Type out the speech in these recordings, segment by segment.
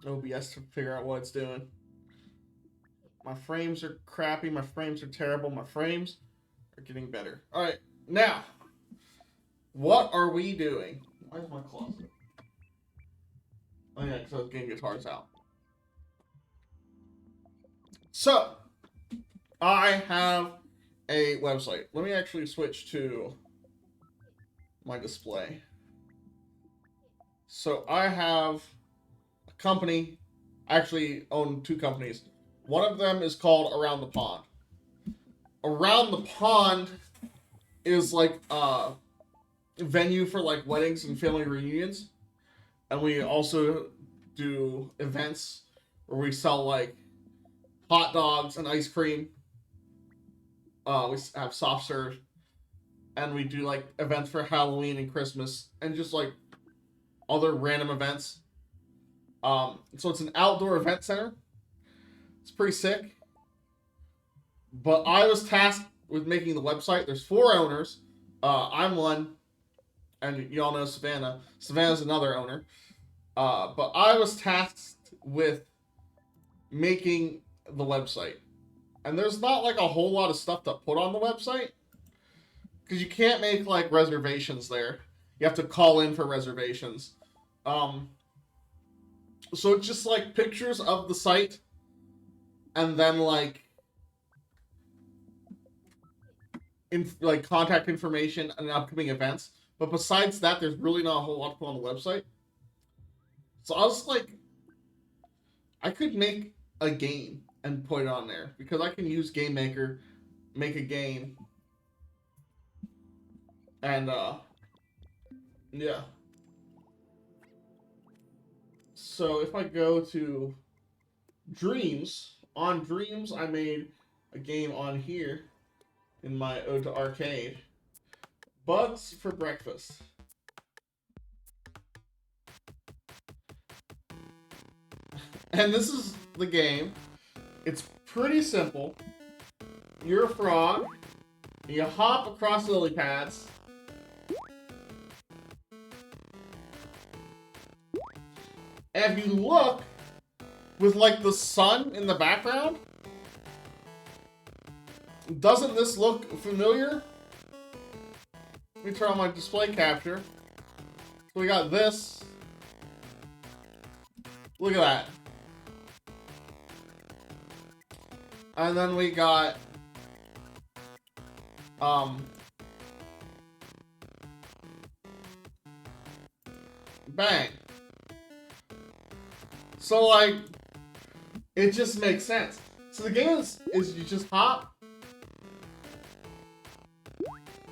OBS to figure out what it's doing. My frames are crappy. My frames are terrible. My frames are getting better. All right, now, what are we doing? Where's my closet? Oh yeah, because I was getting guitars out. So, I have a website. Let me actually switch to my display. So, I have a company. I actually own two companies. One of them is called Around the Pond. Around the Pond is like a venue for like weddings and family reunions. And we also do events where we sell like hot dogs and ice cream. We have soft serve, and we do like events for Halloween and Christmas, and just like other random events. So it's an outdoor event center. It's pretty sick. But I was tasked with making the website. There's four owners. I'm one, and you all know Savannah. Savannah's another owner. But I was tasked with making the website. And there's not like a whole lot of stuff to put on the website because you can't make like reservations there. You have to call in for reservations. Um, so it's just like pictures of the site and then like contact information and upcoming events. But besides that, there's really not a whole lot to put on the website. So I was like, I could make a game and put it on there because I can use Game Maker, make a game, and yeah. So if I go to Dreams, on Dreams, I made a game on here in my Ode to Arcade. Bugs for Breakfast. And this is the game. It's pretty simple. You're a frog. You hop across lily pads. And if you look with like the sun in the background, doesn't this look familiar? Let me turn on my display capture. So we got this. Look at that. And then we got bang. So like it just makes sense. So the game is you just hop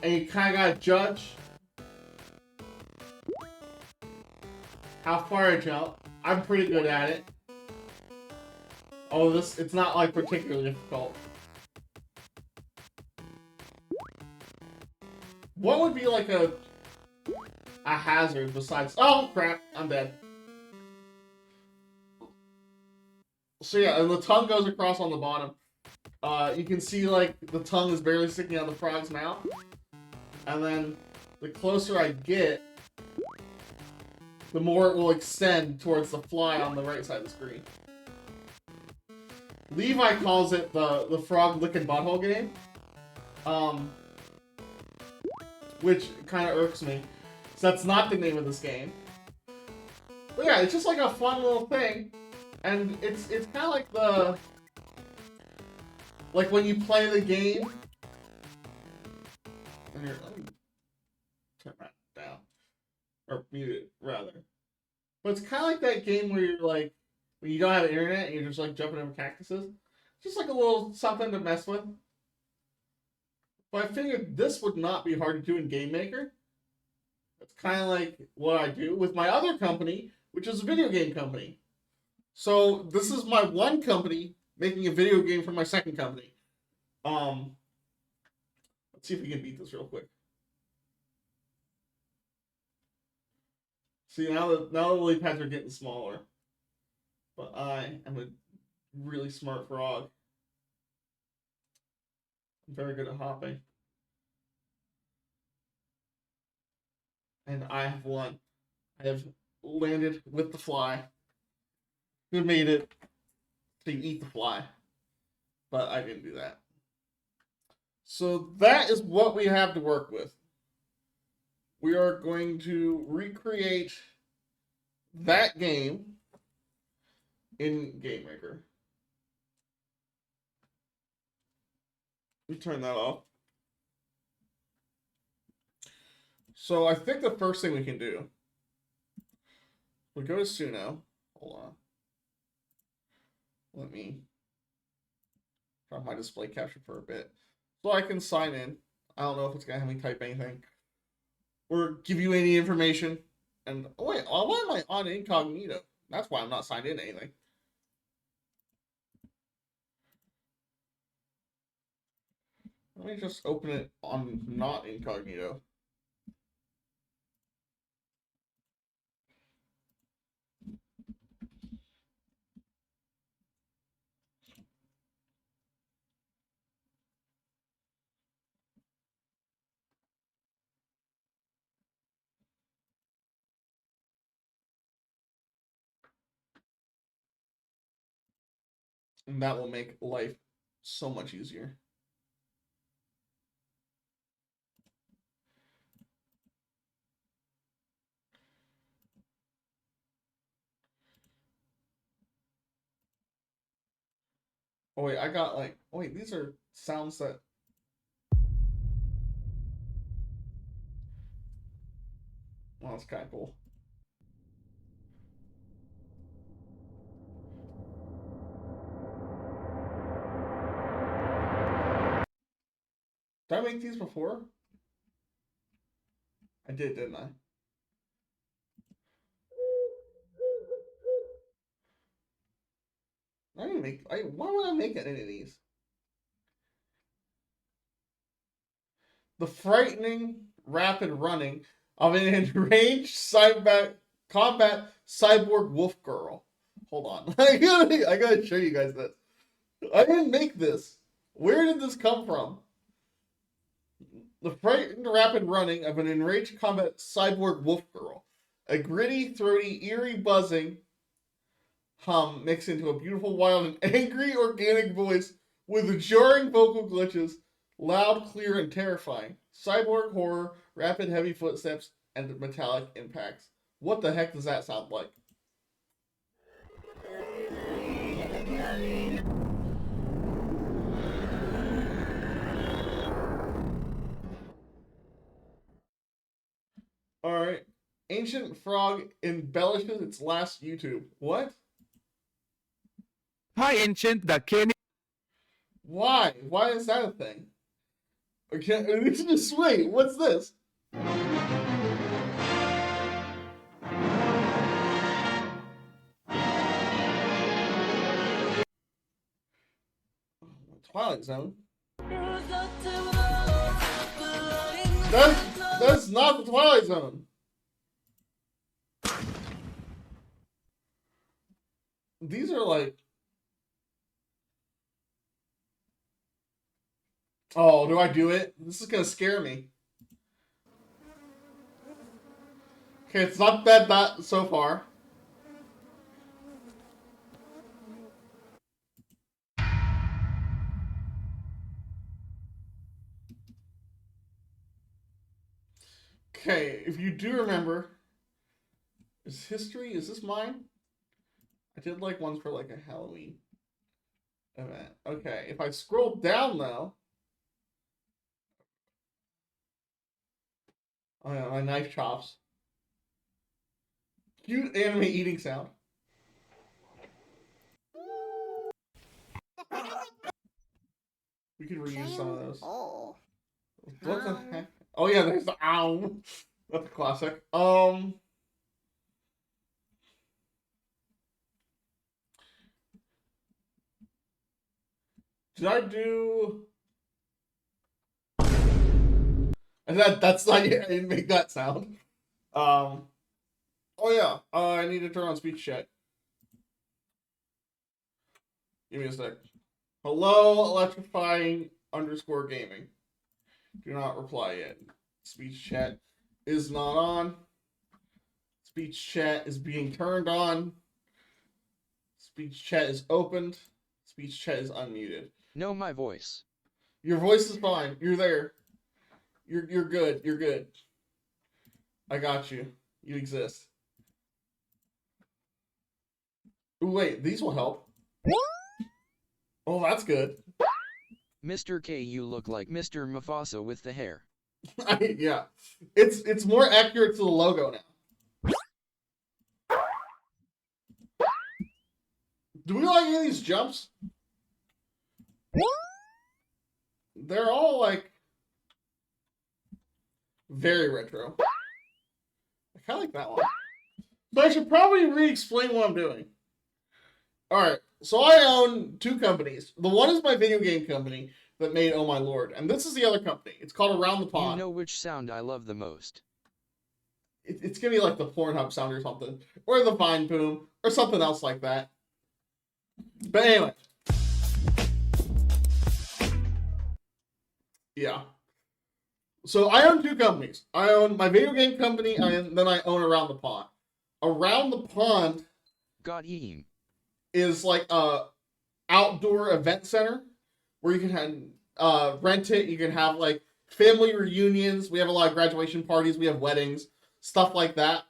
and you kinda gotta judge how far I jump. I'm pretty good at it. Oh, it's not like particularly difficult. What would be like a hazard besides? Oh crap! I'm dead. So yeah, and the tongue goes across on the bottom. You can see like the tongue is barely sticking out of the frog's mouth, and then the closer I get, the more it will extend towards the fly on the right side of the screen. Levi calls it the frog licking butthole game, which kind of irks me. So that's not the name of this game. But yeah, it's just like a fun little thing, and it's kind of like when you play the game. And here, let me turn that down or mute it rather. But it's kind of like that game where you're like when you don't have internet and you're just like jumping over cactuses. Just like a little something to mess with. But I figured this would not be hard to do in Game Maker. That's kind of like what I do with my other company, which is a video game company. So this is my one company making a video game for my second company. Let's see if we can beat this real quick. See now the lily pads are getting smaller, but I am a really smart frog. I'm very good at hopping, and I have won. I have landed with the fly. Who made it so you eat the fly. But I didn't do that. So that is what we have to work with. We are going to recreate that game in Game Maker. Let me turn that off. So I think the first thing we can do, we go to Suno. Hold on. Let me drop my display capture for a bit so I can sign in. I don't know if it's gonna have me type anything or give you any information. And oh wait, why am I on incognito? That's why I'm not signed in to anything. Let me just open it on not incognito. And that will make life so much easier. Oh wait, I got like, oh wait, these are sounds that. Well, that's kind of cool. Did I make these before? I did, didn't I? I didn't make. Why would I make any of these? The frightening rapid running of an enraged combat cyborg wolf girl. Hold on, I gotta show you guys this. I didn't make this. Where did this come from? The frightened rapid running of an enraged combat cyborg wolf girl. A gritty, throaty, eerie buzzing hum mixed into a beautiful, wild, and angry organic voice with jarring vocal glitches, loud, clear, and terrifying. Cyborg horror, rapid, heavy footsteps, and metallic impacts. What the heck does that sound like? Alright. Ancient Frog embellishes its last YouTube. What? Hi, Ancient, the Kenny. Why? Why is that a thing? Okay, just wait. What's this? Twilight Zone. That's not the Twilight Zone. These are like. Oh, do I do it? This is gonna scare me. Okay, it's not bad that so far. Okay, if you do remember, is this mine? I did like ones for like a Halloween event. Okay, if I scroll down though. Oh yeah, my knife chops. Cute anime eating sound. We could reuse some of those. What the heck? Oh yeah, there's the ow. That's a classic. Did I do? That's not. I didn't make that sound. Oh yeah. I need to turn on speech chat. Give me a sec. Hello, electrifying underscore gaming. Do not reply yet. Speech chat is not on. Speech chat is being turned on. Speech chat is opened. Speech chat is unmuted. Know my voice. Your voice is fine. You're there. You're good. You're good. I got you. You exist. Ooh, wait, these will help. Oh, that's good. Mr. K, you look like Mr. Mufasa with the hair. Yeah. It's more accurate to the logo now. Do we like any of these jumps? They're all like very retro. I kind of like that one. So I should probably re-explain what I'm doing. Alright, so I own two companies. The one is my video game company that made Oh My Lord, and this is the other company. It's called Around the Pond. You know which sound I love the most. It's gonna be like the Pornhub sound or something, or the Vine Boom, or something else like that. But anyway. Yeah. So I own two companies. I own my video game company, and then I own Around the Pond. Around the Pond Got him. is like a outdoor event center where you can rent it. You can have like family reunions. We have a lot of graduation parties. We have weddings, stuff like that.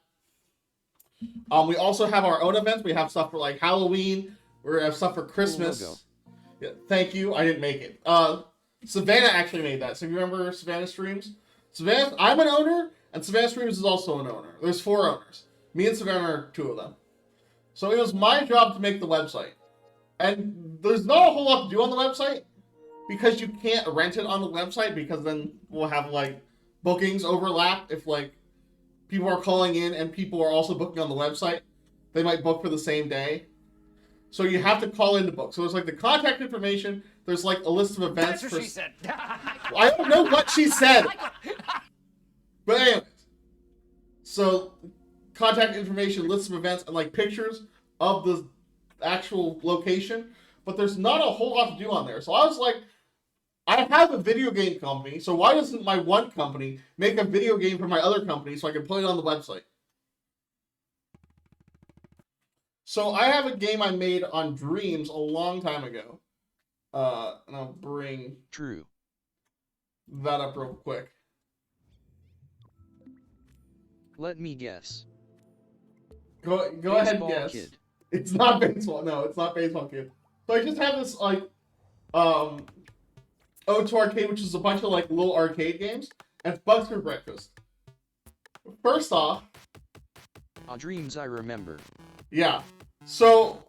We also have our own events. We have stuff for like Halloween. We have stuff for Christmas. Cool logo. Yeah, thank you. I didn't make it. Savannah actually made that. So you remember Savannah Streams? Savannah, I'm an owner, and Savannah Streams is also an owner. There's 4 owners. Me and Savannah are 2 of them. So it was my job to make the website. And there's not a whole lot to do on the website because you can't rent it on the website because then we'll have like bookings overlap if like people are calling in and people are also booking on the website. They might book for the same day. So you have to call in to book. So there's like the contact information. There's like a list of events. That's what she said. I don't know what she said. But anyways. So contact information, list of events, and like pictures of the actual location. But there's not a whole lot to do on there. So I was like, I have a video game company. So why doesn't my one company make a video game for my other company so I can put it on the website? So I have a game I made on Dreams a long time ago. And I'll bring True. that up real quick. Let me guess. Go ahead and Baseball guess. Kid. It's not baseball. No, it's not Baseball Kid. So I just have this like O2 Arcade, which is a bunch of like little arcade games, and it's Bugs for Breakfast. First off, Dreams I remember. yeah. So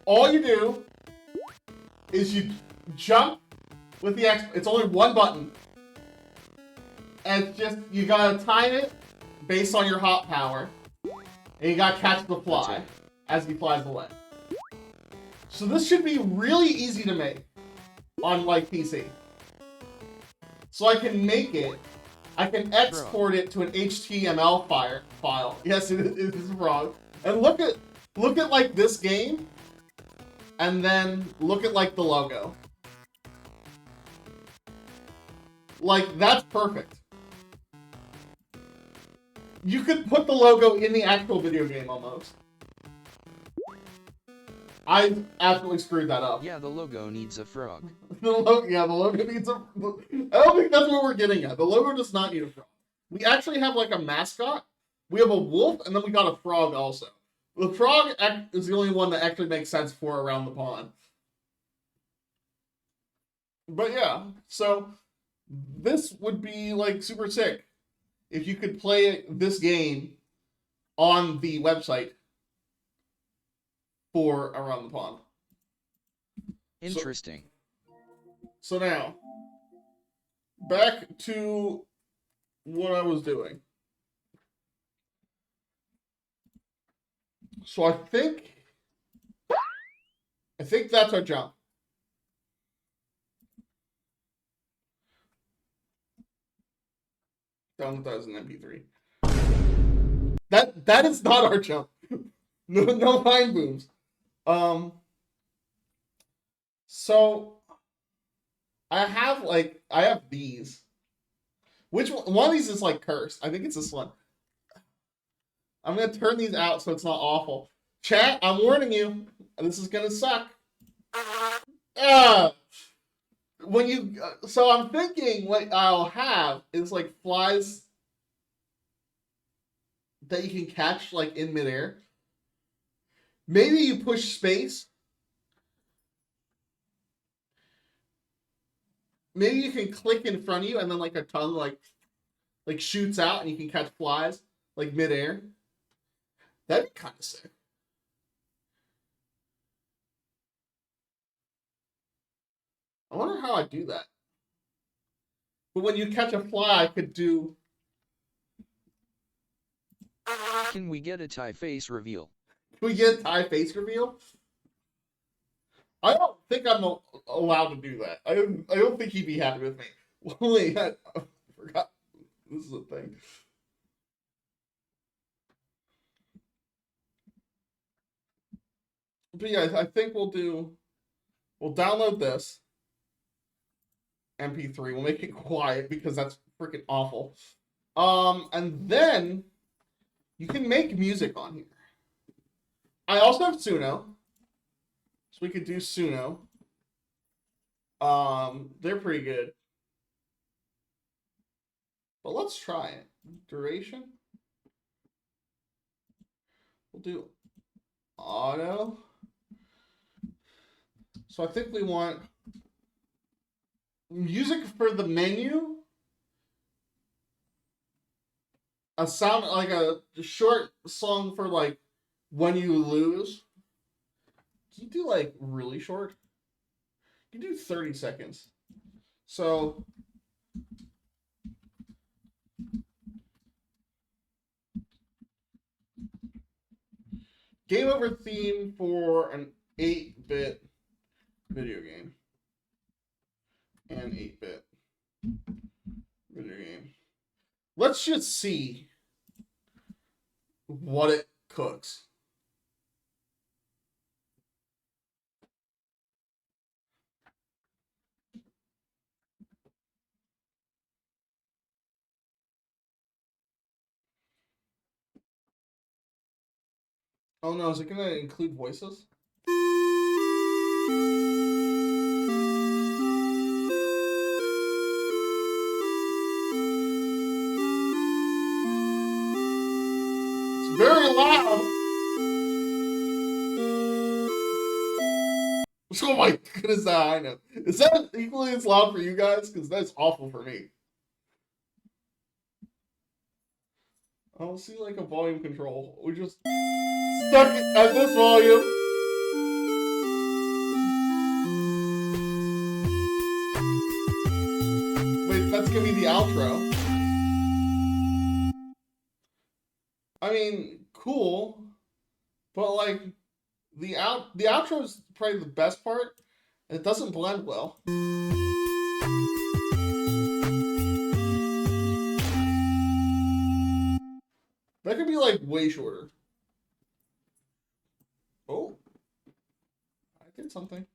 all you do is you jump with the X. It's only one button, and it's just you gotta time it based on your hop power, and you gotta catch the fly as he flies away. So this should be really easy to make on like PC. So I can make it. I can export it to an HTML file. Yes, it is wrong. And look at like this game, and then look at like the logo. Like that's perfect. You could put the logo in the actual video game almost. I absolutely screwed that up. Yeah, the logo needs a frog. The logo needs a... I don't think that's what we're getting at. The logo does not need a frog. We actually have like a mascot. We have a wolf, and then we got a frog also. The frog is the only one that actually makes sense for Around the Pond. But yeah, so this would be like super sick if you could play this game on the website for Around the Pond. Interesting. So now, back to what I was doing. So I think that's our jump. Down that as an MP3. That is not our jump. No Vine Booms. So I have these. Which one of these is like cursed? I think it's this one. I'm gonna turn these out so it's not awful. Chat, I'm warning you. This is gonna suck. Uh, when you so I'm thinking what I'll have is like flies that you can catch like in midair. Maybe you push space. Maybe you can click in front of you and then like a tongue like shoots out and you can catch flies like midair. That'd be kind of sick. I wonder how I do that. But when you catch a fly, I could do. Can we get a Thai face reveal? Can we get a Thai face reveal? I don't think I'm allowed to do that. I don't think he'd be happy with me. Wait, I forgot. This is a thing. But yeah, I think we'll download this MP3. We'll make it quiet because that's freaking awful. And then you can make music on here. I also have Suno, so we could do Suno. They're pretty good. But let's try it. Duration. We'll do auto. So I think we want music for the menu. A sound like a short song for like when you lose. Can you do like really short? You can do 30 seconds. So game over theme for an 8-bit video game. And 8-bit video game. Let's just see what it cooks. Oh no, is it gonna include voices? It's very loud. Oh my goodness, that I know. Is that equally as loud for you guys? Because that's awful for me. I don't see like a volume control. We just stuck it at this volume. Wait, that's gonna be the outro. I mean, cool, but like the outro is probably the best part. It doesn't blend well. That could be like way shorter. Oh, I did something.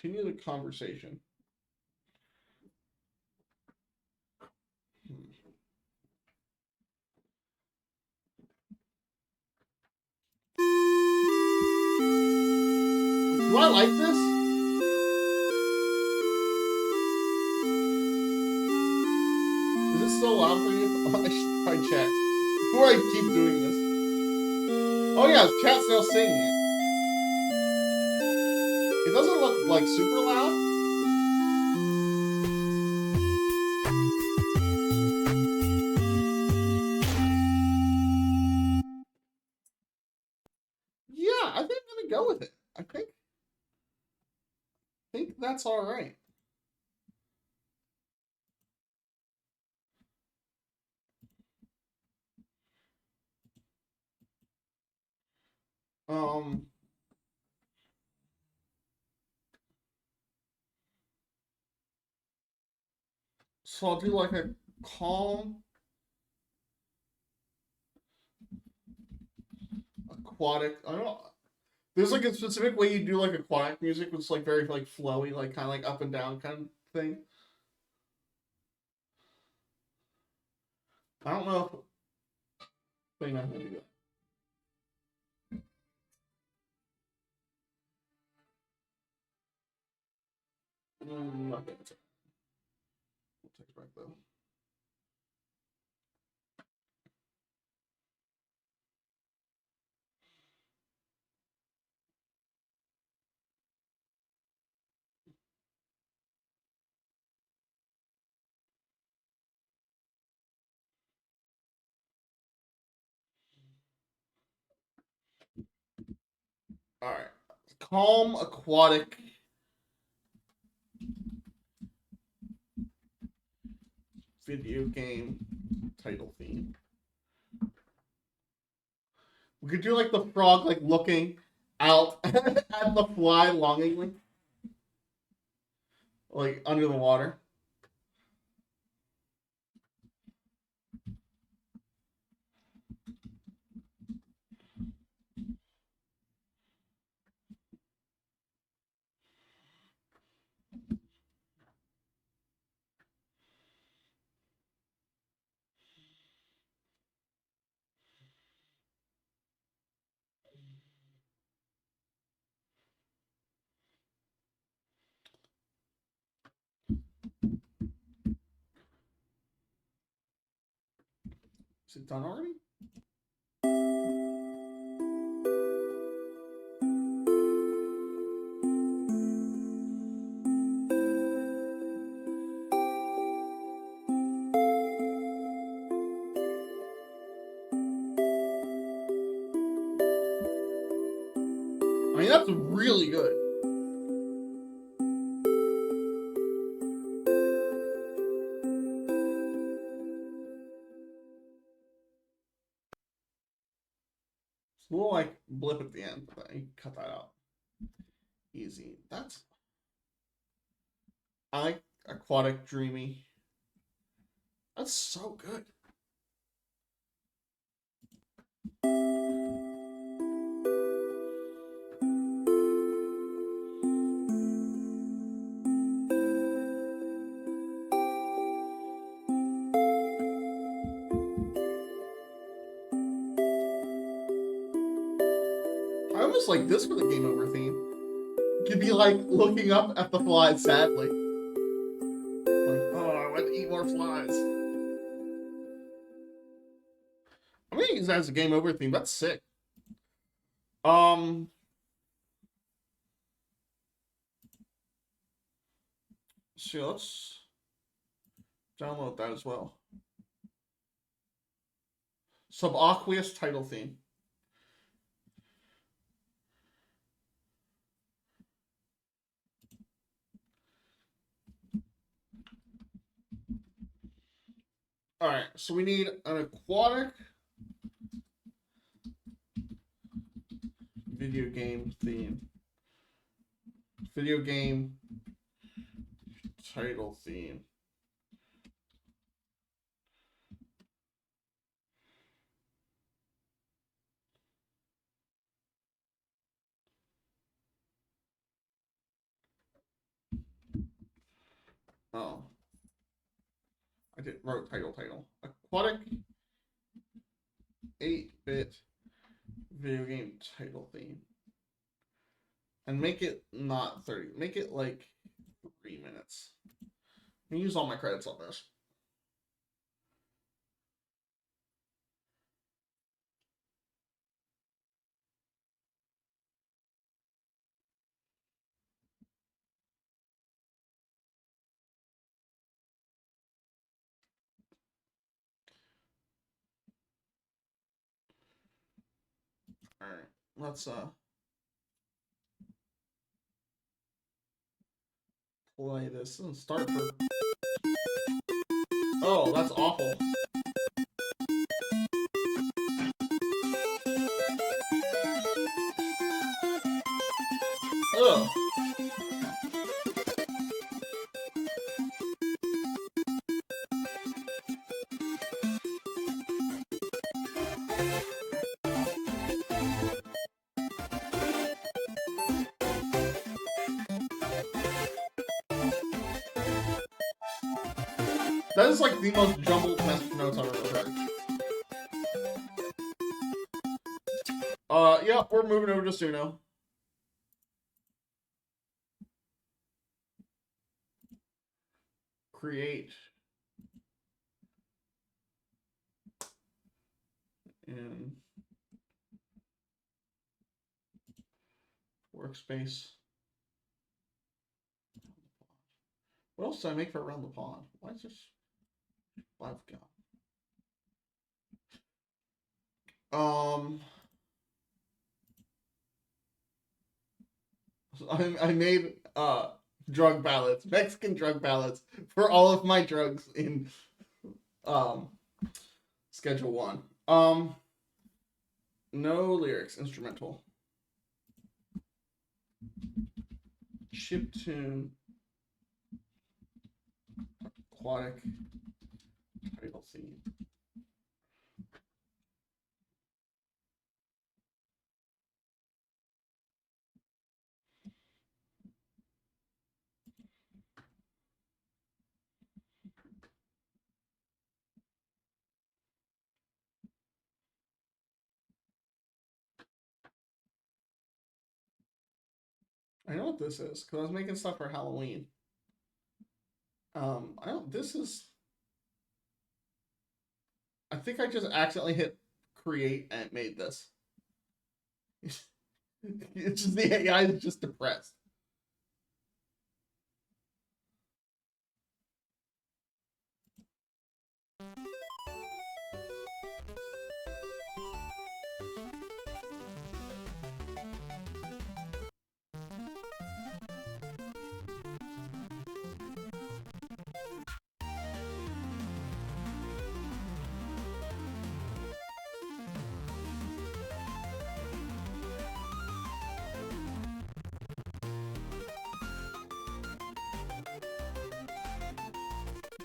Continue the conversation. Do I like this? Is it still loud for you? I should probably check. Before I keep doing this. Oh yeah, chat's now singing it. It doesn't look like super loud. Yeah, I think I'm gonna go with it. I think that's all right. Um, so I'll do like a calm. aquatic. I don't. There's like a specific way you do like aquatic music, which is like very like flowy, like kind of like up and down kind of thing. I don't know if they know how to do that. Okay, we'll take it back though. All right, calm aquatic video game title theme. We could do like the frog like looking out at the fly longingly, like under the water. Is it done already? I mean, that's really good. It's a little like blip at the end, but you cut that out. Easy. That's. I like aquatic, dreamy. That's so good. I almost like this for the game over theme. It could be like looking up at the flies sadly. Like, oh, I want to eat more flies. I'm gonna use that as a game over theme. That's sick. Um, so let's download that as well. Subaqueous title theme. All right, so we need an aquatic video game theme. Video game title theme. Oh. I did wrote title. Aquatic 8-bit video game title theme. And make it not 30. Make it like 3 minutes. I use all my credits on this. Alright. Let's play this and start for. Oh, that's awful. Ugh. That is like the most jumbled message notes I've ever heard. Yeah, we're moving over to Suno. Create. And workspace. What else did I make for around the pond? Why is this? I've got. I made drug ballots, Mexican drug ballots for all of my drugs in um Schedule 1. No lyrics, instrumental. Chiptune. Aquatic. Title theme. I know what this is because I was making stuff for Halloween. I don't. This is. I think I just accidentally hit create and made this. It's just the AI is just depressed.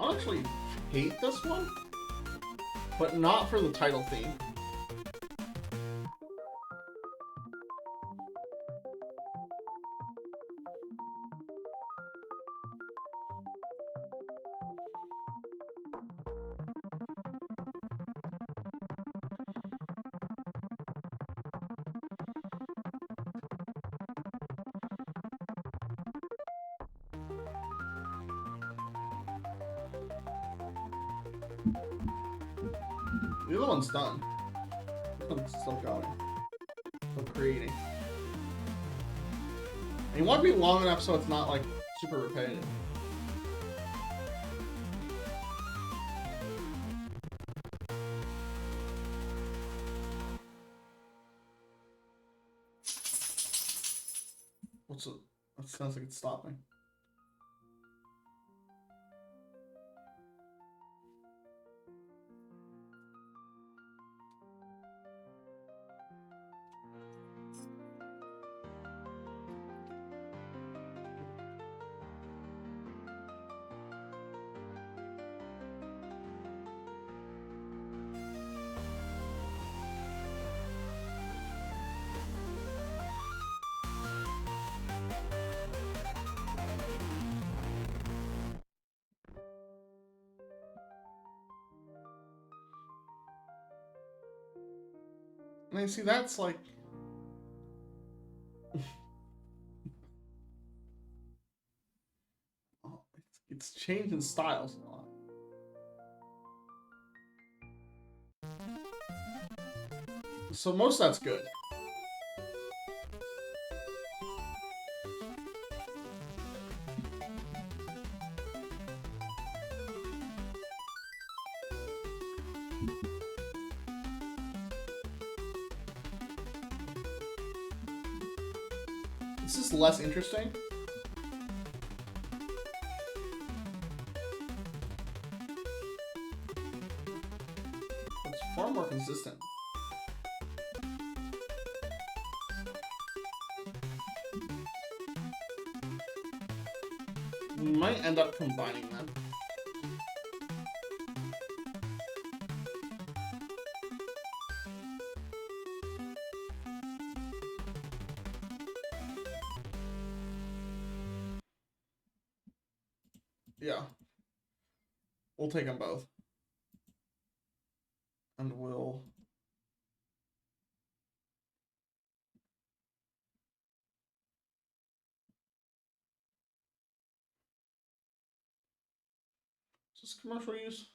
I actually hate this one, but not for the title theme. The other one's done. I'm still going. Still creating. And you want to be long enough so it's not like super repetitive. What's it? That sounds like it's stopping. And you see, that's like. Oh, it's changing styles a lot. So most of that's good. This is less interesting. It's far more consistent. We might end up combining them. Yeah. We'll take them both. And we'll... Is this commercial use?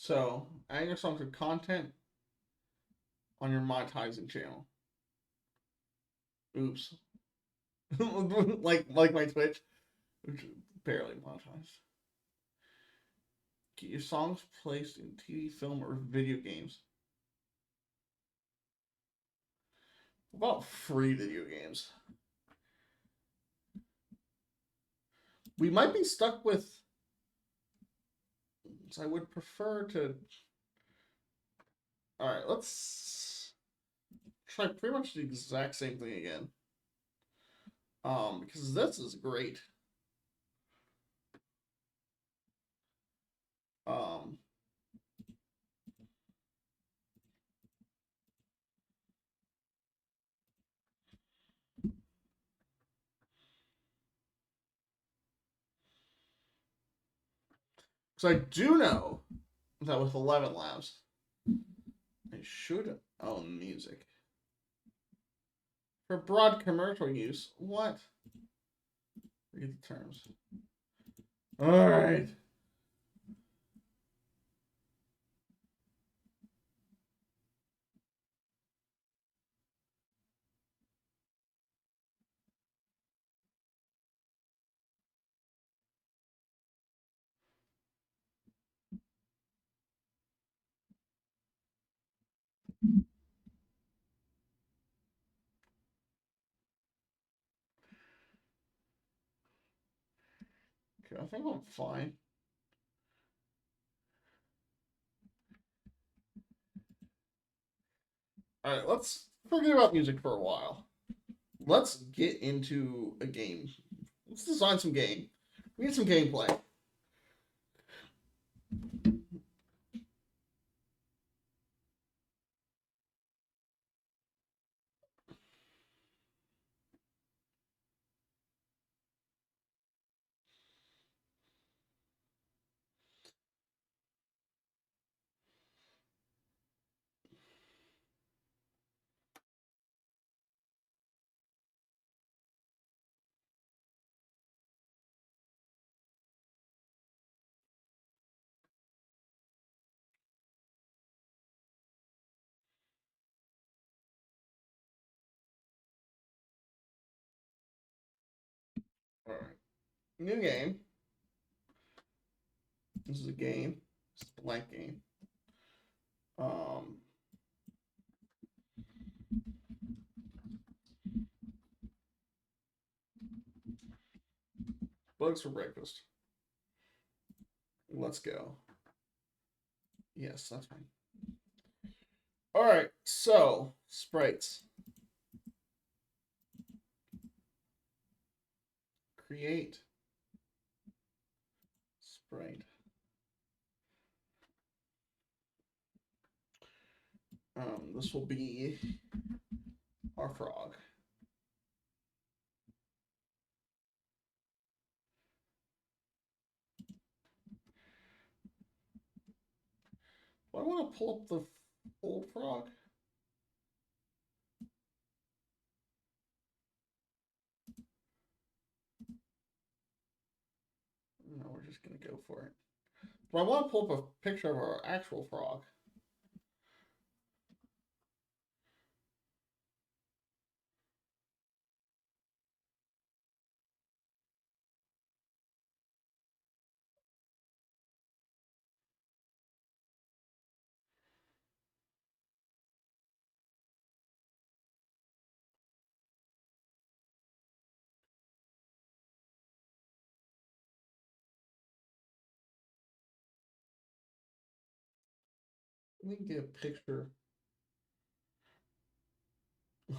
So, add your sponsored content on your monetizing channel. Oops. like my Twitch, which is barely monetized. Get your songs placed in TV, film, or video games. What about free video games? We might be stuck with. So I would prefer to. All right, let's try pretty much the exact same thing again. Because this is great. Um, so I do know that with 11 Labs, I should own music. For broad commercial use, what? Read the terms. All right. Okay, I think I'm fine. All right, let's forget about music for a while. Let's get into a game. Let's design some game. We need some gameplay. All right, new game. This is a game. It's a blank game. Um, bugs for breakfast. Let's go. Yes, that's fine. All right, so sprites. Create sprite. This will be our frog. Do I want to pull up the old frog? No, we're just gonna go for it. Do I want to pull up a picture of our actual frog? Let me get a picture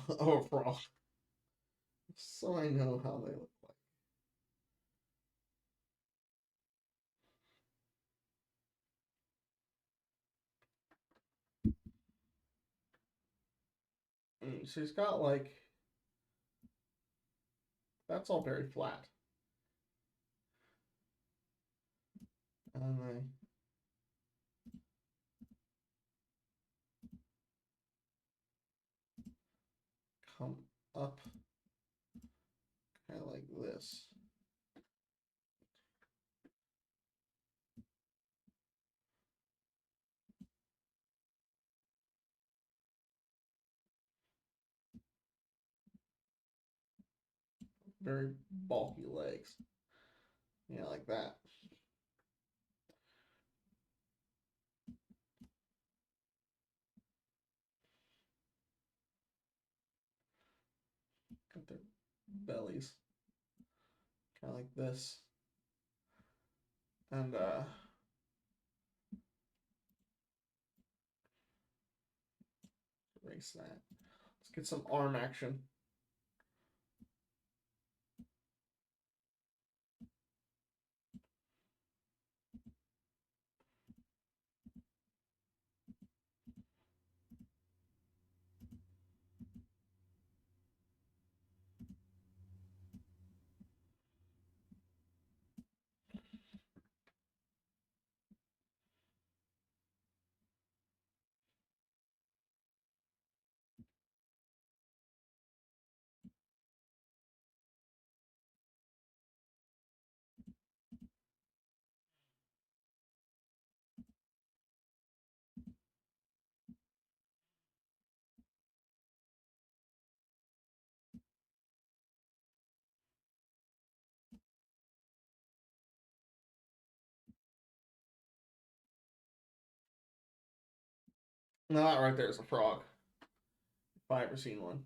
of a frog so I know how they look like. So he's got like, that's all very flat. And I come up kind of like this. Very bulky legs. Yeah, like that. Got their bellies. Kind of like this. And erase that. Let's get some arm action. Now that right there is a frog. If I ever seen one.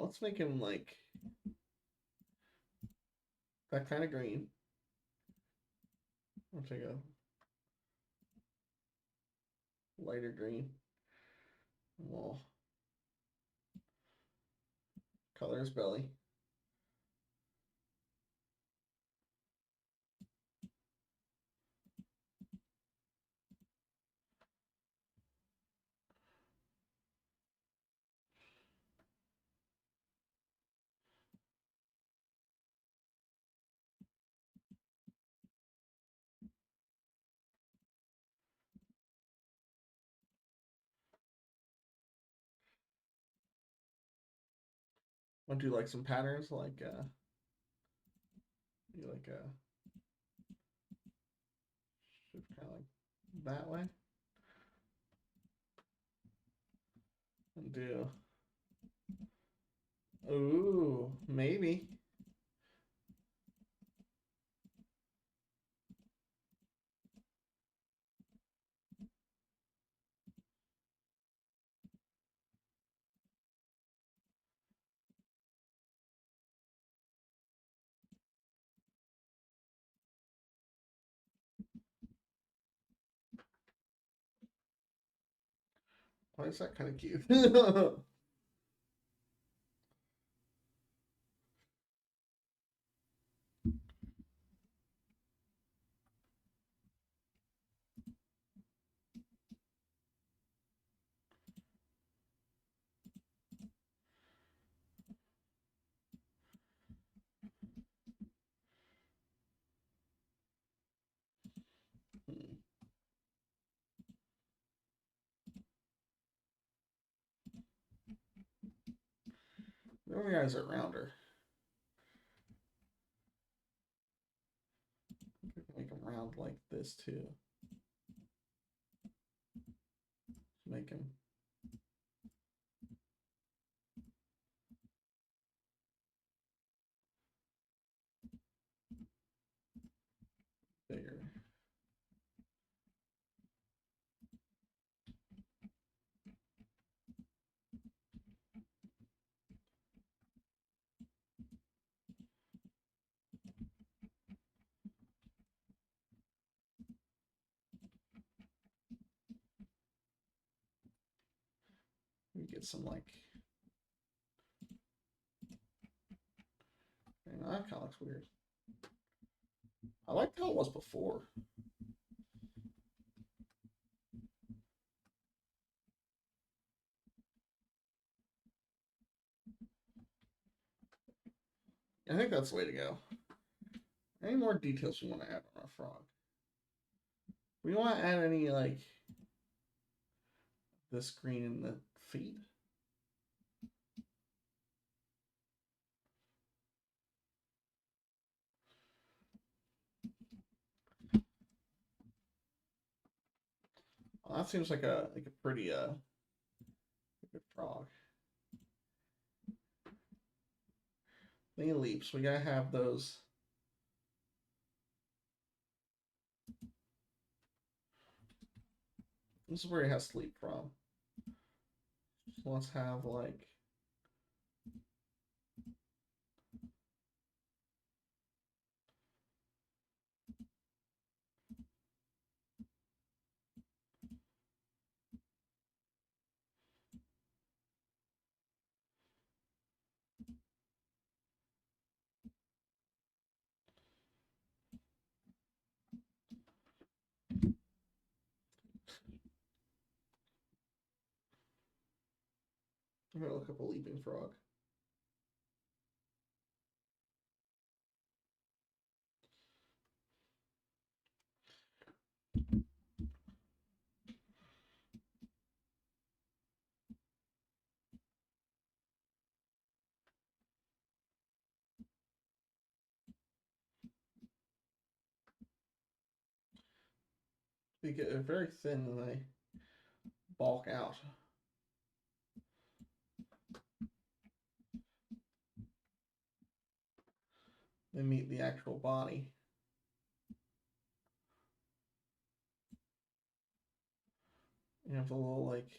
Let's make him like that kind of green. I'll take a lighter green. We'll color his belly. Want to do like some patterns, like do like kind of like that way, and do. Ooh, maybe. Why is that kind of cute? The only eyes are rounder. We can make them round like this too. Make him bigger. it some like. That kind of looks weird. I liked how it was before. I think that's the way to go. Any more details we want to add on our frog? We want to add any like this green in the feet. Well, that seems like a pretty good frog. Thingy leaps. We gotta have those. This is where he has sleep from. So let's have like. I'm gonna look up a leaping frog. They get very thin and they bulk out. They meet the actual body. You have a little like.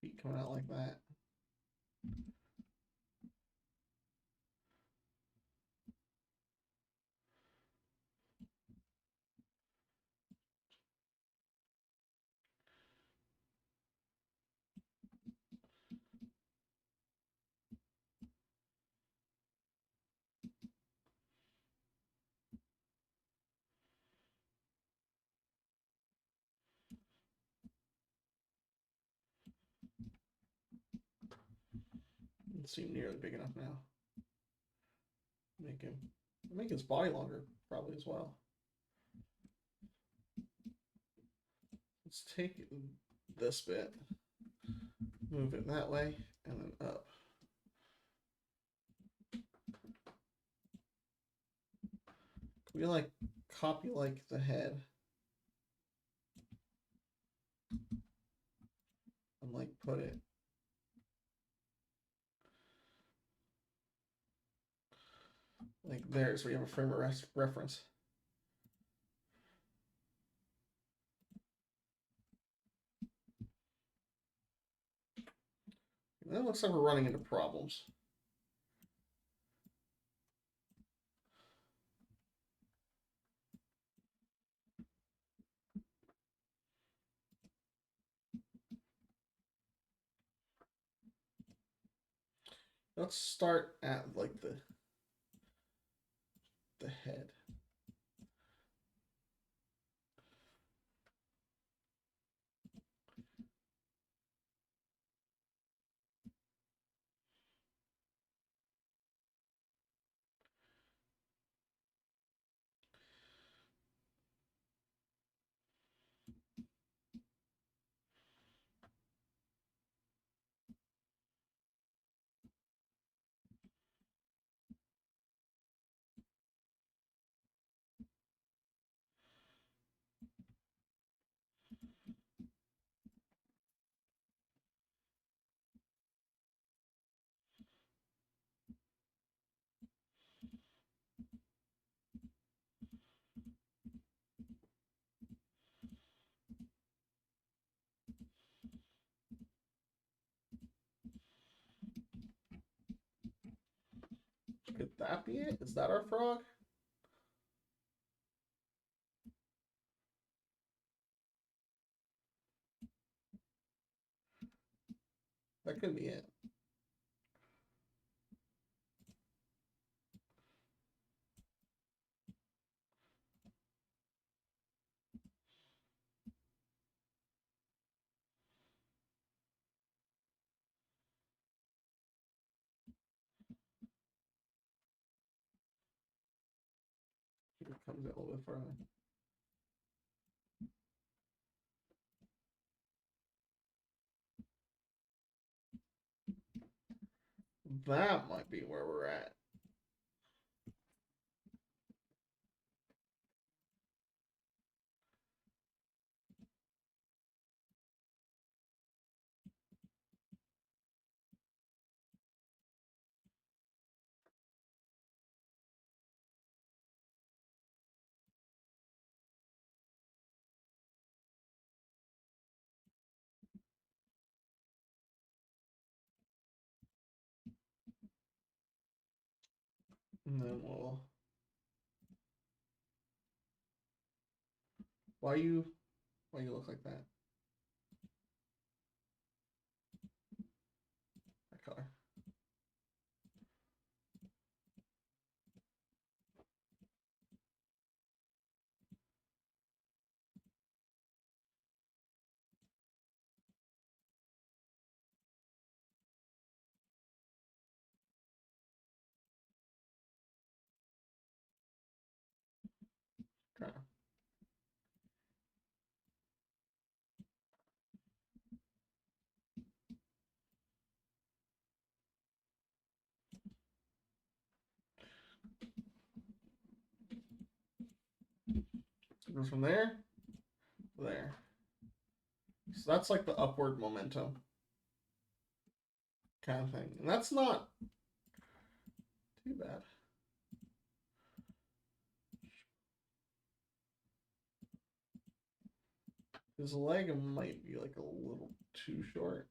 Feet coming out like that. Doesn't seem nearly big enough now. Make his body longer probably as well. Let's take this bit, move it that way, and then up. Can we like copy like the head and like put it like there so we have a frame of reference. And that looks like we're running into problems. Let's start at like the head. Could that be it? Is that our frog? That could be it. It comes out a little bit further. That might be where we're at. And then we'll. Why you look like that? That color. Okay. Goes from there to there. So that's like the upward momentum kind of thing. And that's not too bad. His leg might be like a little too short.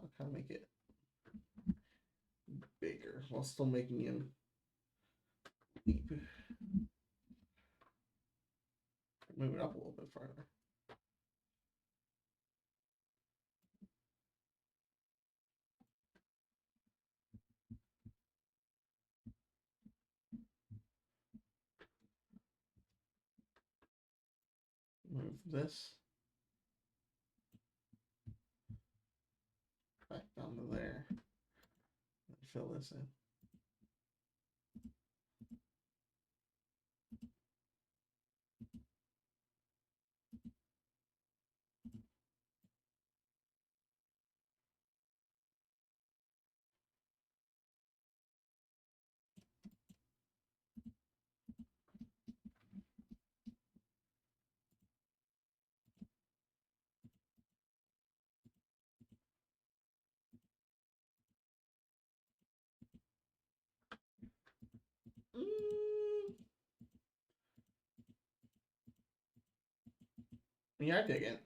I'll kind of make it bigger while still making him leap. Move it up a little bit farther. Move this back down to there. And fill this in. Yeah, I dig it.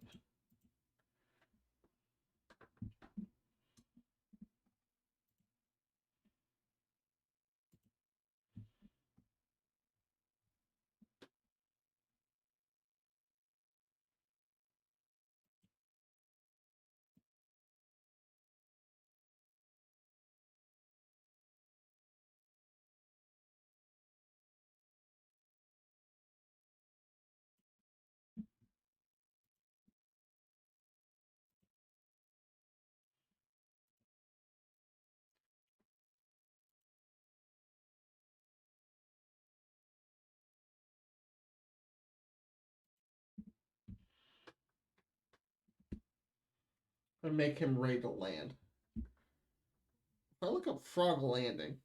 And make him ready to land. If I look up frog landing,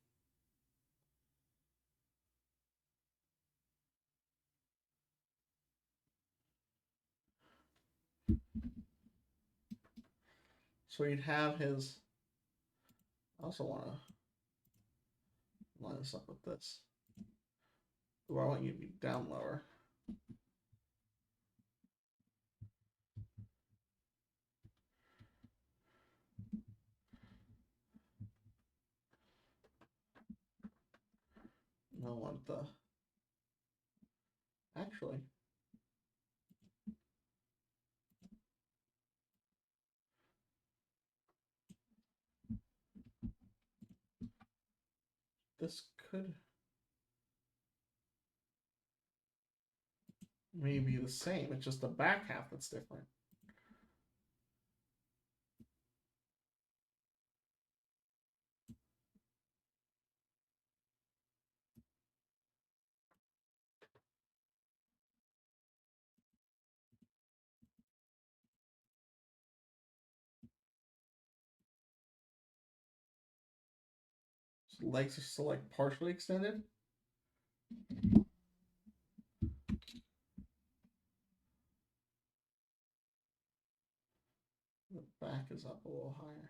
so he'd have his. I also want to line this up with this. Ooh, I want you to be down lower. I want the... Actually... This could... maybe the same. It's just the back half that's different. So legs are still like partially extended. The back is up a little higher.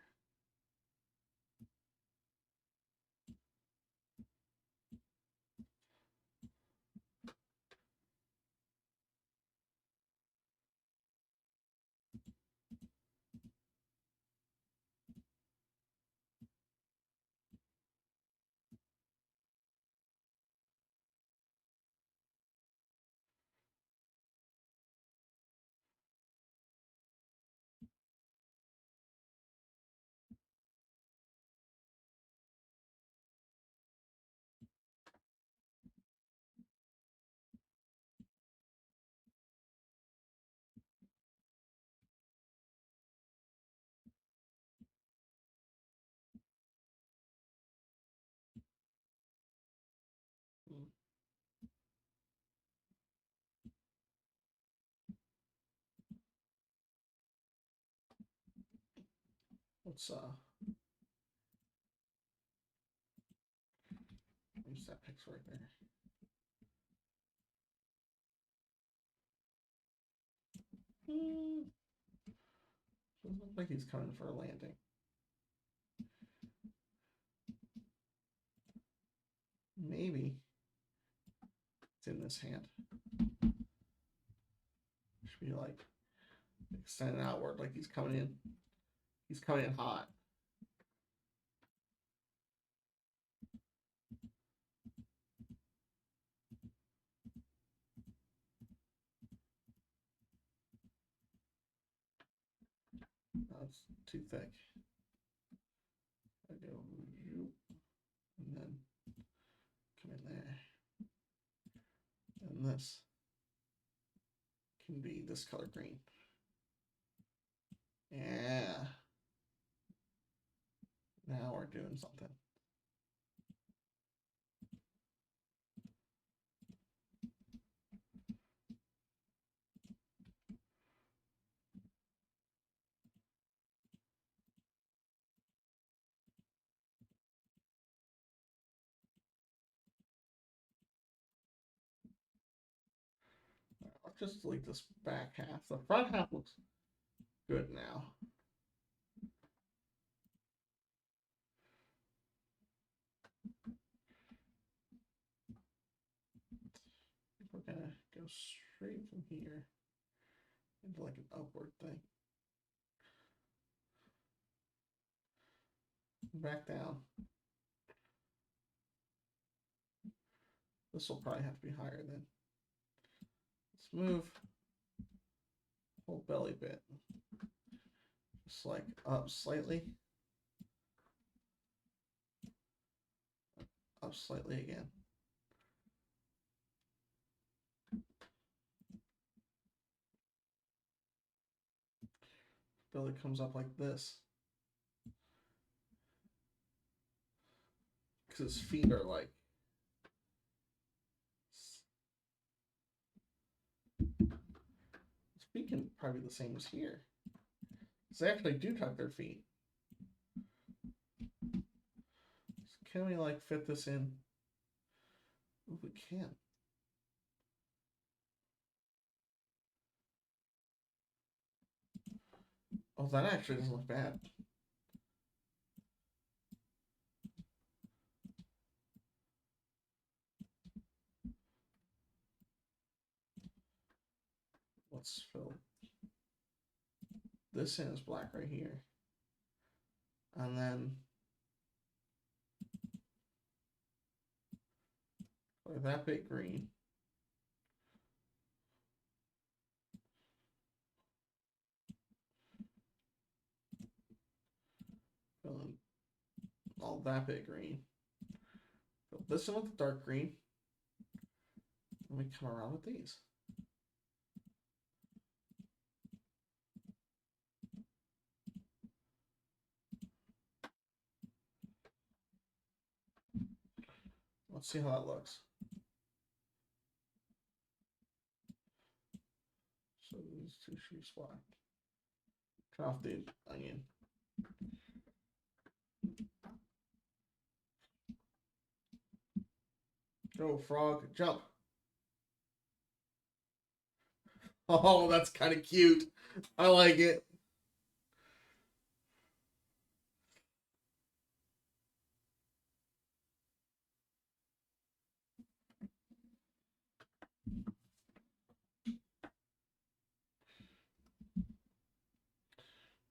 Let's use that pixel right there. Doesn't look like he's coming for a landing. Maybe it's in this hand. Should be like extended outward, like he's coming in. He's coming in hot. That's too thick. I go and then come in there. And this can be this color green. Yeah. Now we're doing something. I'll just delete this back half. The front half looks good now. We're gonna go straight from here into like an upward thing. Back down. This will probably have to be higher then. Let's move whole belly bit. Just like up slightly. Up slightly again. Belly comes up like this. Because his feet are like... His feet can probably be the same as here. So they actually do tuck their feet. So can we like fit this in? Oh, we can. Oh, that actually doesn't look bad. Let's fill this in as black right here. And then Like that bit green. Fill all that bit green. Fill this one with the dark green. Let me come around with these. Let's see how that looks. So these two should swap. Turn off the onion. Go, frog, jump. Oh, that's kind of cute. I like it.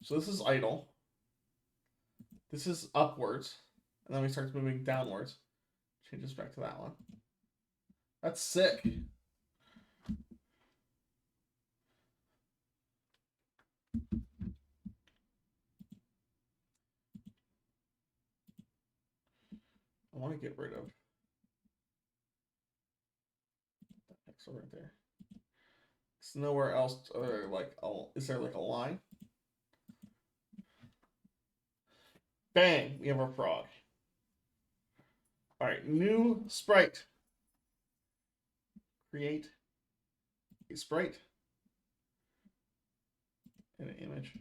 So this is idle. This is upwards. And then we start moving downwards. Changes back to that one. That's sick. I want to get rid of that pixel right there. It's nowhere else. Like, oh, is there like a line? Bang! We have our frog. All right, new sprite. Create a sprite and an image.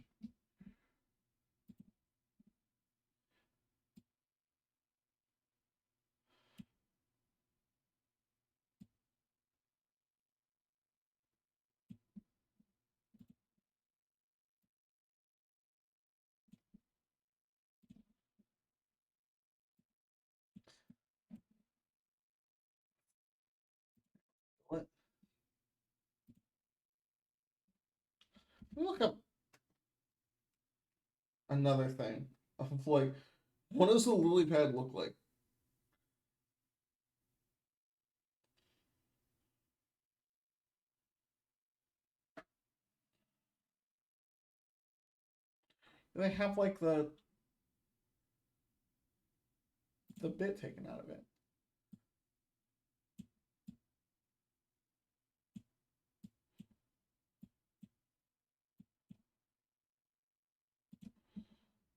What? Let me look up another thing of like, what does the lily pad look like? Do they have like the bit taken out of it?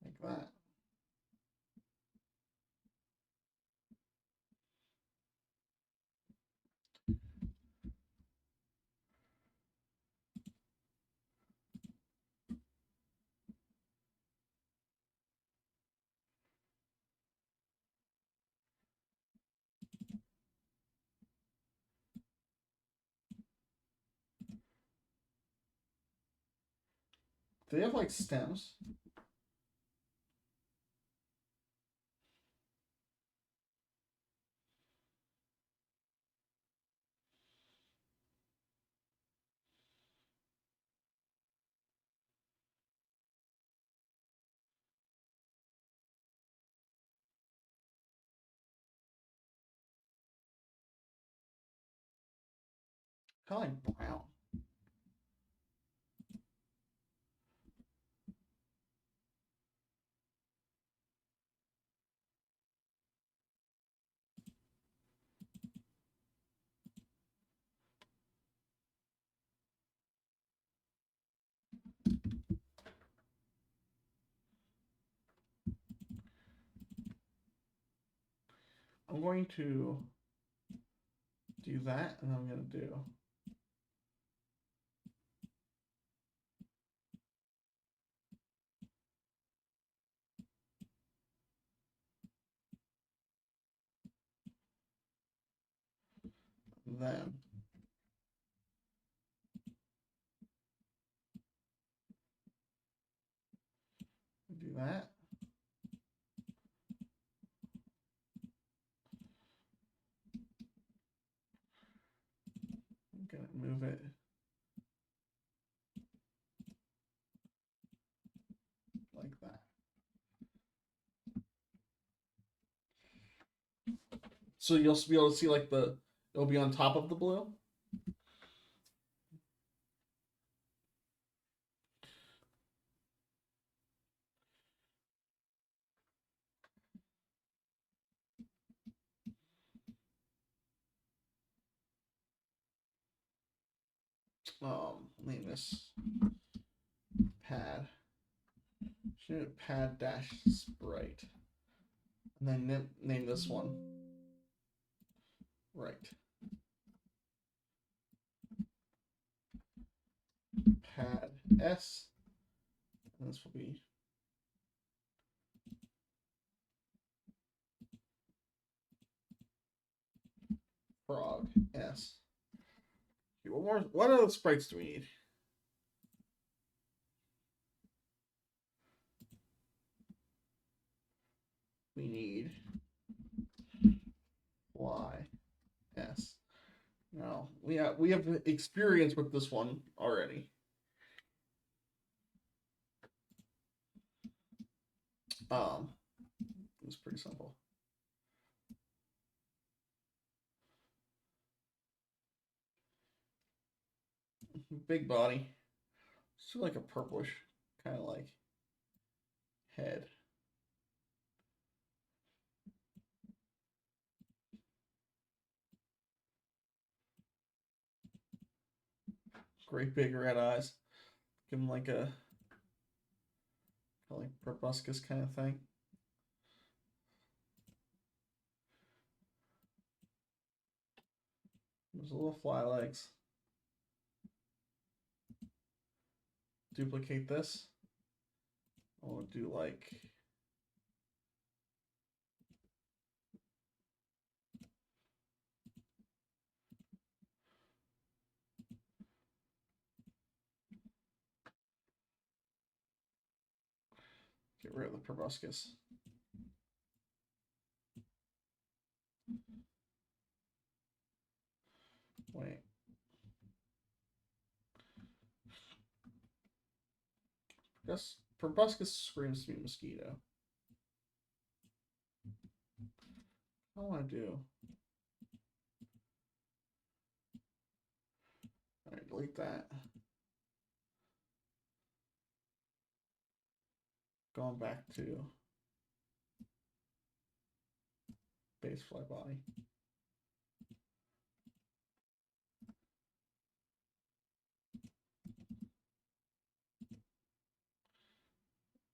Like that. Do they have like stems? Kind of like brown. I'm going to do that, and I'm going to do them. Do that. I'm going to move it like that. So you'll be able to see like the It'll be on top of the blue. Name this pad. Pad dash sprite. And then name this one right. Pad S. And this will be frog S. Okay, what other sprites do we need? We need Y S. Now we have experience with this one already. It's pretty simple. Big body. It's like a purplish, kind of like head. Great big red eyes. Give him like a proboscis kind of thing. There's little fly legs. Duplicate this. I'll do like get rid of the proboscis. Wait. Proboscis screams to me mosquito. What do I do? Alright, delete that. Going back to base fly body.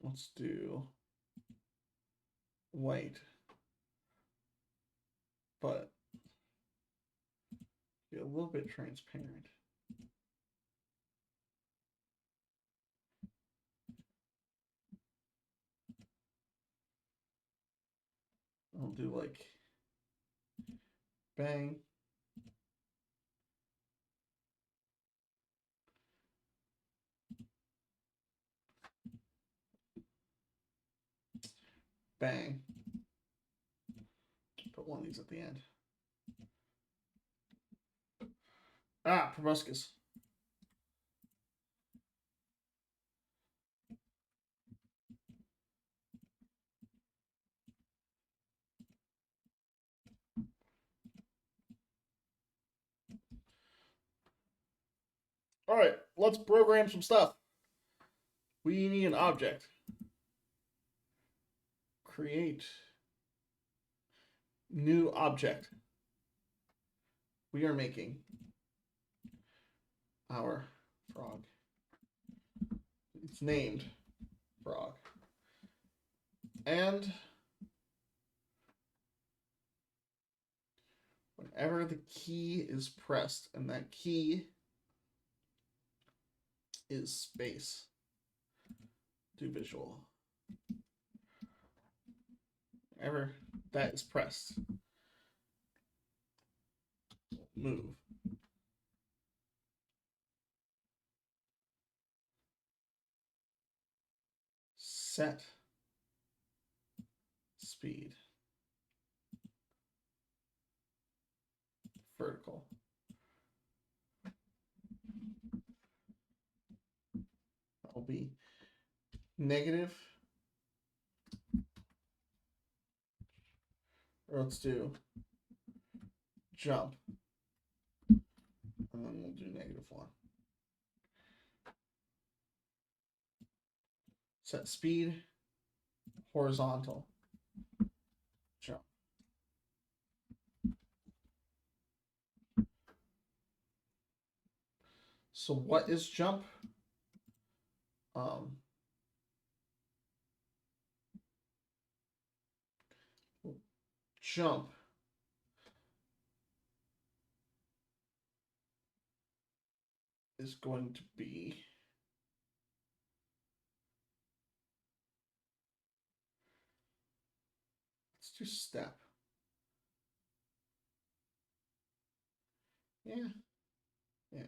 Let's do white, but get a little bit transparent. I'll do like bang. Bang. Put one of these at the end. Ah, proboscis. All right, let's program some stuff. We need an object. Create new object. We are making our frog. It's named frog. And whenever the key is pressed, and that key is space, do visual. Whenever that is pressed, move. Set speed. Vertical. That will be negative. Or let's do jump one. Set speed, horizontal, jump. So what is jump? Jump is going to be let's do step. Yeah. Yeah.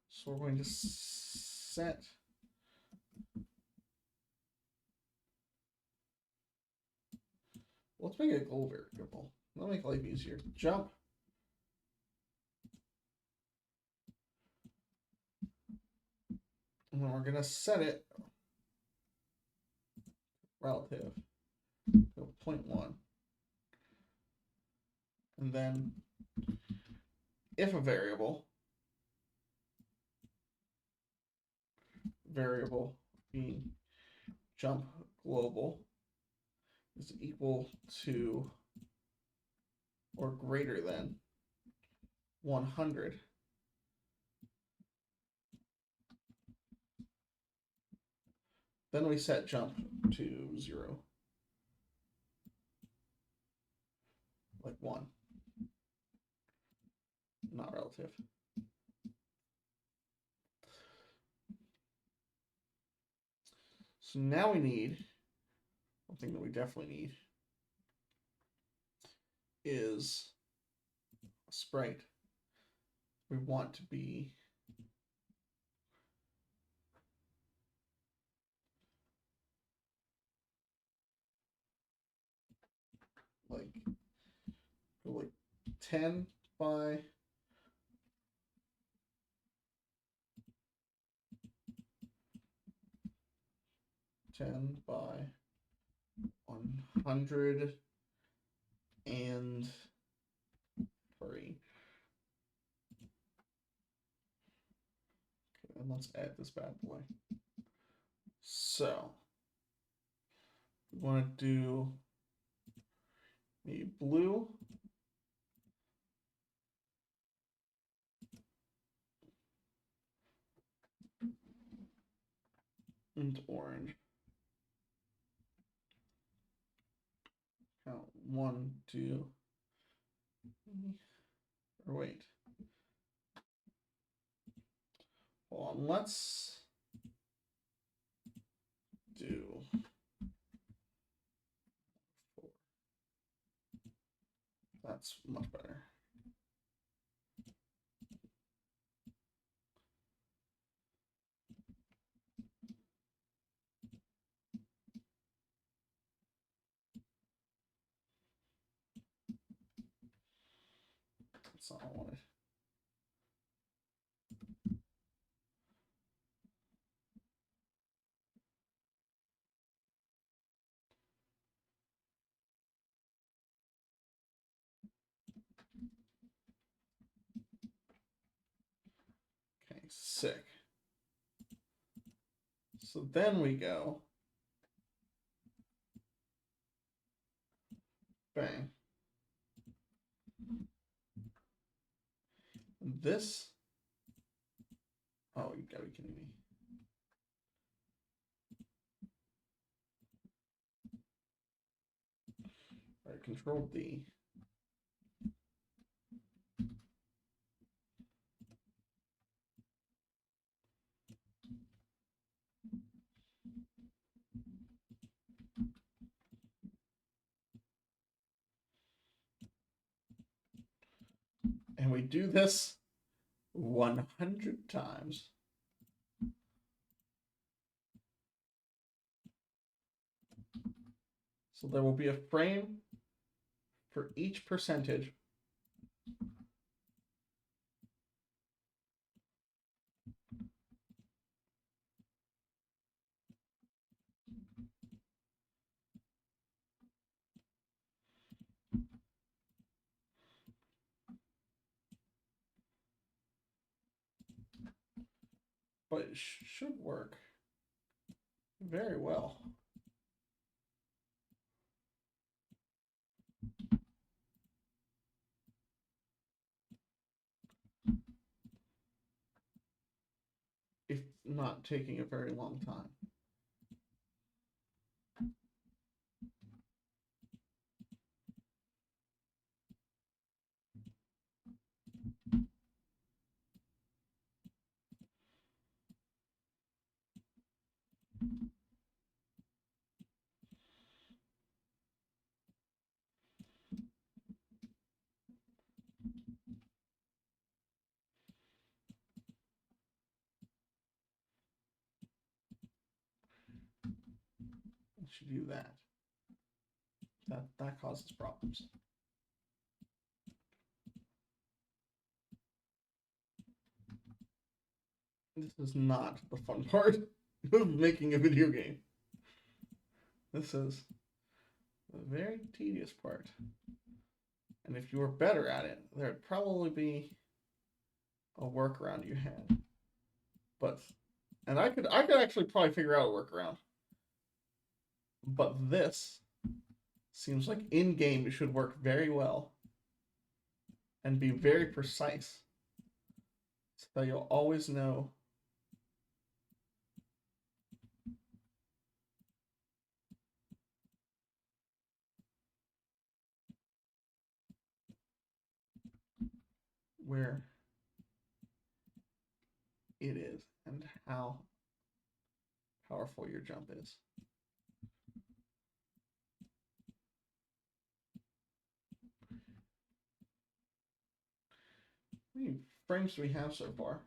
So we're going to set let's make it a global variable. That'll make life easier. Jump. And then we're gonna set it relative to 0.1. And then if a variable being jump global is equal to or greater than 100, then we set jump to 0, like 1, not relative. So now we need, one thing that we definitely need is a sprite. We want to be like 10 by 100 and 3. Okay, and let's add this bad boy. So we want to do a blue and orange. Count 1, 2, or wait. Hold on, let's do 4. That's much better. That's not what I wanted. Okay, sick. So then we go bang. This, oh, you gotta be kidding me. All right, Control D. And we do this 100 times. So there will be a frame for each percentage. but it should work very well. If not taking a very long time. It should do that. That causes problems. This is not the fun part of making a video game. This is the very tedious part. And if you were better at it, there'd probably be a workaround you had. But and I could actually probably figure out a workaround. But this seems like in game it should work very well and be very precise. So you'll always know where it is and how powerful your jump is. How many frames do we have so far?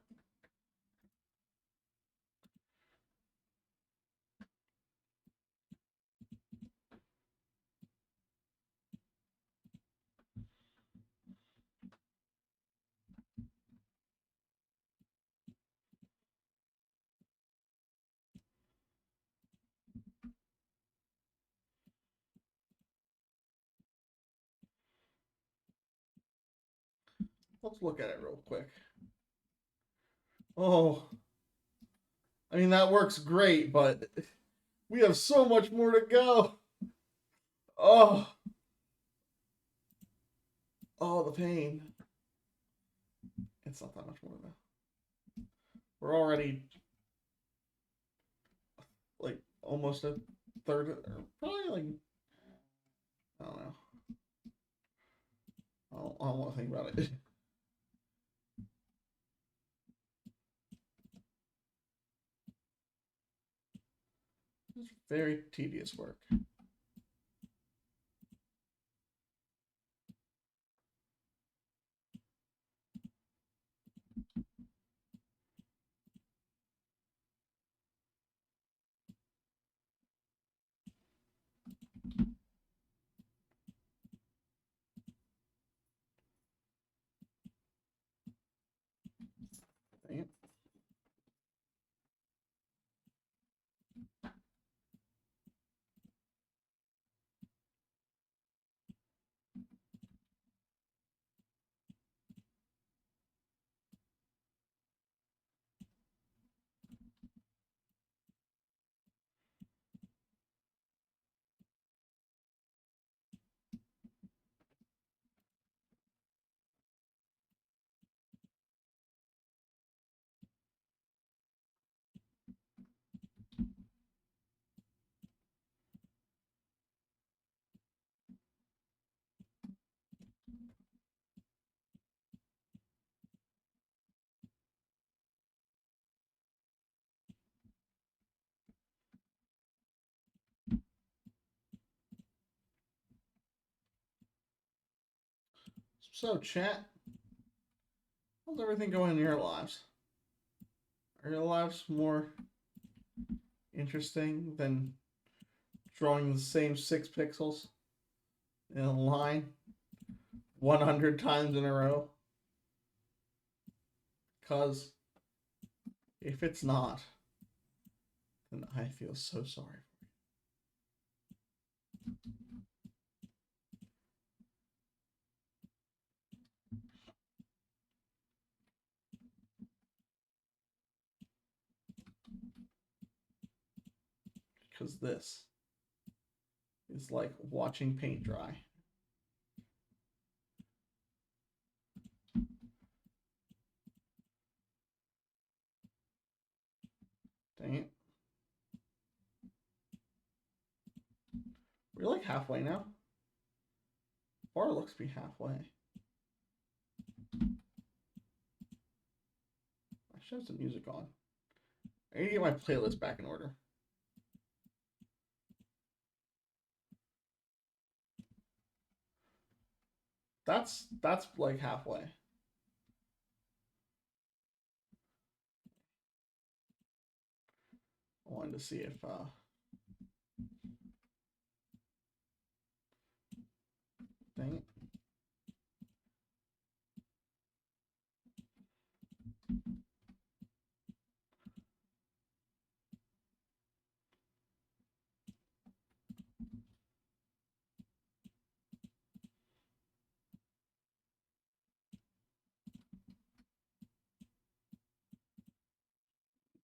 Let's look at it real quick. Oh, I mean, that works great, but we have so much more to go. Oh, oh, the pain. It's not that much more though. We're already like almost a third, or probably like, I don't know. I don't want to think about it. It's very tedious work. Dang it. So, chat, how's everything going in your lives? Are your lives more interesting than drawing the same 6 pixels in a line 100 times in a row? Because if it's not, then I feel so sorry. because this is like watching paint dry. Dang it. We're like halfway now. Bar looks to be halfway. I should have some music on. I need to get my playlist back in order. That's like halfway. I wanted to see if dang it.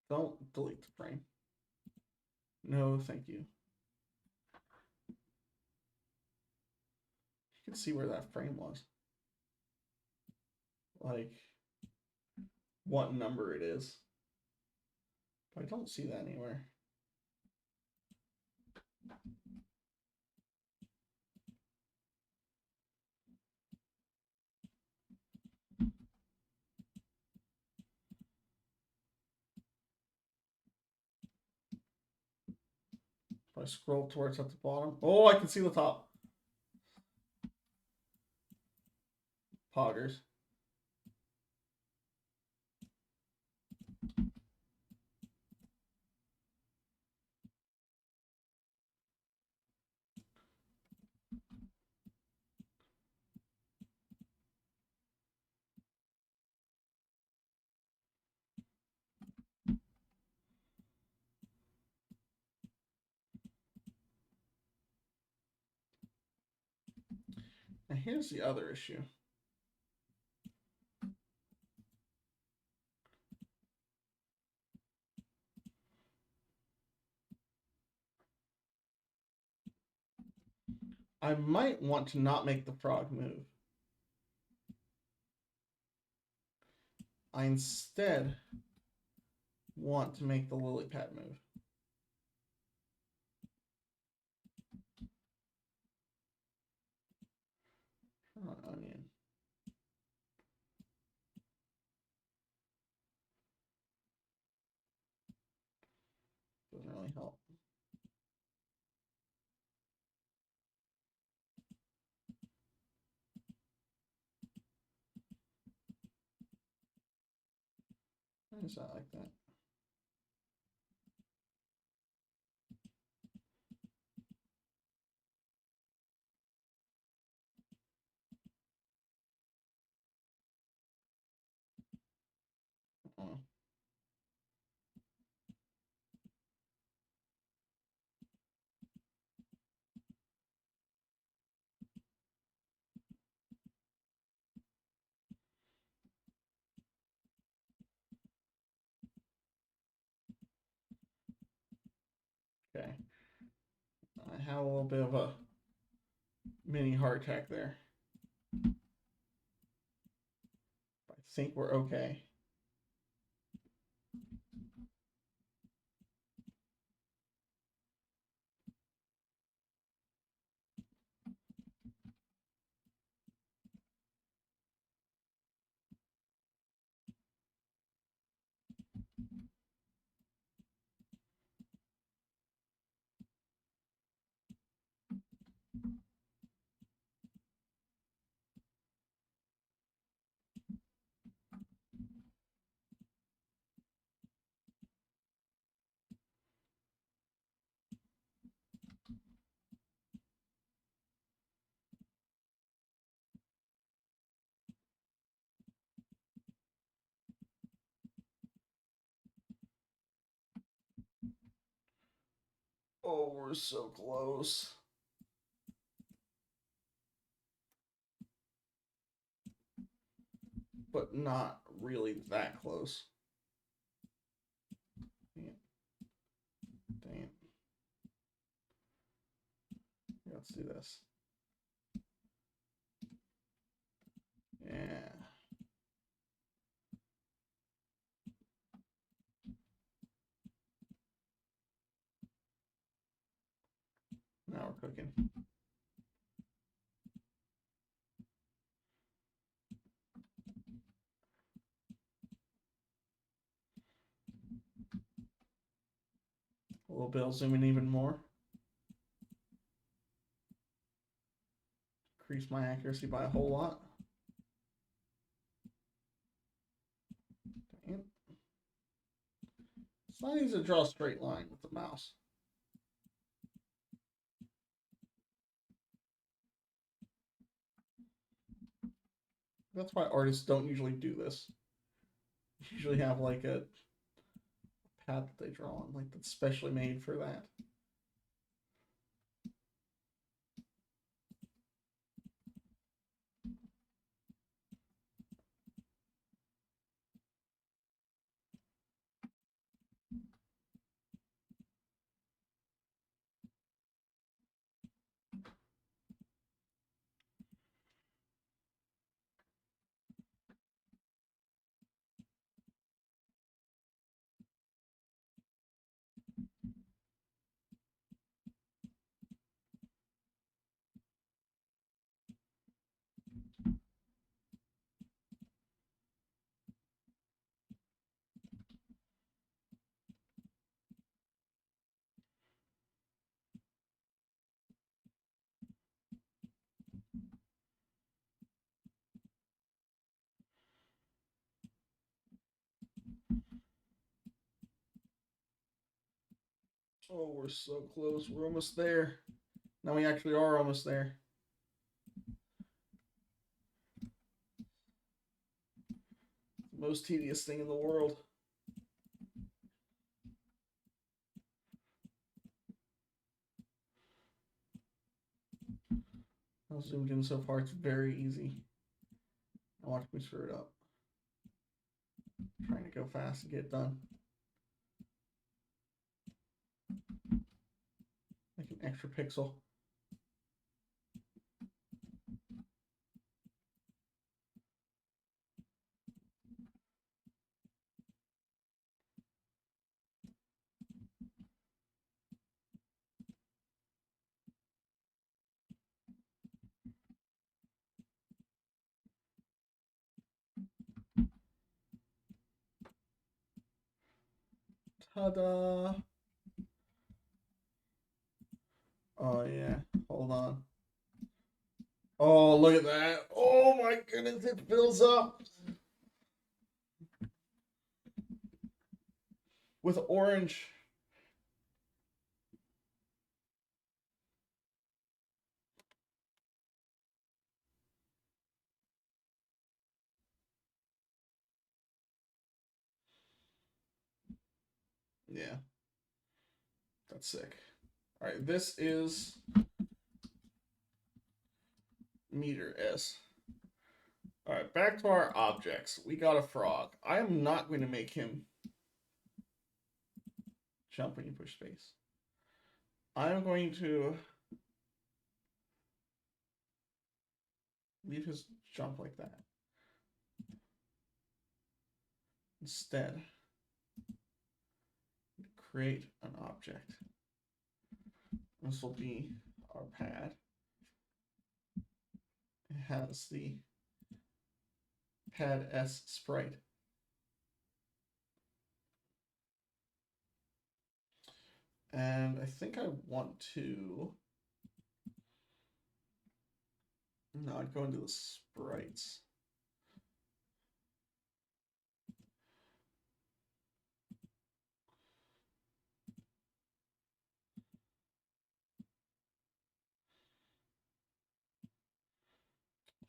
Don't delete the frame. No, thank you. You can see where that frame was. Like what number it is. But I don't see that anywhere. If I scroll towards at the bottom. Oh, I can see the top. Poggers. Now here's the other issue. I might want to not make the frog move. I instead want to make the lily pad move. Turn on onion. Doesn't really help. Why is that like that? Oh. Okay. I had a little bit of a mini heart attack there. I think we're okay. Oh, we're so close. But not really that close. Dang it. Dang it. let's do this. Yeah. Now we're cooking. A little bit, I'll zoom in even more. Increase my accuracy by a whole lot. Dang it. It's not easy to draw a straight line with the mouse. That's why artists don't usually do this. They usually have like a path that they draw on, like that's specially made for that. Oh, we're so close. We're almost there. Now we actually are almost there. The most tedious thing in the world. I've zoomed in so far, it's very easy. Now watch me screw it up. I'm trying to go fast and get it done. Like an extra pixel. Ta-da! Oh yeah, hold on. Oh, look at that. Oh my goodness, it fills up with orange. Yeah, that's sick. All right, this is meter S. All right, back to our objects. We got a frog. I am not going to make him jump when you push space. I'm going to leave his jump like that. Instead, create an object. This will be our pad. It has the pad S sprite. And I think I want to. No, I'd go into the sprites.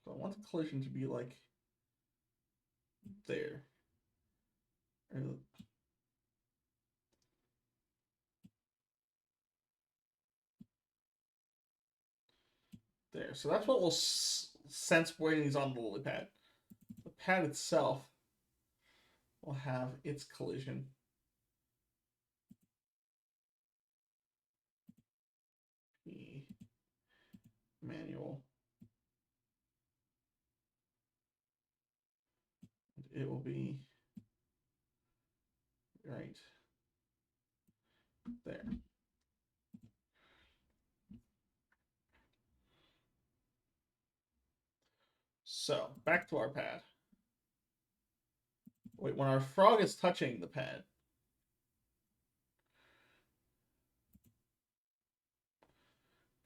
So I want the collision to be like there. There. So that's what will sense when he's on the lily pad. The pad itself will have its collision. Be manual. It will be right there. So back to our pad. Wait, when our frog is touching the pad,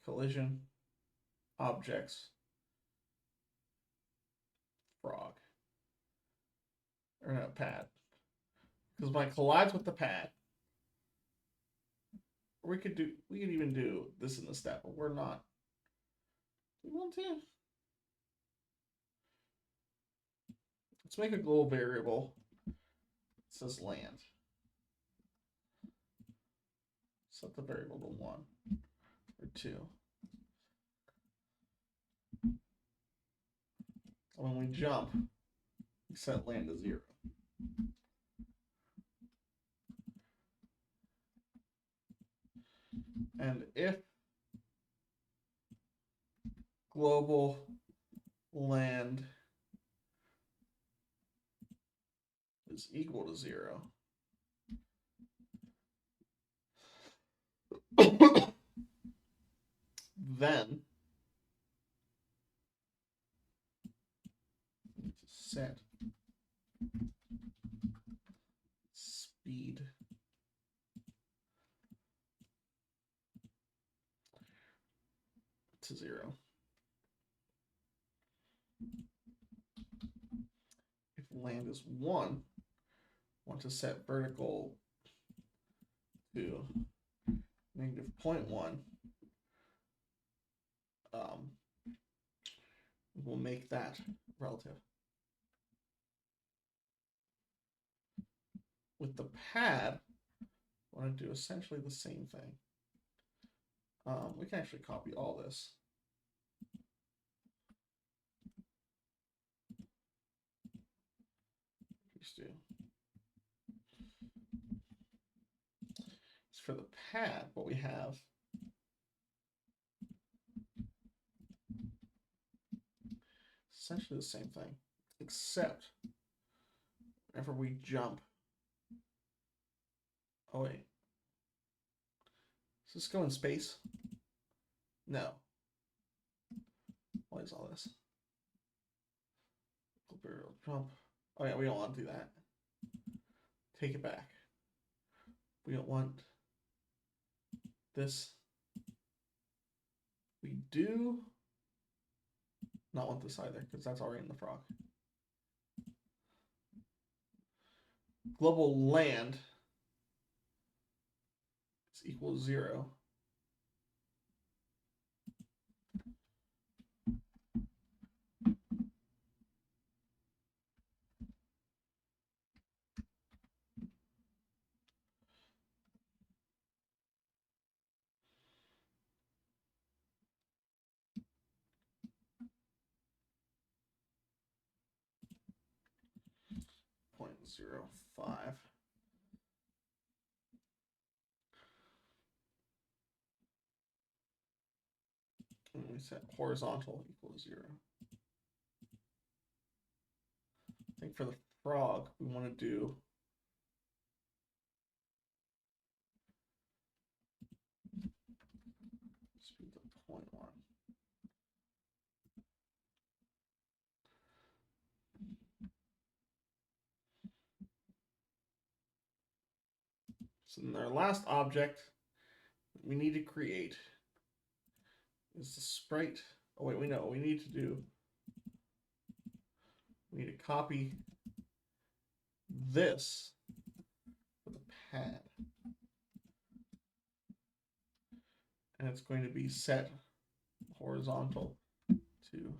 collision, objects, frog, or no, pad. Because when it collides with the pad, we could even do this in the step, but we're not. Do we want to? Let's make a global variable. It says land. Set the variable to 1 or 2. And when we jump, we set land to 0. And if global land is equal to 0, then set speed to 0. If land is 1, want to set vertical to negative 0.1. We'll make that relative. With the pad, I want to do essentially the same thing. We can actually copy all this. Just do. It's for the pad, what we have essentially the same thing, except whenever we jump. Oh wait, does this go in space? No. What is all this? Jump. Oh yeah, we don't want to do that. Take it back. We don't want this. We do not want this either, because that's already in the frog. Global land is equal to 0. .05. And we set horizontal equal to 0. I think for the frog, we want to do speed to 0.1. So then our last object we need to create is the sprite. Oh wait, we know we need to do. We need to copy this for the pad, and it's going to be set horizontal to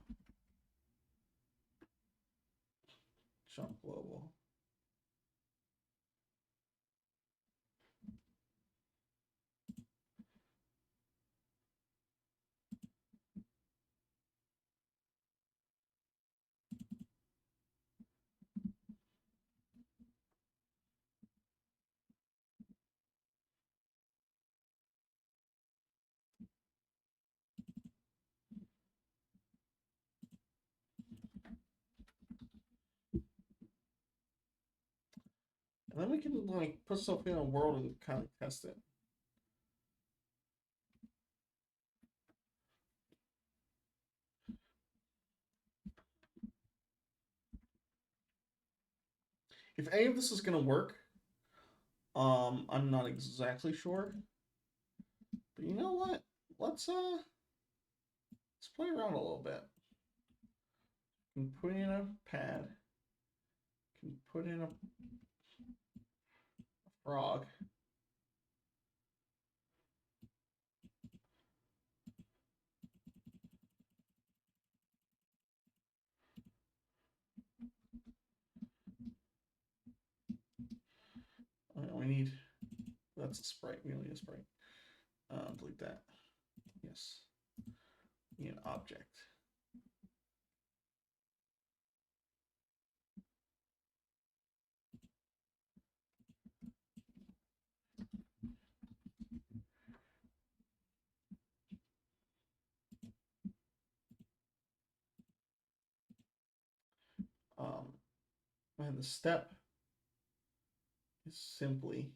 jump global. we can like put something in a world and kind of test it. If any of this is gonna work, I'm not exactly sure. But you know what? Let's play around a little bit. Can put in a pad. Can put in a frog. We need, that's a sprite. We only need a sprite. Delete that. Yes. We need an object. And the step is simply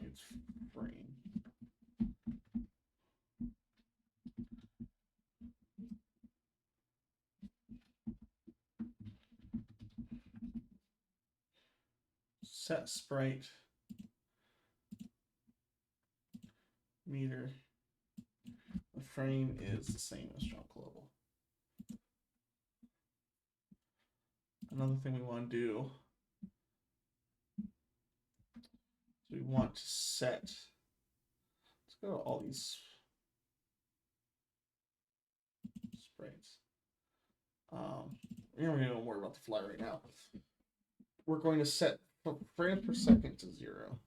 its frame. Set sprite meter. The frame is the same as jump global. Another thing we want to do is we want to set. Let's go to all these sprites. We don't even worry about the fly right now. We're going to set frames per second to 0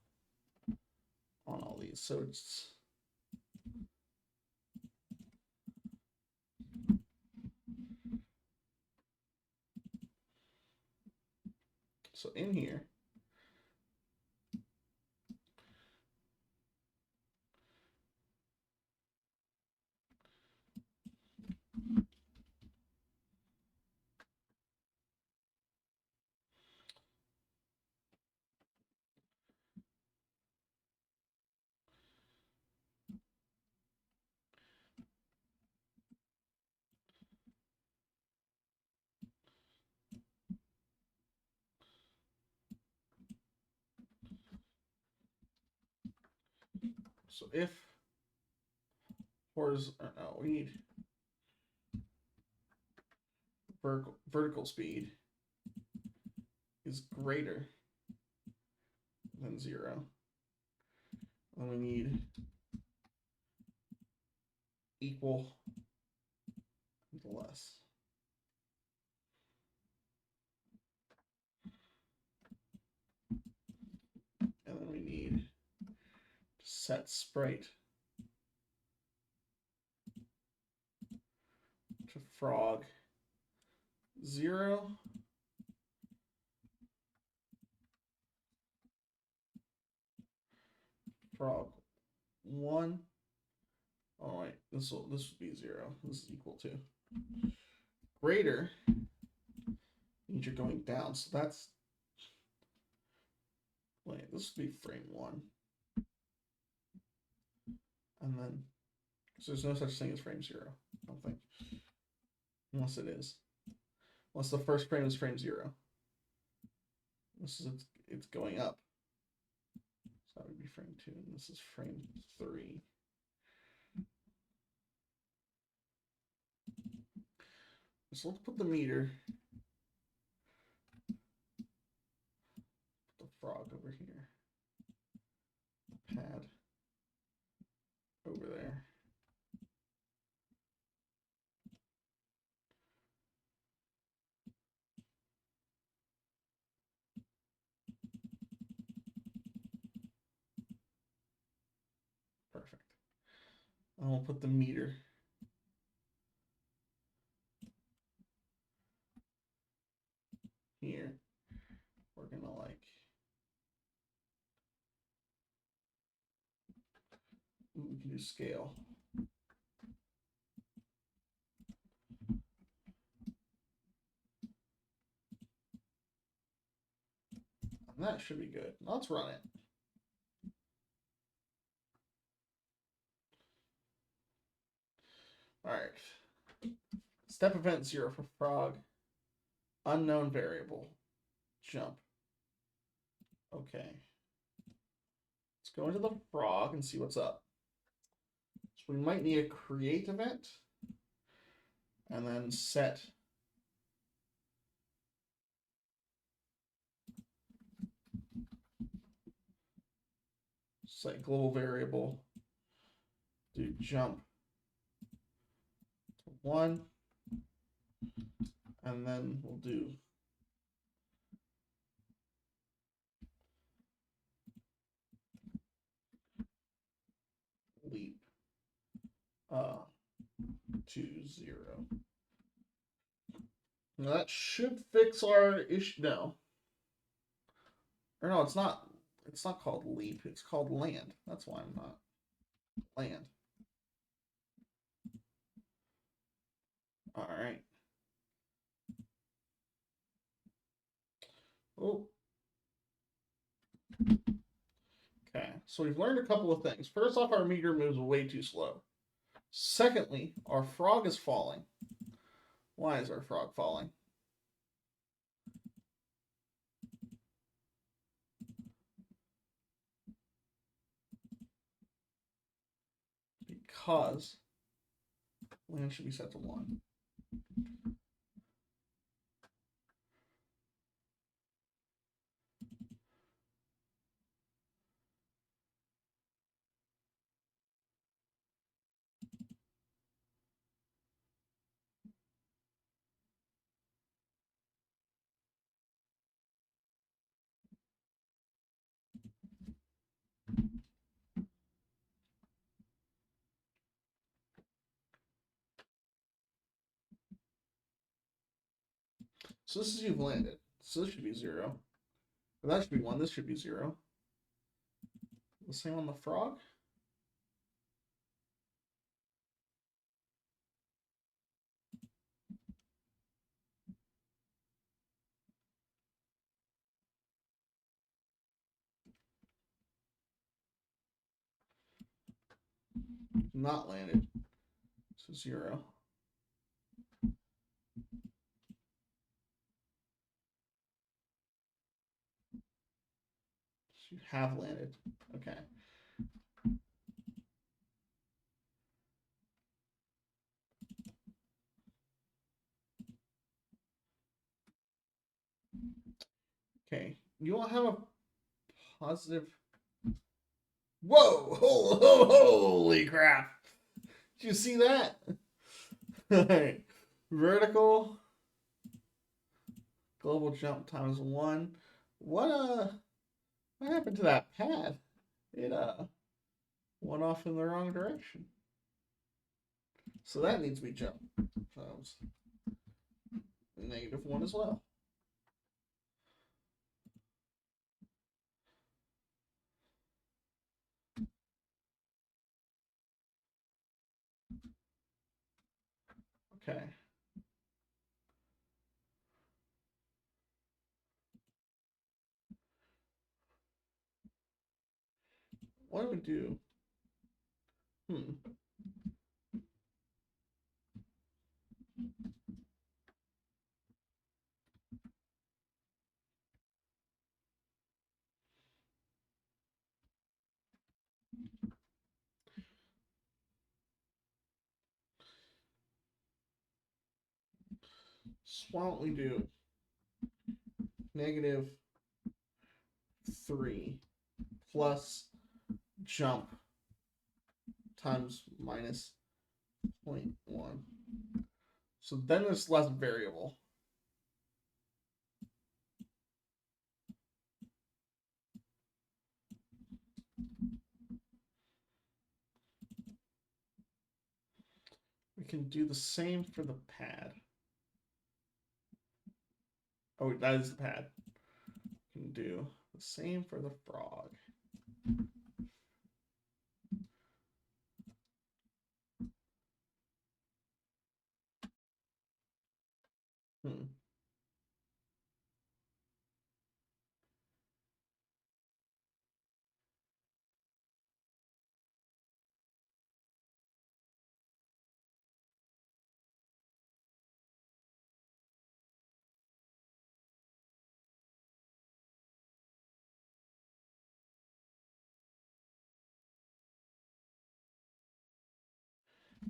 on all these. So it's so in here, so if horizontal, no, we need vertical speed is greater than 0, then we need equal to less. And then we need to set sprite to frog 0. Frog 1. Oh wait, this would be 0. This is equal to. Greater means you're going down. So that's, wait, this would be frame 1. And then, so there's no such thing as frame 0, I don't think. Unless it is. Unless the first frame is frame 0. This is, it's going up. So that would be frame 2, and this is frame 3. So let's put the meter, put the frog over here, the pad over there. Perfect. And we'll put the meter here. We're gonna like scale. And that should be good. Let's run it. All right. Step event 0 for frog. Unknown variable. Jump. Okay. Let's go into the frog and see what's up. So we might need a create event. And then set global variable. Do jump to 1. And then we'll do leap to 0. Now that should fix our issue. No. Or no, it's not. It's not called leap. It's called land. That's why I'm not. Land. All right. Oh. Okay. So we've learned a couple of things. First off, our meter moves way too slow. Secondly, our frog is falling. Why is our frog falling? Because land should be set to 1. So this is you've landed. So this should be 0. And that should be 1. This should be 0. The same on the frog. Not landed. So 0. So you have landed. Okay. Okay. You all have a positive. Whoa! Holy crap! Did you see that? All right. Vertical. Global jump times 1. What happened to that pad? It went off in the wrong direction. So that needs to be jump times -1 as well. Okay. What do we do? So why don't we do -3 plus jump times -0.1. So then it's less variable. We can do the same for the pad. Oh, that is the pad. We can do the same for the frog. Hmm.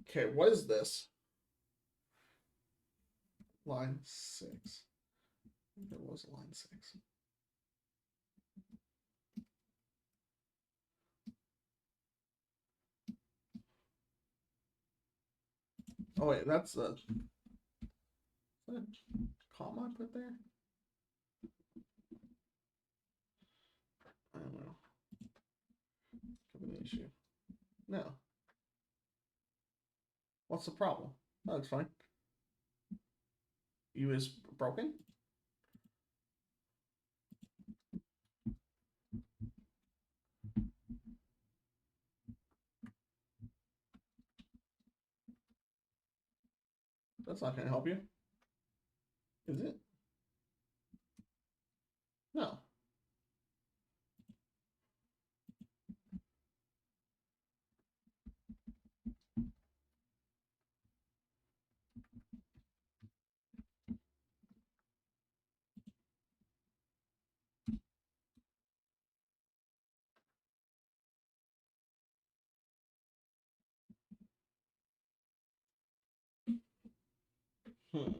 Okay, what is this? Line 6. There was line 6. Oh wait, that's a comma I put there? I don't know. Could be an issue. No. What's the problem? That looks fine. U is broken? That's not going to help you. Is it? No. Hmm.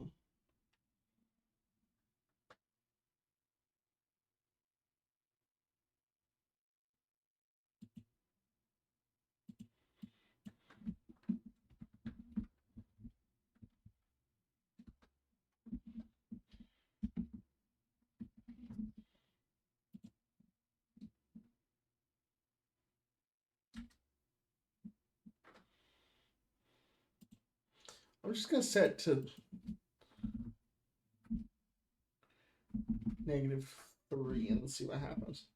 I'm just going to set it to -3 and see what happens.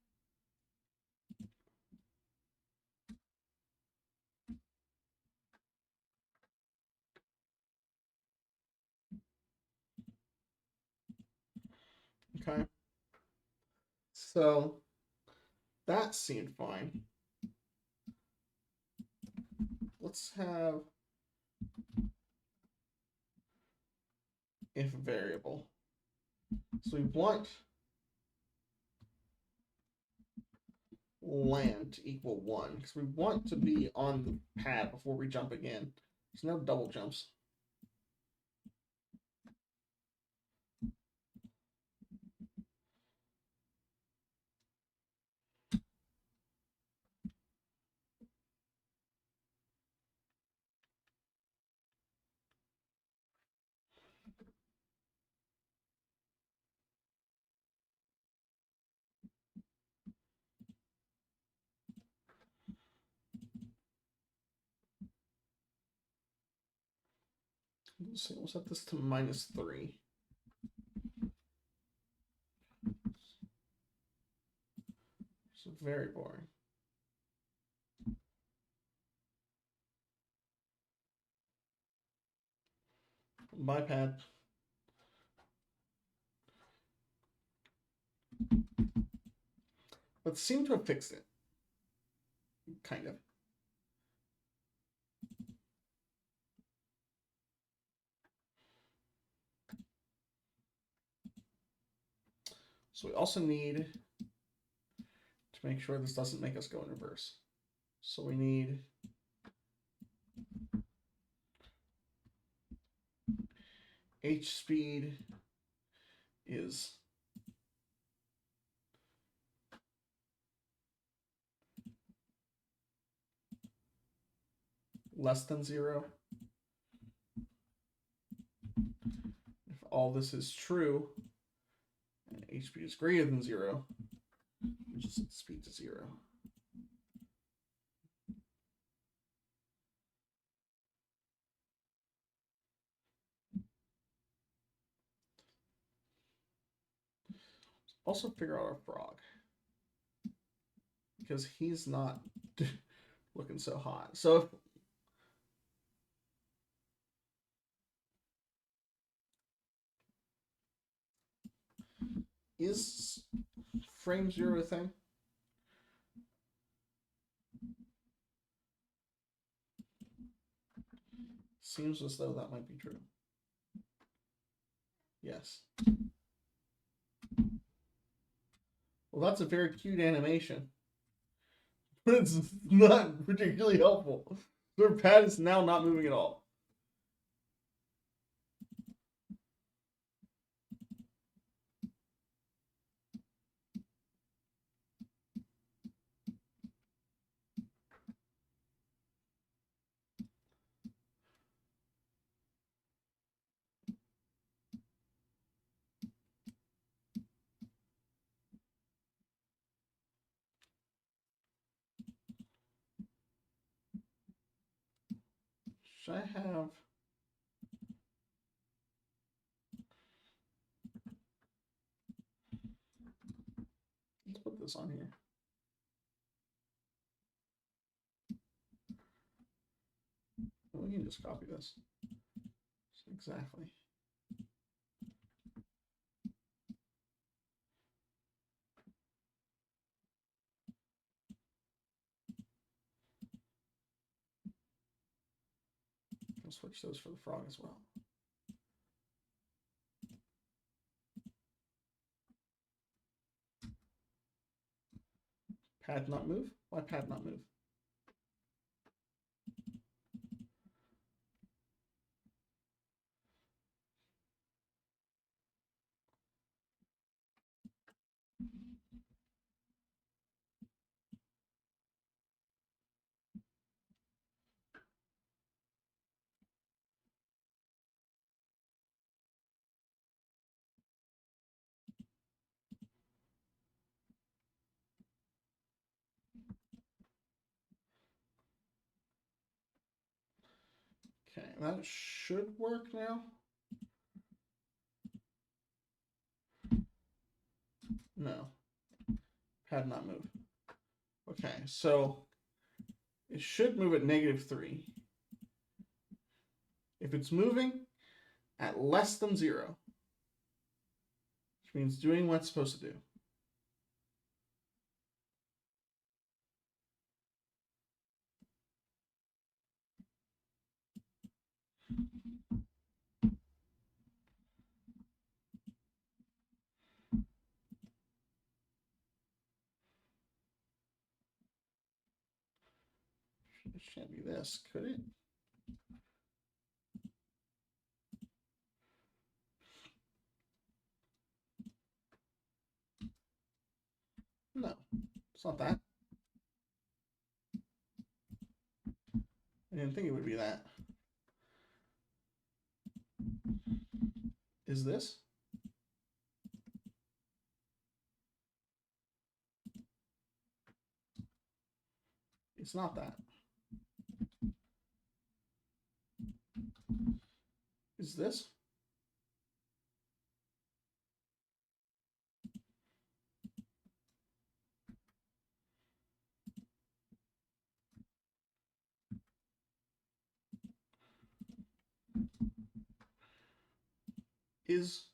Okay. So that seemed fine. Let's have if variable. So we want land to equal 1 because we want to be on the pad before we jump again. There's no double jumps. Let's see, we'll set this to -3. So very boring. My pad. But seem to have fixed it. Kind of. So we also need to make sure this doesn't make us go in reverse. So we need H speed is less than 0. If all this is true, and H speed is greater than 0, we just set the speed to 0. Also figure out our frog. Because he's not looking so hot. So if Is frame zero a thing? Seems as though that might be true. Yes. Well, that's a very cute animation. But it's not particularly helpful. Their pad is now not moving at all. Should I have... Let's put this on here. We can just copy this. Exactly. I'll switch those for the frog as well. Pad not move? Why pad not move? Okay, that should work now. No. Pad not move. Okay, so it should move at -3. If it's moving at less than 0, which means doing what it's supposed to do. It can't be this, could it? No, it's not that. I didn't think it would be that. Is this? It's not that. Is this? Is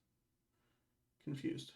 confused.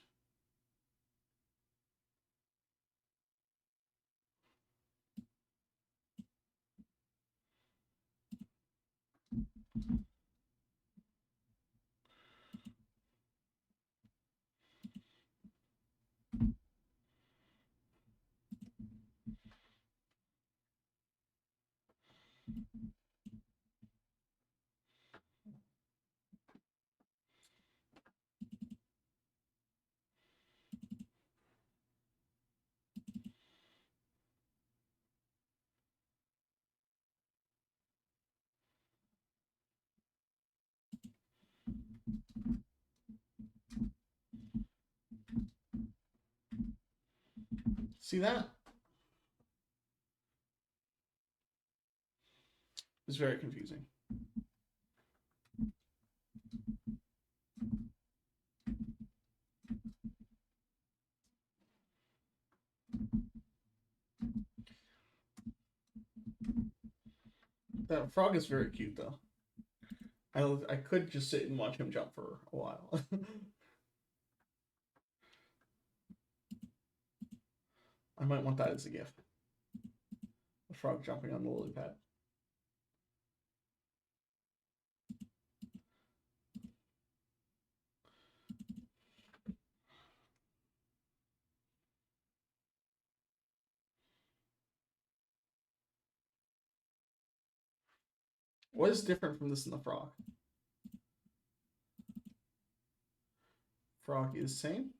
See that? It's very confusing. That frog is very cute, though. I could just sit and watch him jump for a while. I might want that as a gift. The frog jumping on the lily pad. What is different from this and the frog? Frog is same.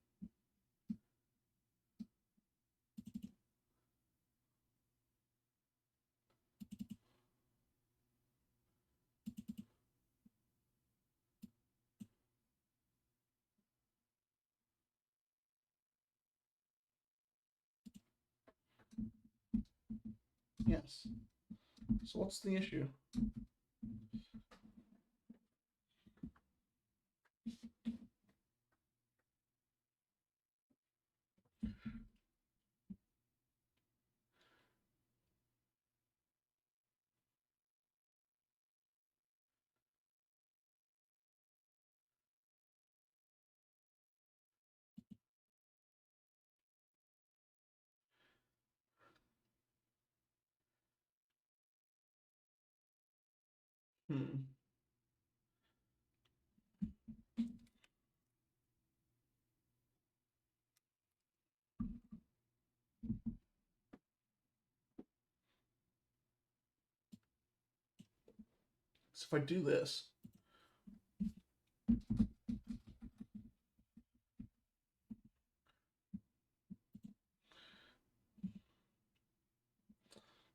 Yes. So what's the issue? Hmm. So if I do this,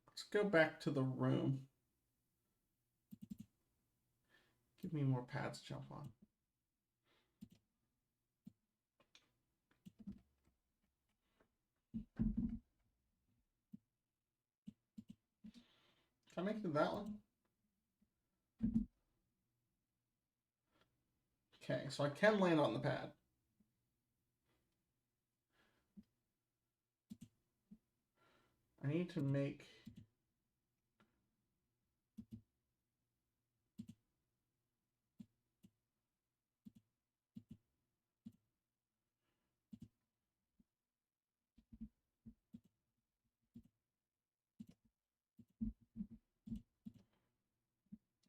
let's go back to the room. Give me more pads to jump on. Can I make it that one? Okay, so I can land on the pad. I need to make...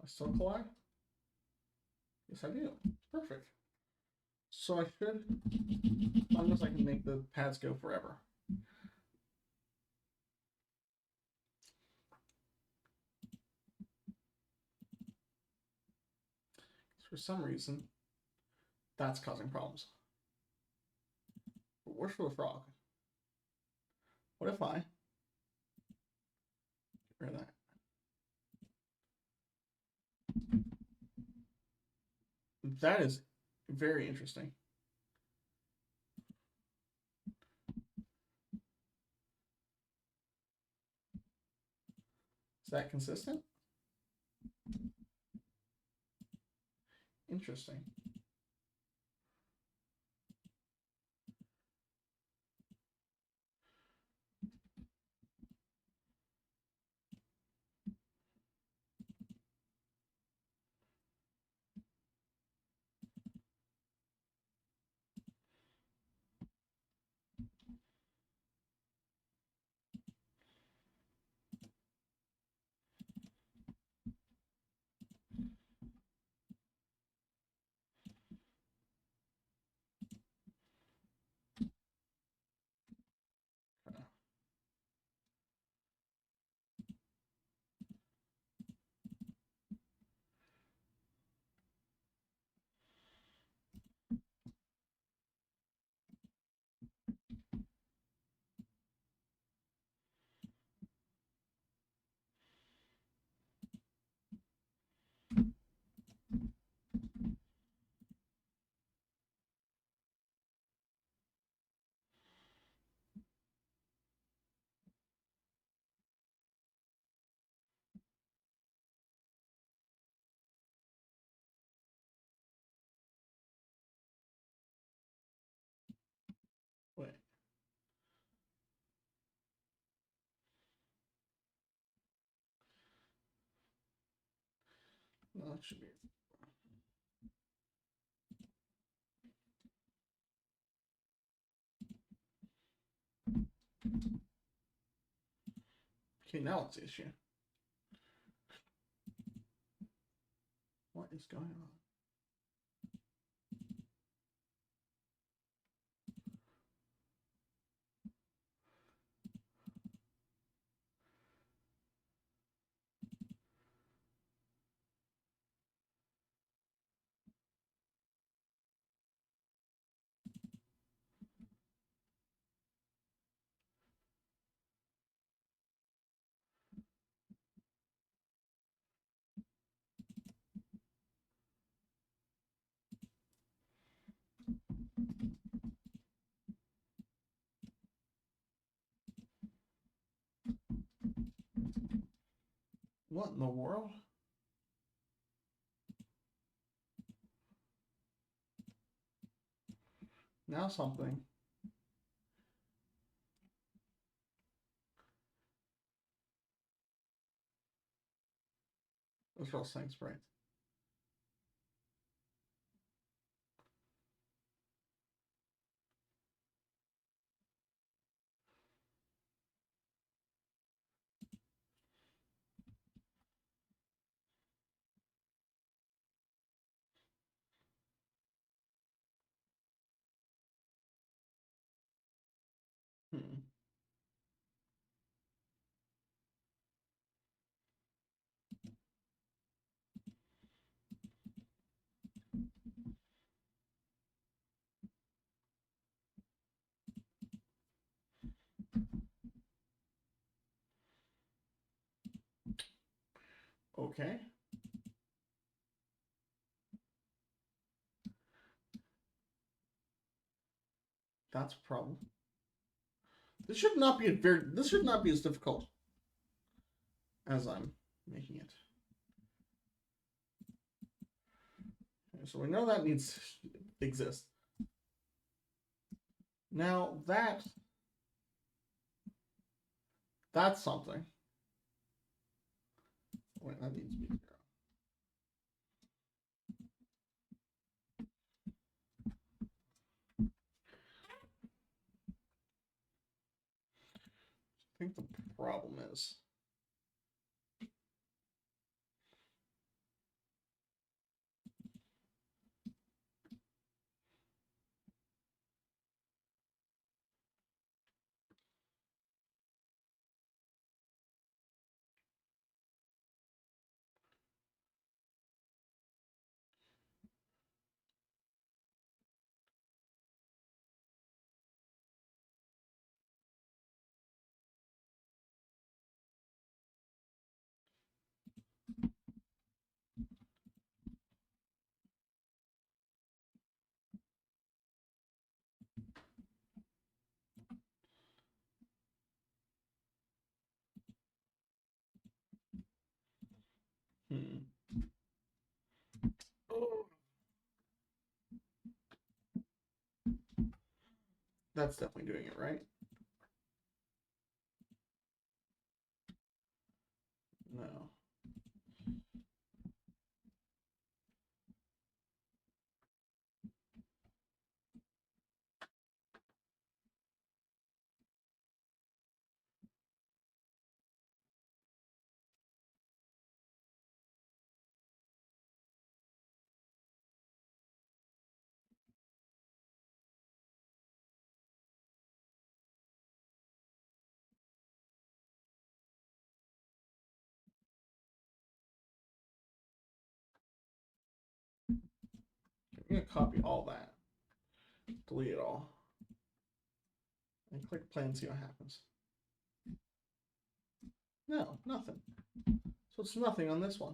I still collide? Yes, I do. Perfect. So I should, as long as I can make the pads go forever. For some reason, that's causing problems. But where's for the frog? What if I get rid of that? That is very interesting. Is that consistent? Interesting. Wait. No, that should be. Okay, now what's the issue? What is going on? What in the world? Now something. Let's roll Sang Sprite. Hmm. Okay. That's a problem. This should not be as difficult as I'm making it. Okay, so we know that needs to exist. Now that's something. Wait, that needs to be 0. I think the problem is hmm. That's definitely doing it right. No. I'm gonna copy all that, delete it all, and click play and see what happens. No, nothing. So it's nothing on this one.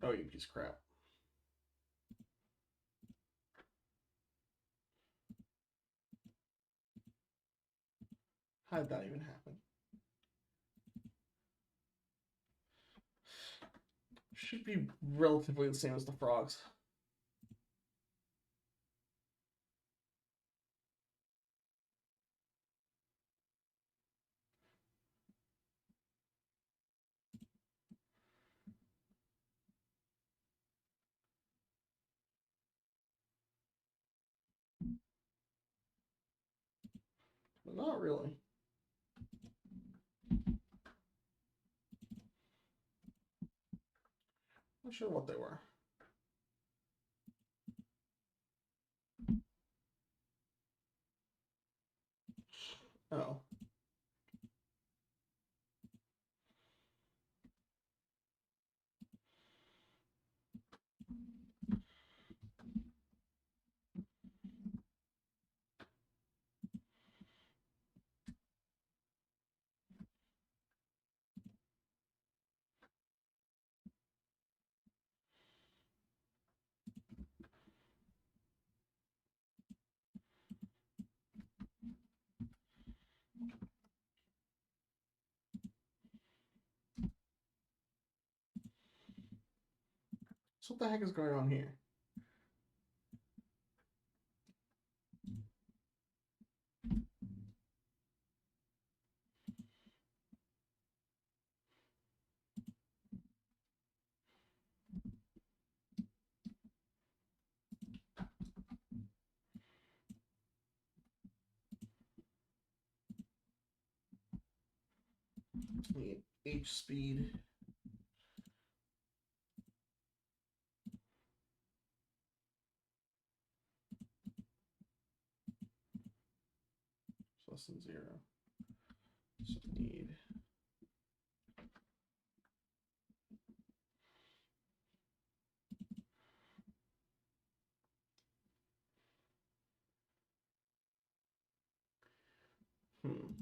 Oh, you piece of crap. How did that even happen? Should be relatively the same as the frogs. Not really. Not sure what they were. Oh. So what the heck is going on here? H speed. It's less than 0. So need. Hmm.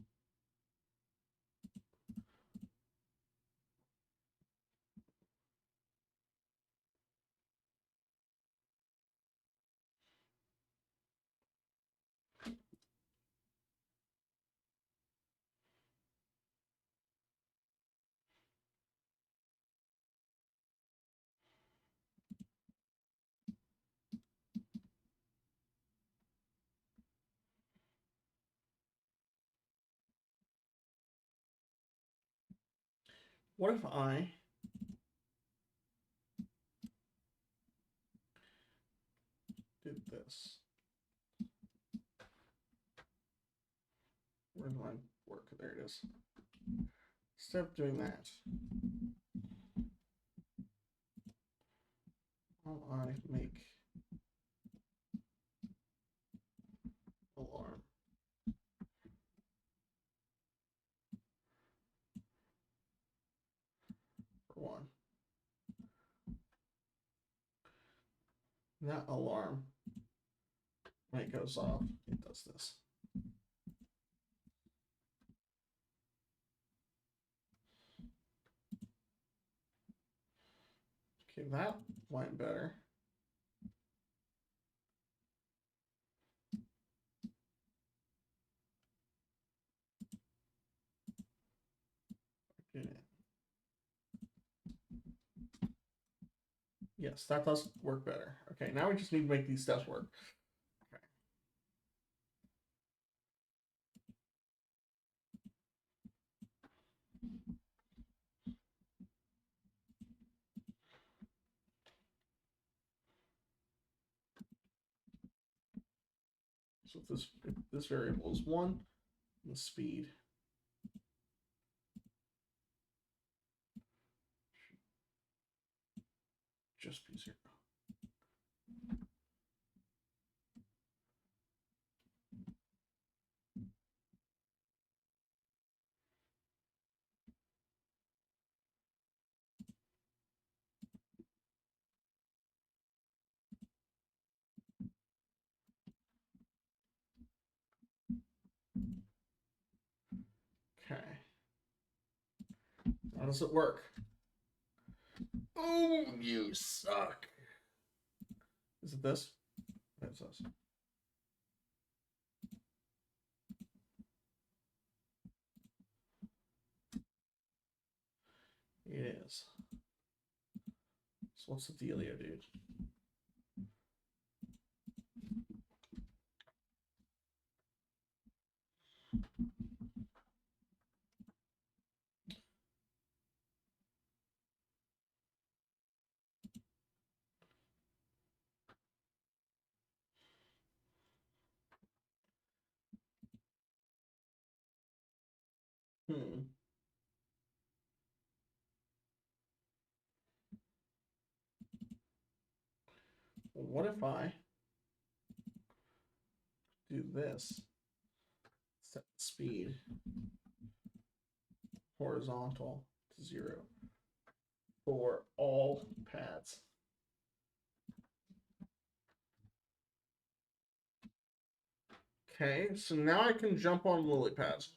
What if I did this? Where's my work? There it is. Instead of doing that, how I make alarm for 1. That alarm, when it goes off, it does this. Okay, that went better. Get it. Yes, that does work better. Okay, now we just need to make these steps work. Okay. So if this variable is 1, the speed should just be 0. Okay. How does it work? Oh, you suck. Is it this? That's this. It is. So what's the dealio, dude? what if I do this? Set speed horizontal to 0 for all pads. Okay, so now I can jump on lily pads.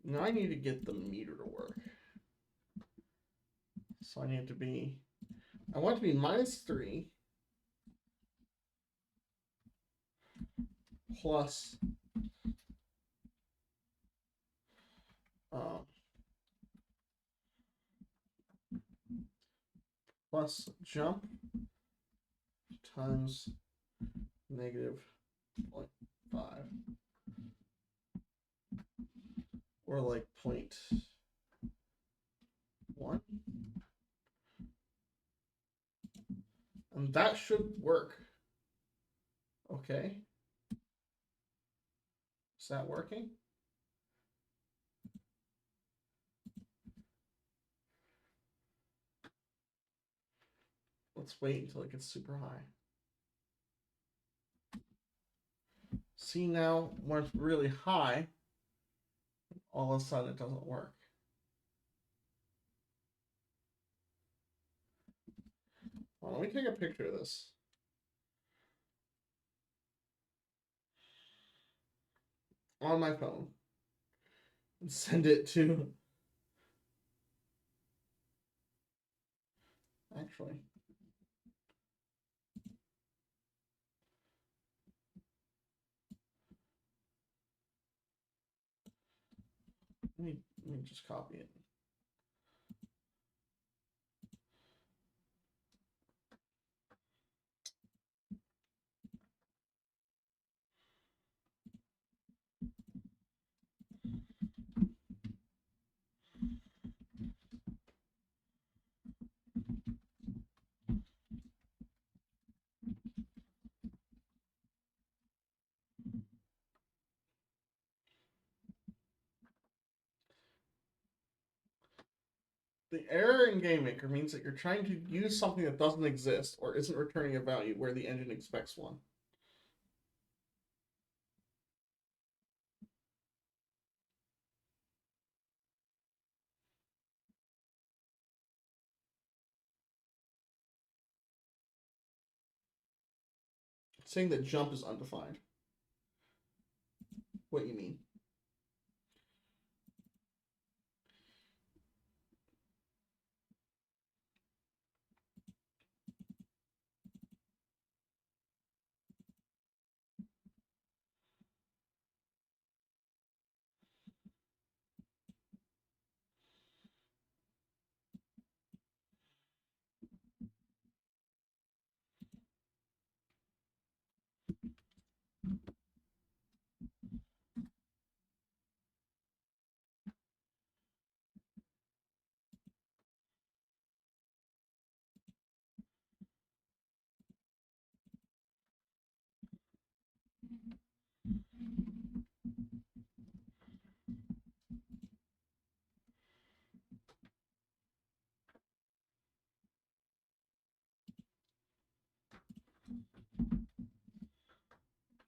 Now I need to get the meter to work. So I need to be, I want it to be -3 plus um, plus jump times -0.5 or like 0.1, and that should work. Okay, is that working? Let's wait until it gets super high. See, now when it's really high, all of a sudden it doesn't work. Well, let me take a picture of this. On my phone and send it to, actually, let me just copy it. The error in GameMaker means that you're trying to use something that doesn't exist or isn't returning a value where the engine expects one. It's saying that jump is undefined. What you mean?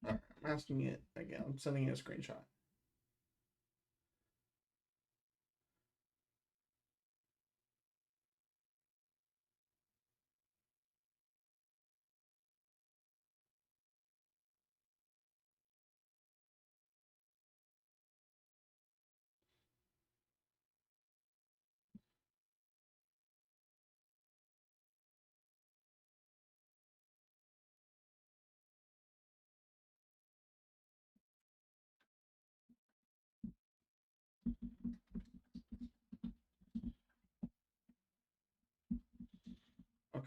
All right, I'm asking it again. I'm sending you a screenshot.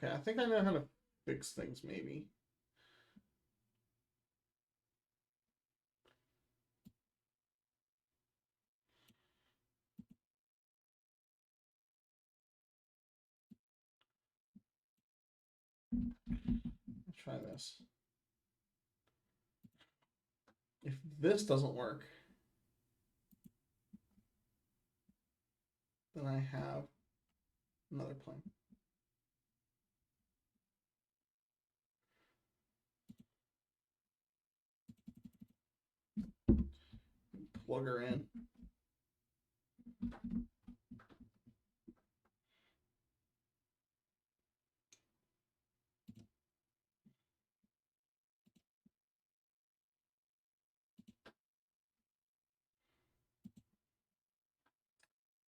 Okay, I think I know how to fix things, maybe. Let's try this. If this doesn't work, then I have another plan. plug her in.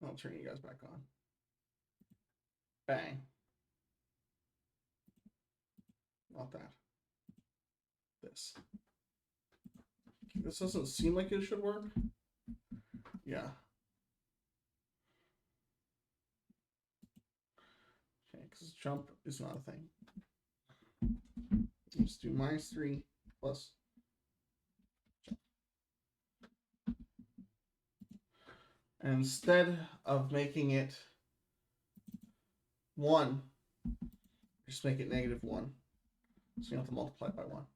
I'll turn you guys back on. Bang. Not that. This. This doesn't seem like it should work. Yeah. Okay, because jump is not a thing. Let's do -3 plus. And instead of making it 1, just make it -1. So you have to multiply by 1.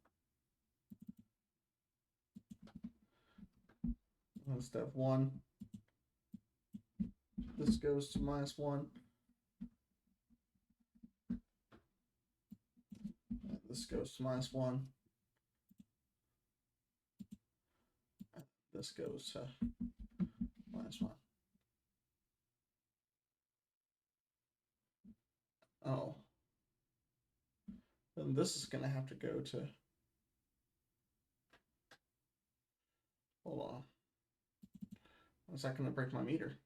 Instead of 1, this goes to -1. And this goes to -1. And this goes to -1. Oh. Then this is going to have to go to... Hold on. Is that going to break my meter?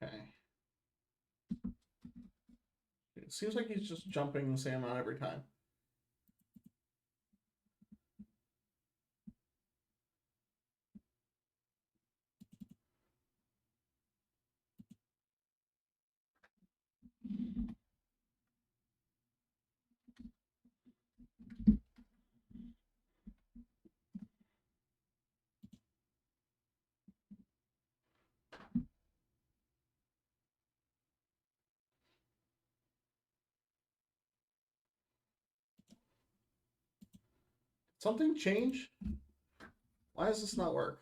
Okay. It seems like he's just jumping the same amount every time. Something change? Why does this not work?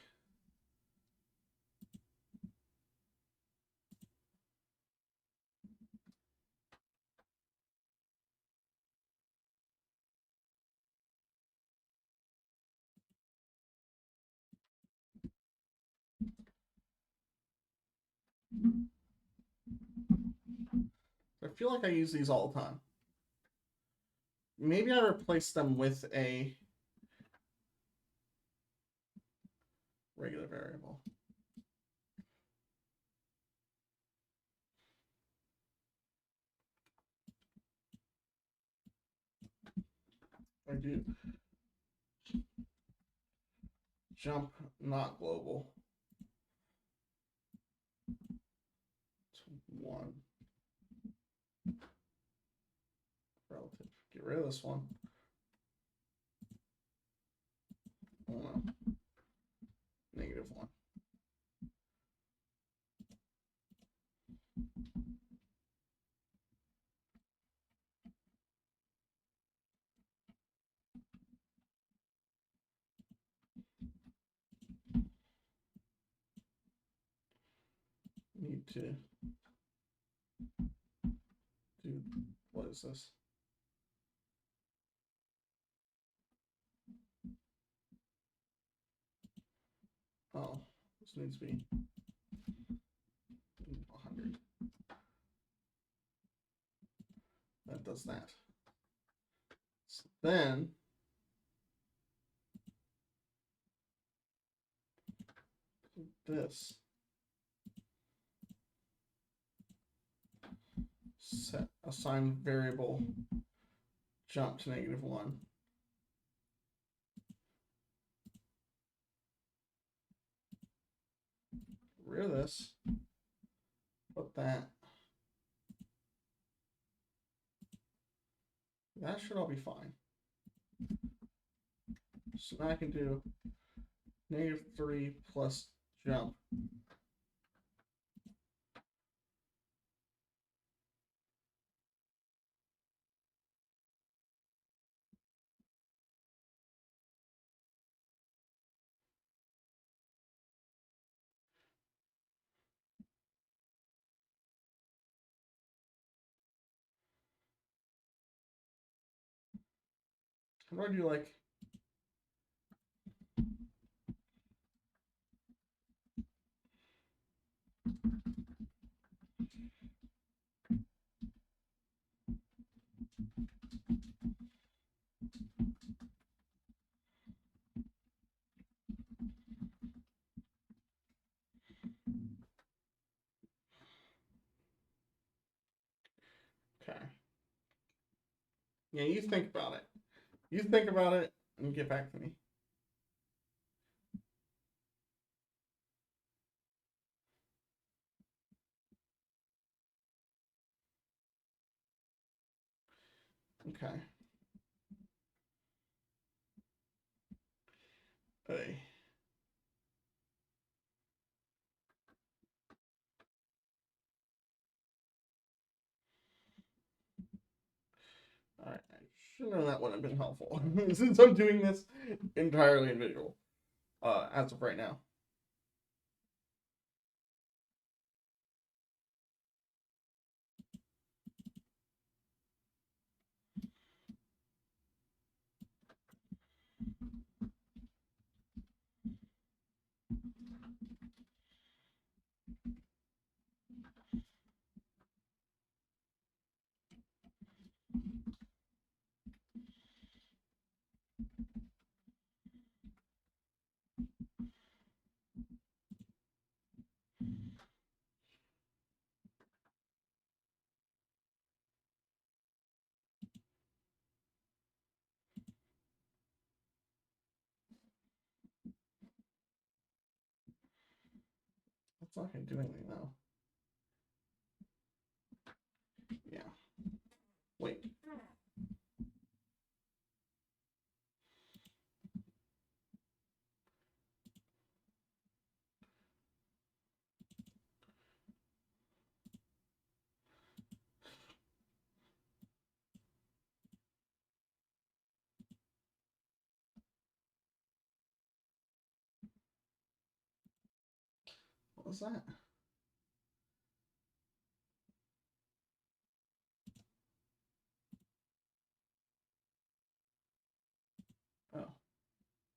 I feel like I use these all the time. Maybe I replace them with a regular variable. I do jump not global to 1 relative. Get rid of this one. Oh no. -1. Need to do, what is this? Oh, this needs to be 100. That does that. So then this set assign variable jump to -1. Rid of this. Put that that should all be fine. So now I can do -3 plus jump. How do I do like... Okay. Yeah, you think about it. You think about it and get back to me. Okay. Hey. Alright. I should know that would have been helpful. Since I'm doing this entirely in visual. As of right now. That's not gonna do anything though. Yeah. Wait. What was that? Oh.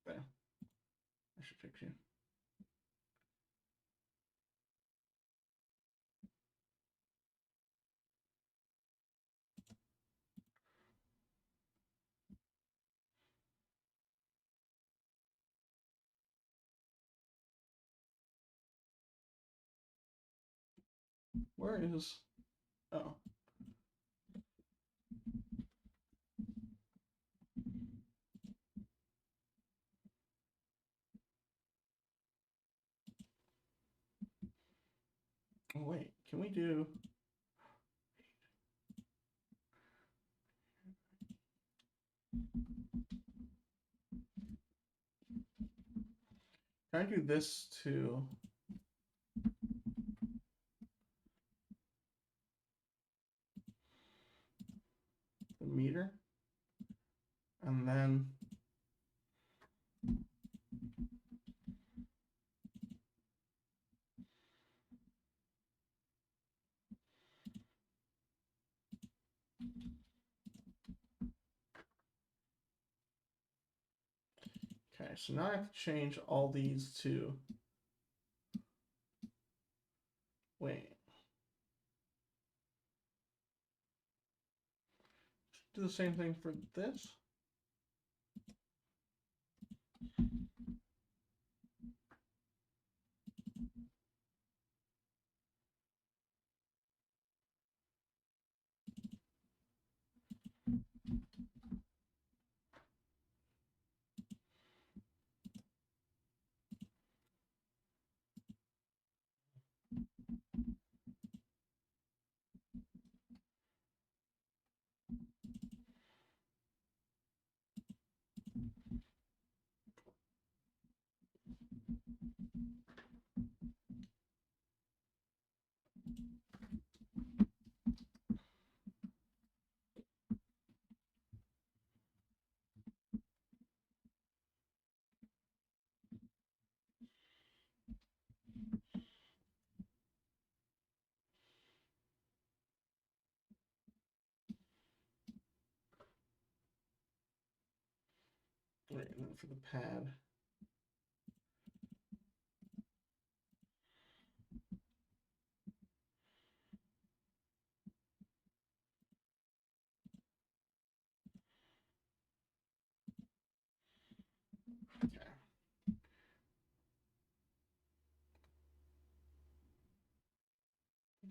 There. I should fix you. Where is... Oh. Oh, wait. Can we do... Can I do this to... the meter? And then... Okay, so now I have to change all these to... Wait. Do the same thing for this? Right, and then for the pad. Okay.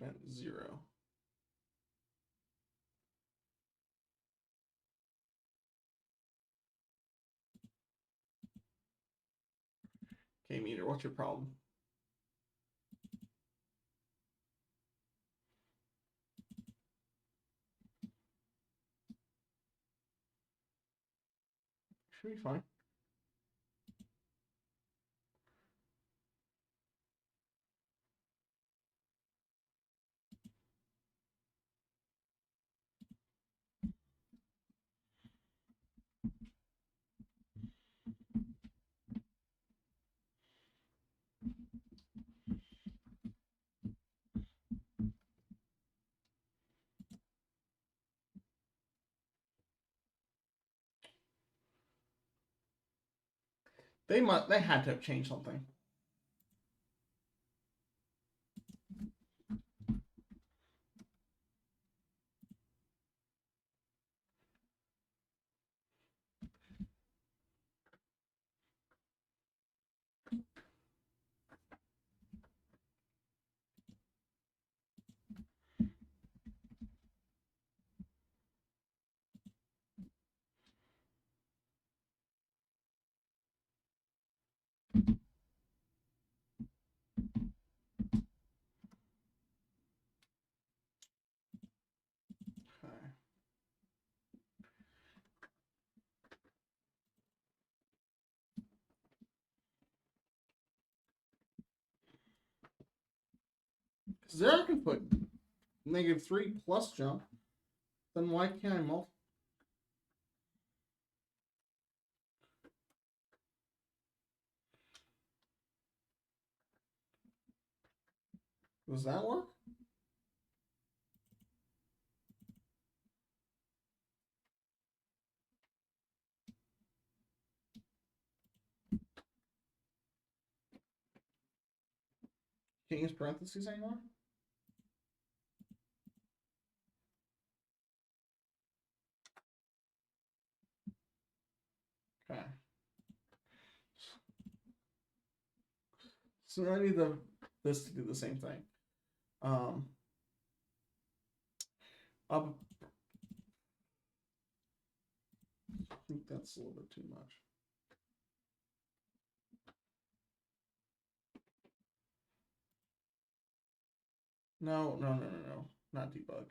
Event 0. Okay, meter, what's your problem? Should be fine. They had to have changed something. Okay. Because there I can put -3 plus jump. Then why can't I multiply? Does that work? Can't use parentheses anymore? Okay. So I need this to do the same thing. Up. I think that's a little bit too much. No, no, no, no, no. Not debug.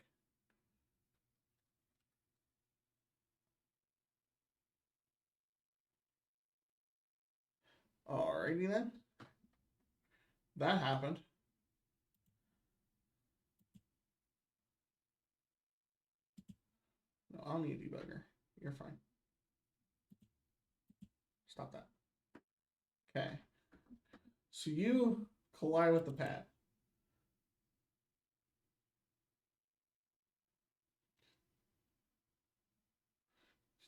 Alrighty then. That happened. No, I'll need a debugger. You're fine. Stop that. Okay. So you collide with the pad.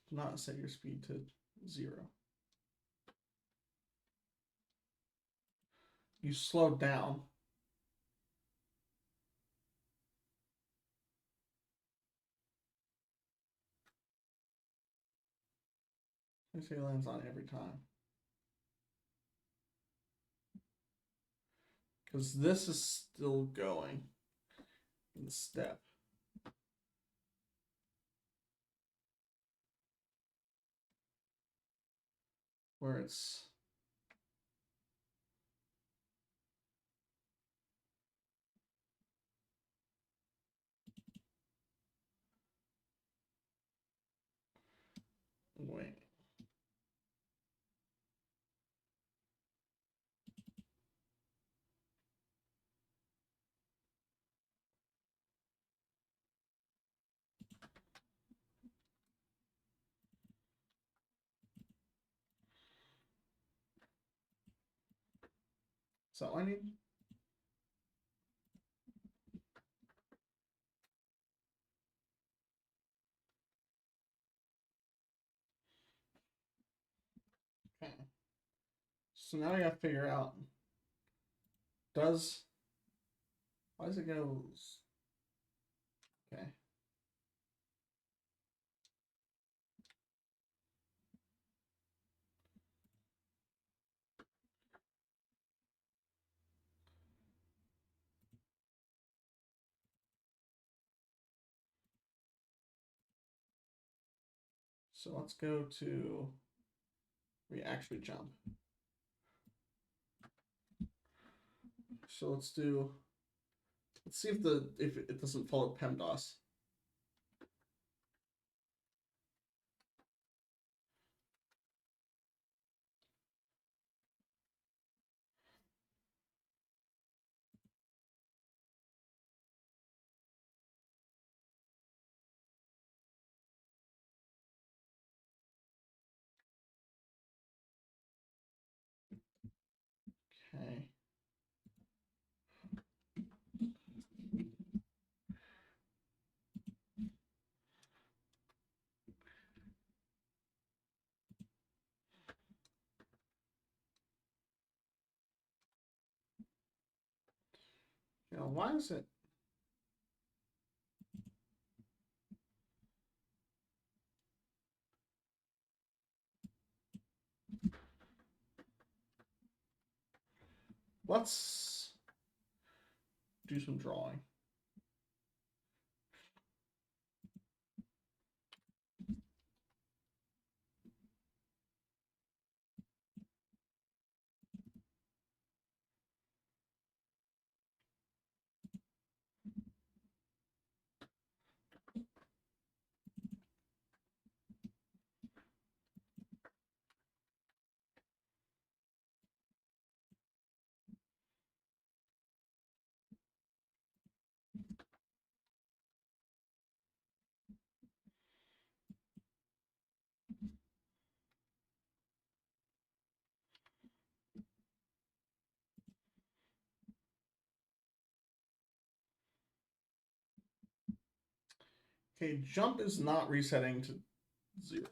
Do not set your speed to 0. You slow down. I say lands on every time. Because this is still going in the step. Where it's wait. So I need. So now I gotta figure out, why does it go, okay. So let's go to, we actually jump. So let's see if it doesn't follow PEMDAS. Okay. Now, why is it? Let's do some drawing. Okay, jump is not resetting to 0.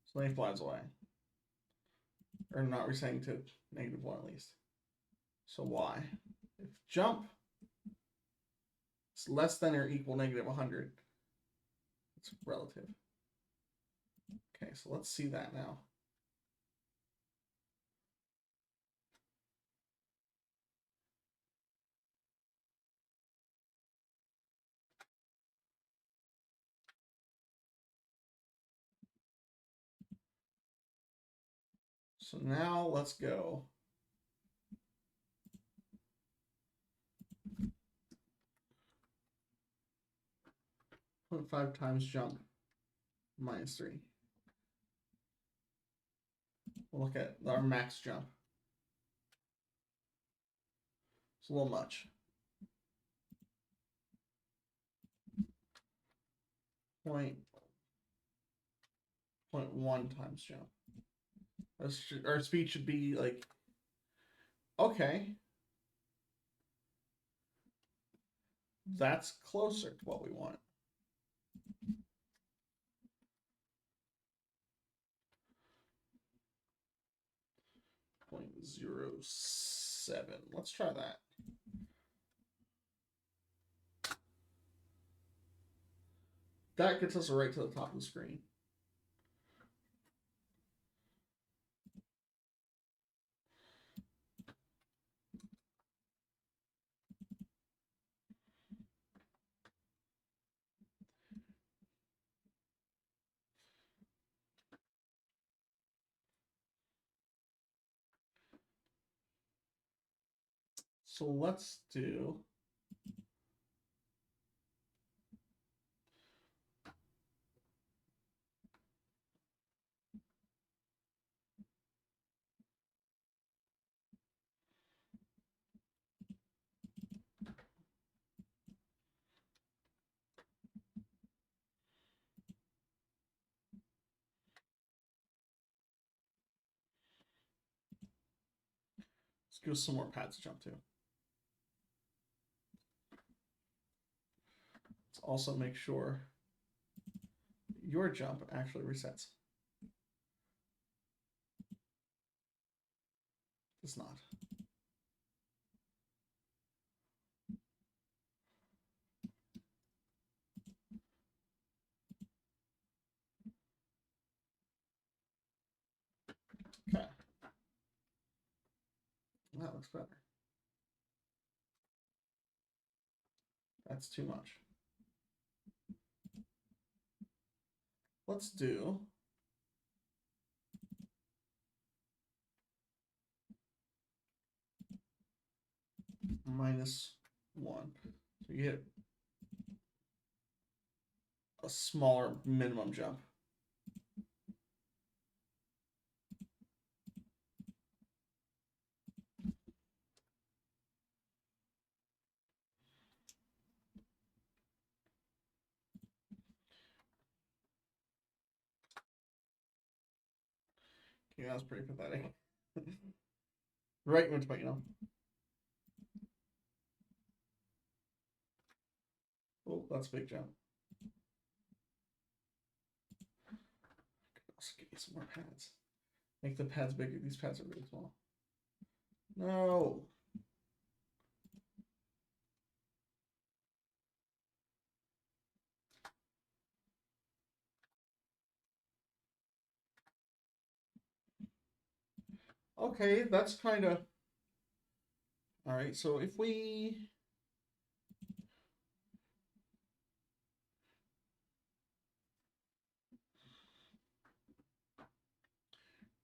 So then he flies away. Or not resetting to -1 at least. So why? If jump is less than or equal -100, it's relative. Okay, so let's see that now. So now let's go. 0.5 times jump -3. We'll look at our max jump. It's a little much. 0.1 times jump. Our speed should be like, okay, that's closer to what we want. .07. Let's try that. That gets us right to the top of the screen. So let's do let's give some more pads to jump to. Let's also make sure your jump actually resets. It's not. Okay. That looks better. That's too much. Let's do -1. So you get a smaller minimum jump. Yeah, that's pretty pathetic. Right when to, you know. Oh, that's a big jump. Also give me some more pads. Make the pads bigger. These pads are really small. No. Okay, that's kind of... All right, so if we...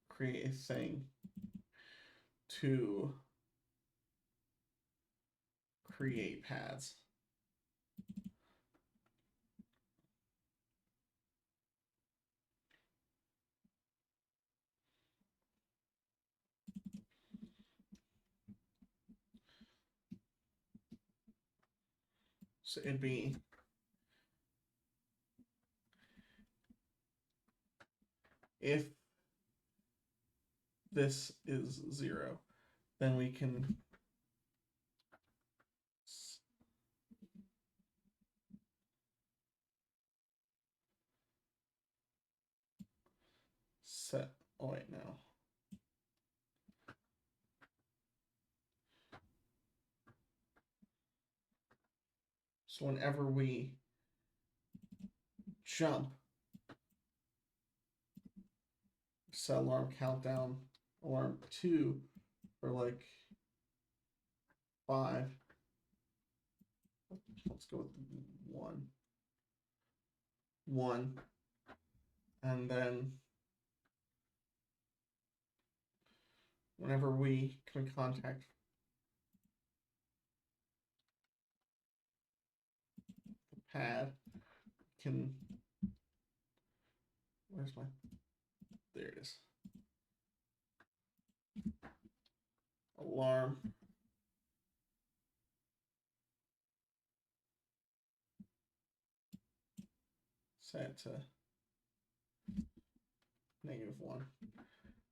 create a thing to create pads. So it'd be if this is 0, then we can set, oh wait, no. So whenever we jump, set alarm countdown, alarm 2 for like 5. Let's go with 1. 1. And then whenever we come in contact the pad, can, where's my, there it is. Alarm. Set to -1.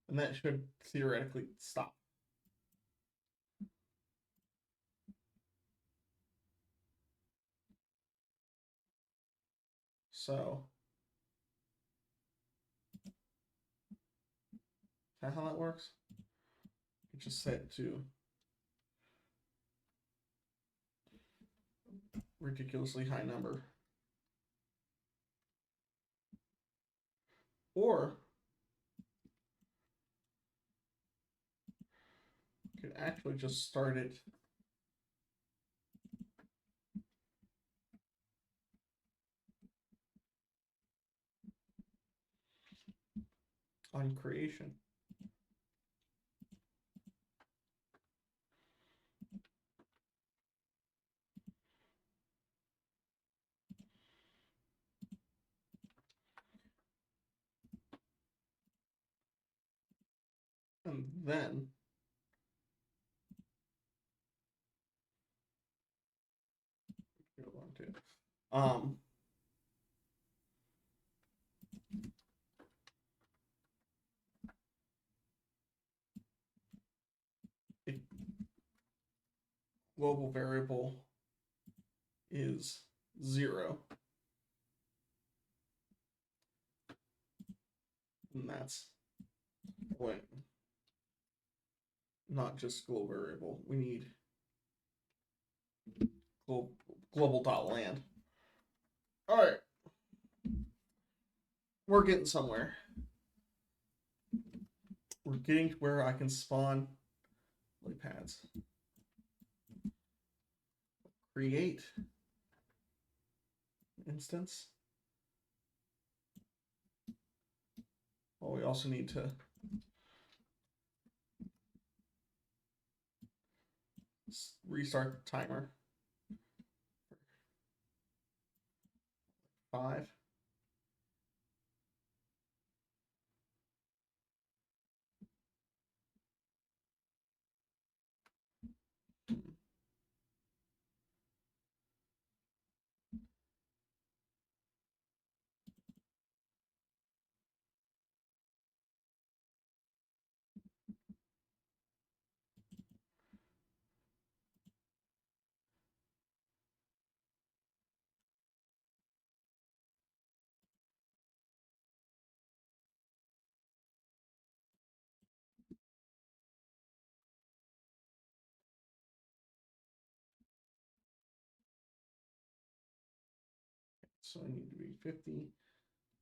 And that should theoretically stop. So, is that how that works? You just set it to ridiculously high number. Or you could actually just start it on creation. And then go on to if global variable is 0, and that's when not just global variable. We need global dot land. All right, we're getting somewhere. We're getting to where I can spawn lily pads. Create instance. Well, we also need to restart the timer. 5. So I need to be 50.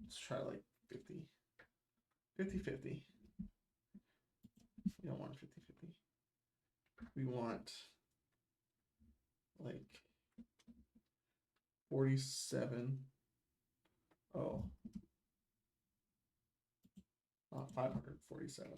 Let's try like 50. 50-50. We don't want 50-50. We want like 47. Oh. 547.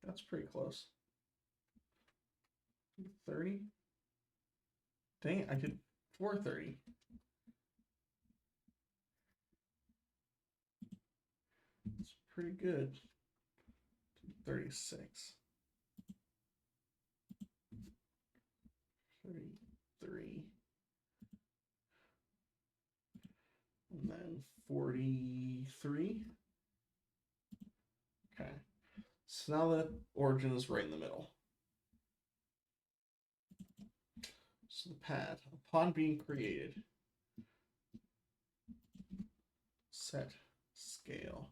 That's pretty close. 30. Dang it, I did 430. It's pretty good. 36. 33. And then 43. Okay. So now the origin is right in the middle. So the pad, upon being created, set scale.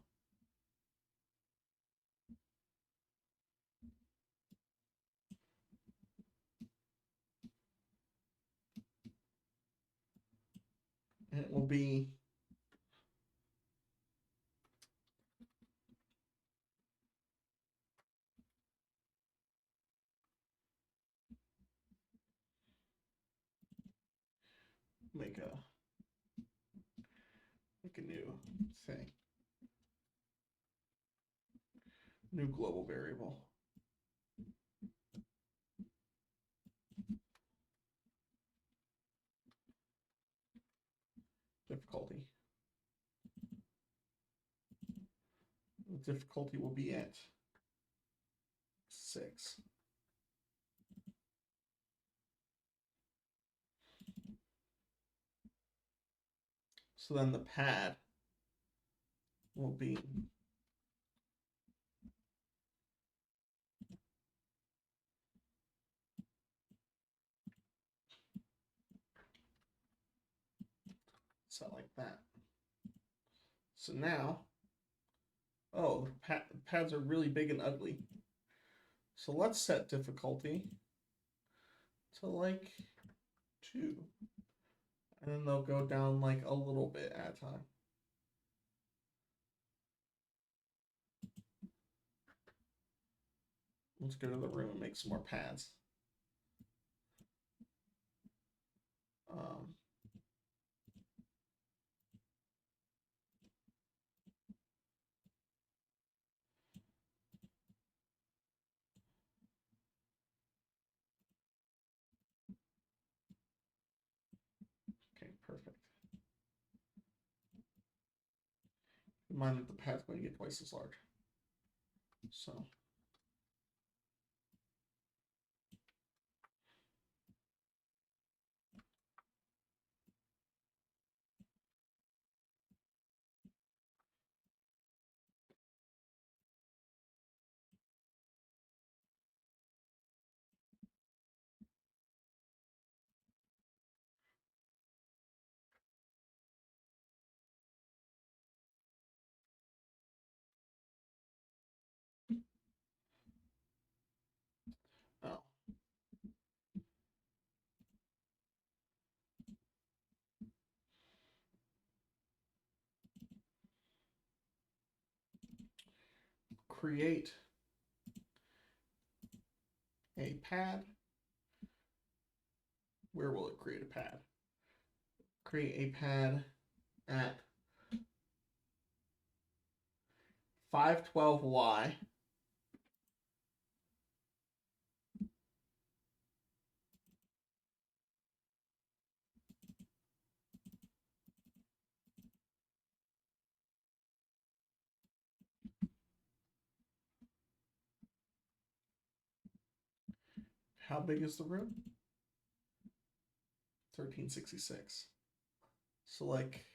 And it will be make a new thing. New global variable. Difficulty. The difficulty will be at 6. So then the pad will be set like that. So now, oh, the pads are really big and ugly. So let's set difficulty to like 2. And then they'll go down like a little bit at a time. Let's go to the room and make some more pads. Um, okay, perfect. Mind that the pad's going to get twice as large. So create a pad. Where will it create a pad? Create a pad at 512Y. How big is the room? 1366. So like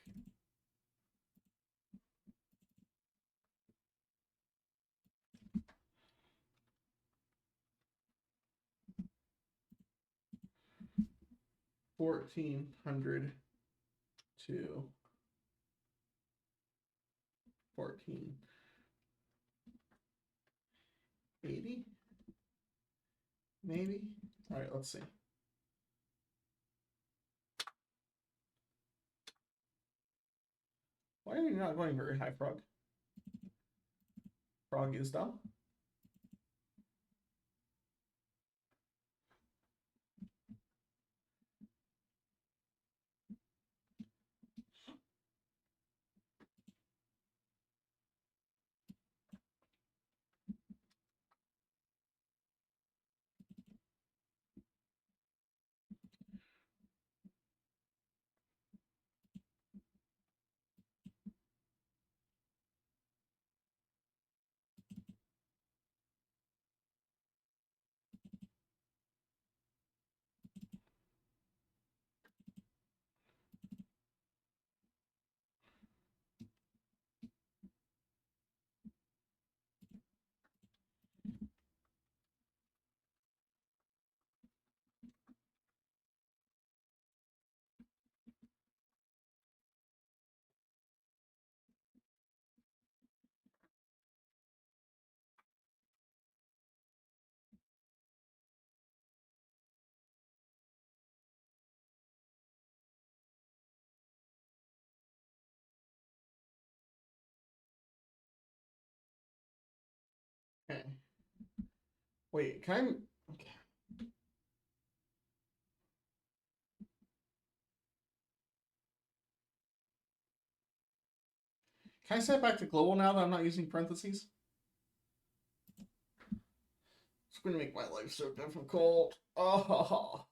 1400 to 1480, maybe. All right, let's see. Why are you not going very high, Frog? Frog is dumb. Okay. Wait, can I? Okay. Can I set back to global now that I'm not using parentheses? It's going to make my life so difficult. Oh.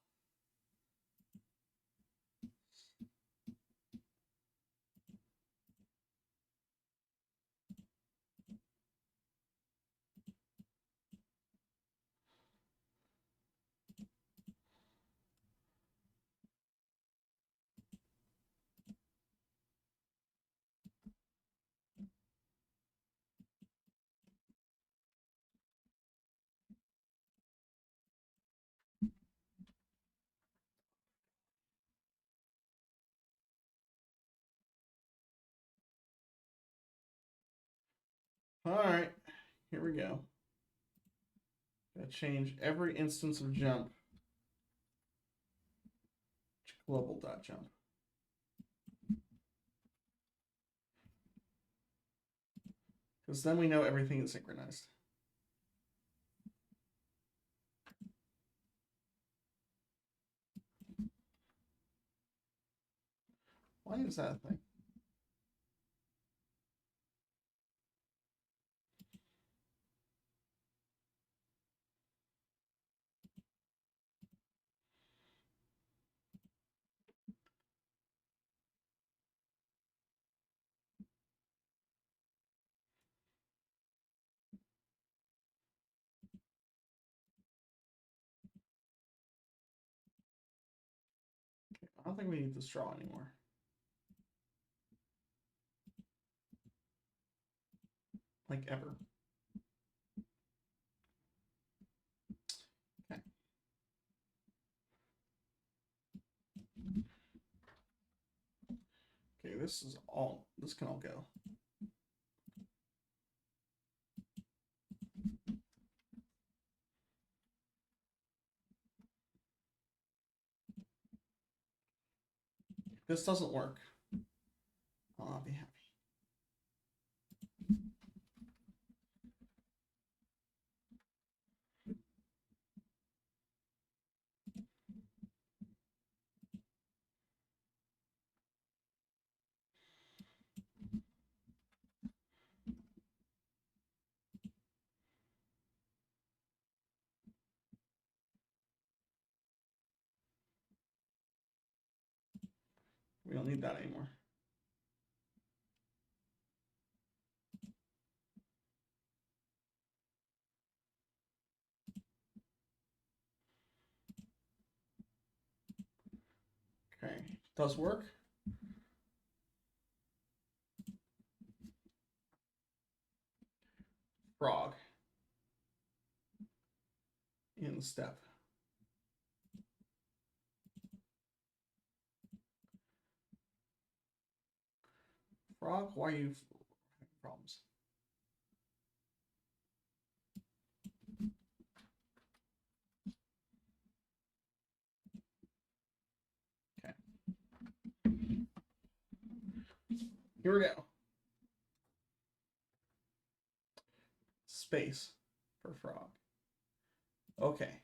All right, here we go. Gotta change every instance of jump to global.jump. Because then we know everything is synchronized. Why is that a thing? I don't think we need the straw anymore. Like ever. Okay. Okay, this can all go. If this doesn't work, I'll not be happy. We don't need that anymore. Okay, does work. Frog. In the step. Frog, why are you having problems? Okay. Here we go. Space for frog. Okay.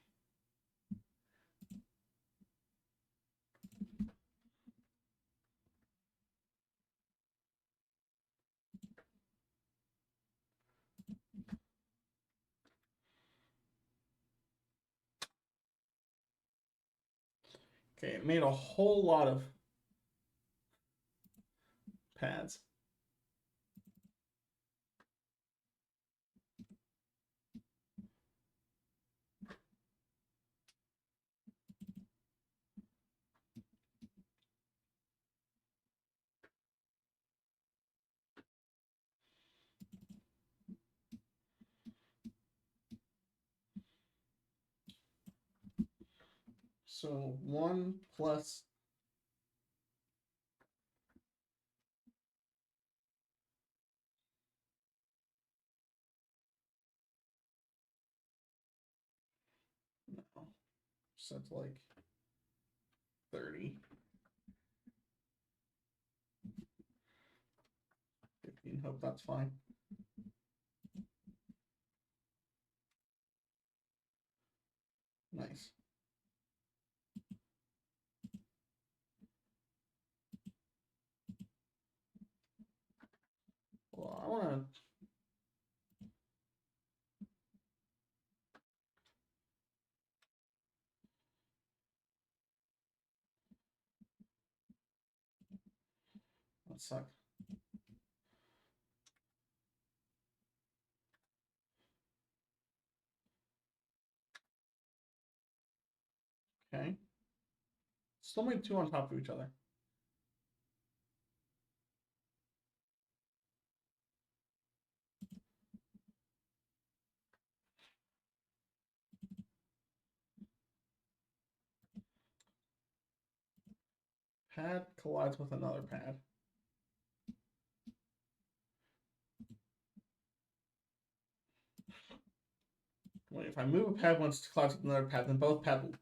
Okay, it made a whole lot of pads. So 1 plus no, set like 30. 15, hope that's fine. Nice. Well, I want to. That suck. Okay. Still made 2 on top of each other. Pad collides with another pad. Wait, if I move a pad once it collides with another pad, then both pads will.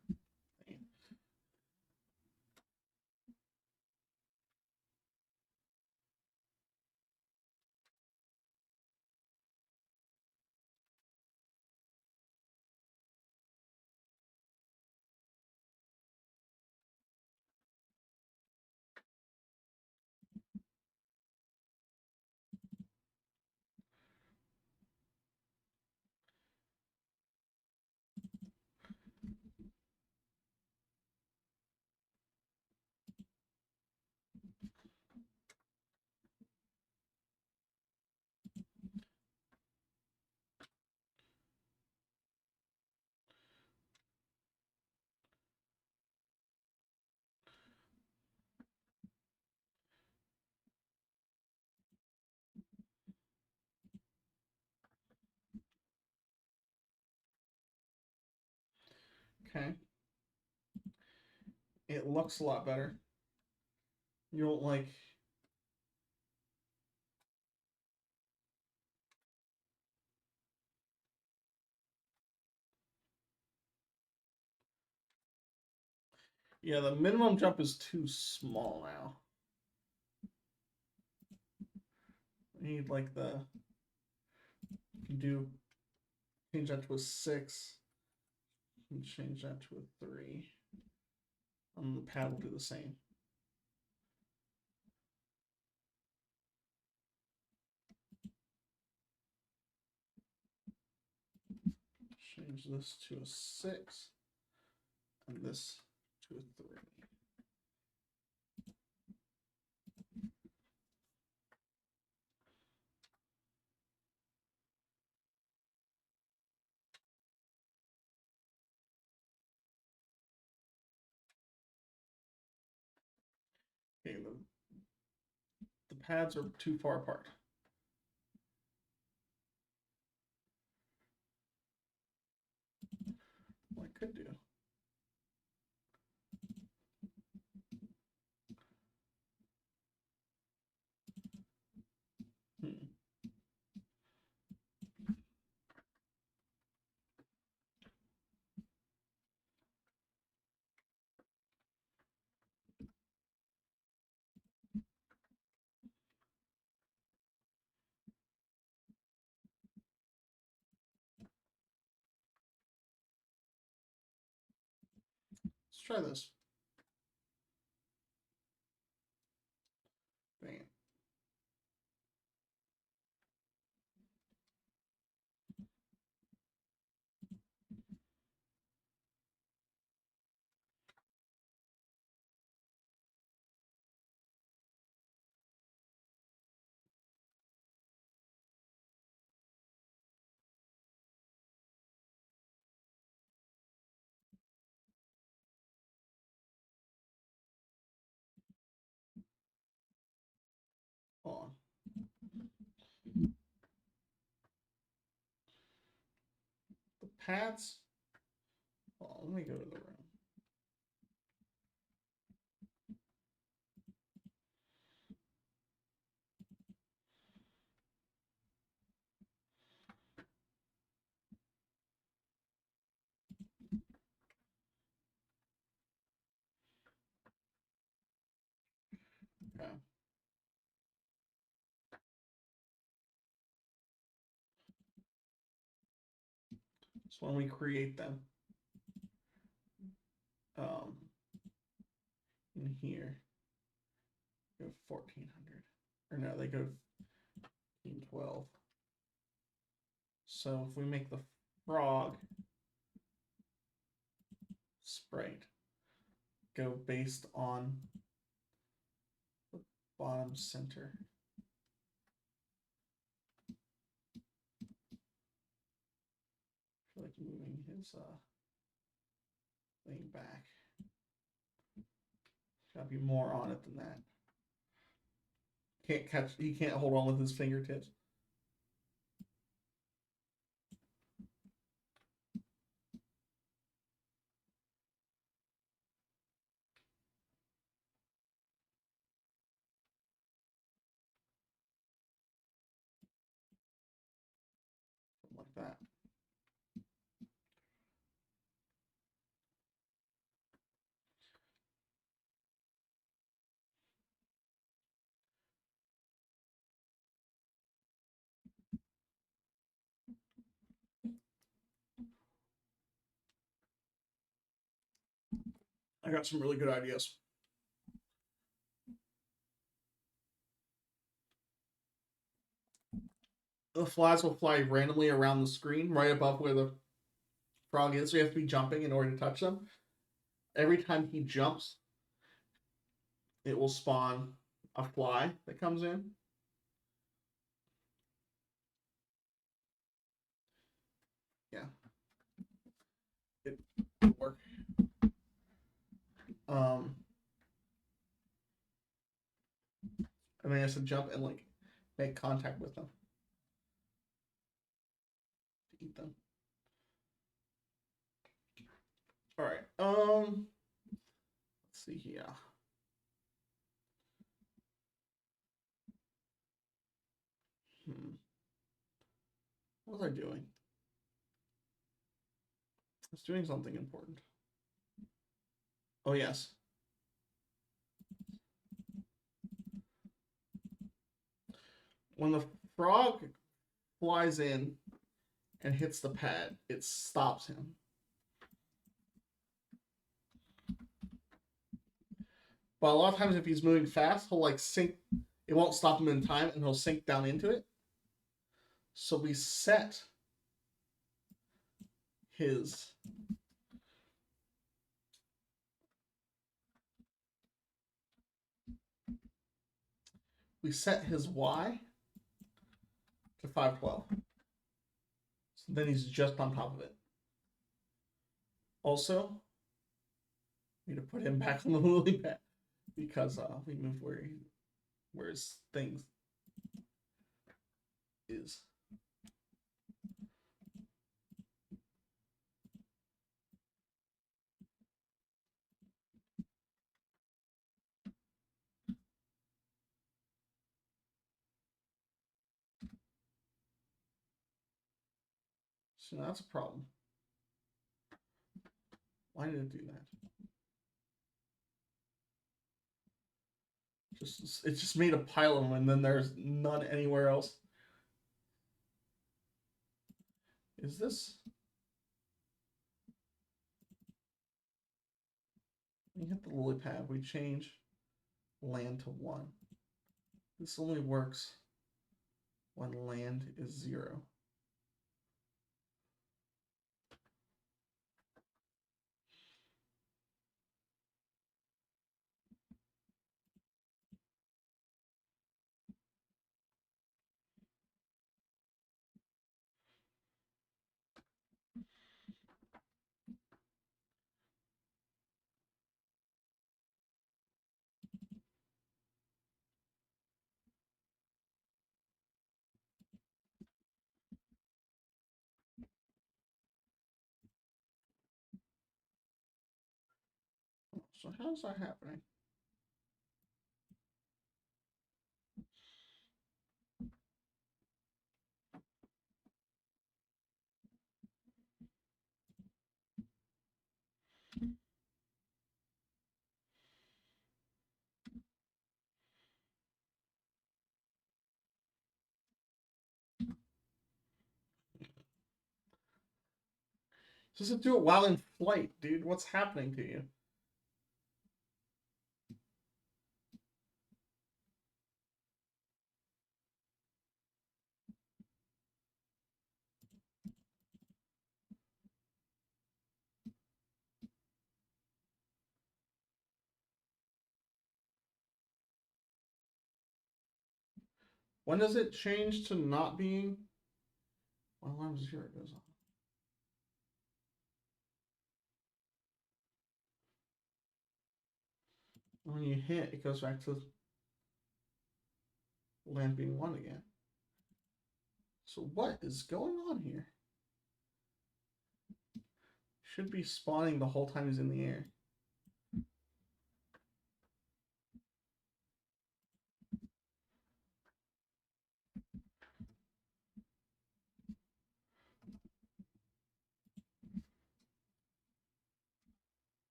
Okay. It looks a lot better. You don't like. Yeah, the minimum jump is too small now. I need like the. Do change that to a 6 and change that to a 3. And the pad will do the same. Change this to a 6 and this to a 3. Okay, the pads are too far apart. What I could do. Hmm. Let's try this. Bam. Hold on. The pads. Hold on, let me go to the room. Okay. So when we create them, um, in here, go 1400, or no, they go 12. So if we make the frog sprite go based on the bottom center. I feel like moving his thing back. Gotta be more on it than that. Can't catch. He can't hold on with his fingertips. Something like that. I got some really good ideas. The flies will fly randomly around the screen right above where the frog is. So you have to be jumping in order to touch them. Every time he jumps, it will spawn a fly that comes in. Yeah. It will work. And then he has to jump and like make contact with them to eat them. All right. Let's see here. What was I doing? I was doing something important. Oh yes. When the frog flies in and hits the pad, it stops him. But a lot of times, if he's moving fast, he'll like sink. It won't stop him in time, and he'll sink down into it. So we set his Y to 512. So then he's just on top of it. Also, we need to put him back on the lily pad. because we moved where his thing is. So that's a problem. Why did it do that? It just made a pile of them, and then there's none anywhere else. Is this? We hit the lily pad. We change land to 1. This only works when land is 0. So how's that happening? Just do it while in flight, dude. What's happening to you? When does it change to not being? When alarm 0 goes on. When you hit, it goes back to land being 1 again. So what is going on here? Should be spawning the whole time he's in the air.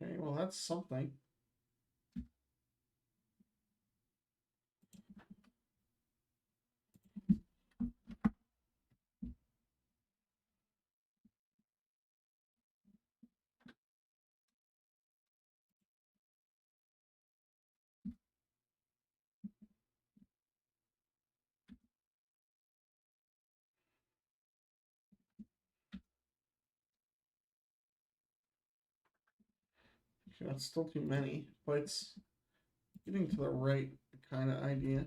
Okay, well that's something. Okay, that's still too many, but it's getting to the right kind of idea.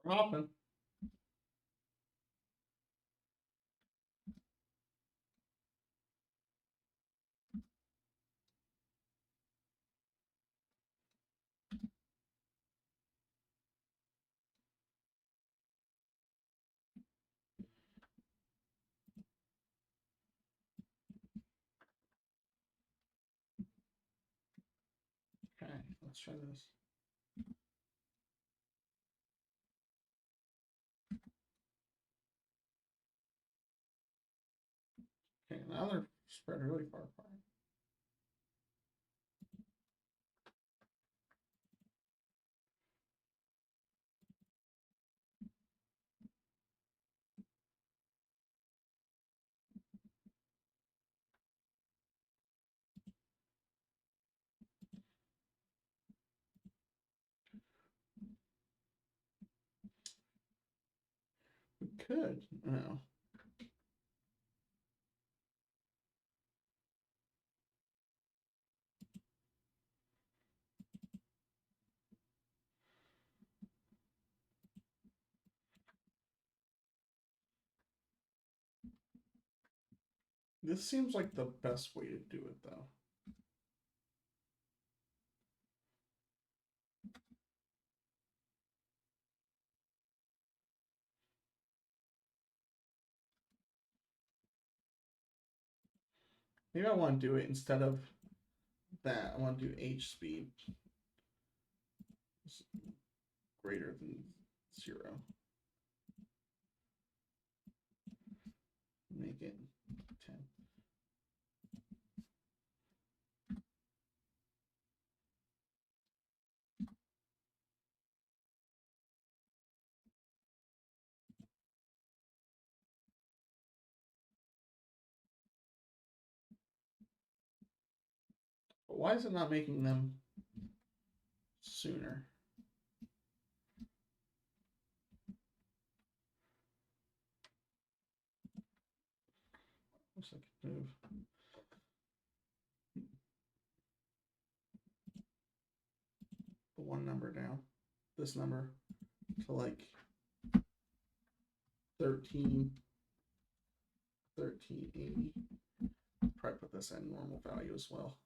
We're hopping. Okay, let's try this. Now they're spread really far apart. We could. No. This seems like the best way to do it, though. Maybe I want to do it instead of that. I want to do H speed greater than 0. Make it 10. But why is it not making them sooner? Looks like I could move the one number down, this number, to like 1380. Probably put this in normal value as well.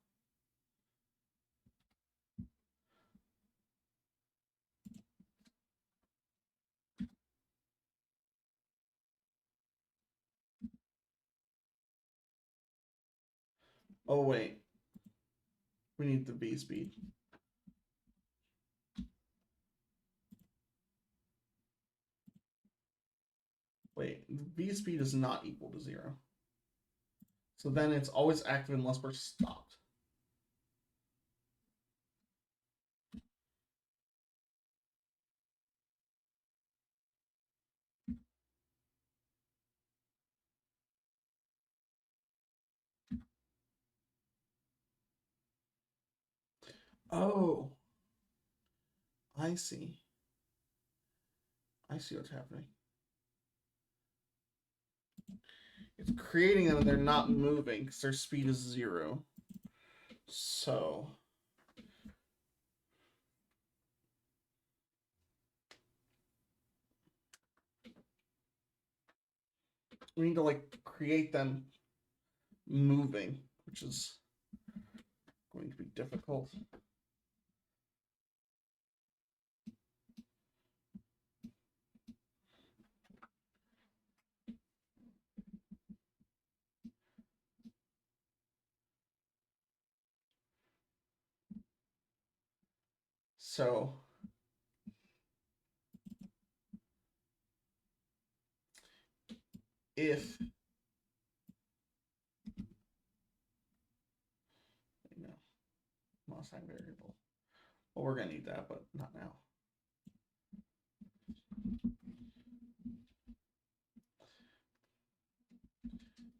Oh wait, we need the V speed. Wait, V speed is not equal to 0. So then it's always active unless we're stopped. Oh, I see. I see what's happening. It's creating them and they're not moving because their speed is 0. So we need to like create them moving, which is going to be difficult. So if mouse time variable, well, we're gonna need that, but not now.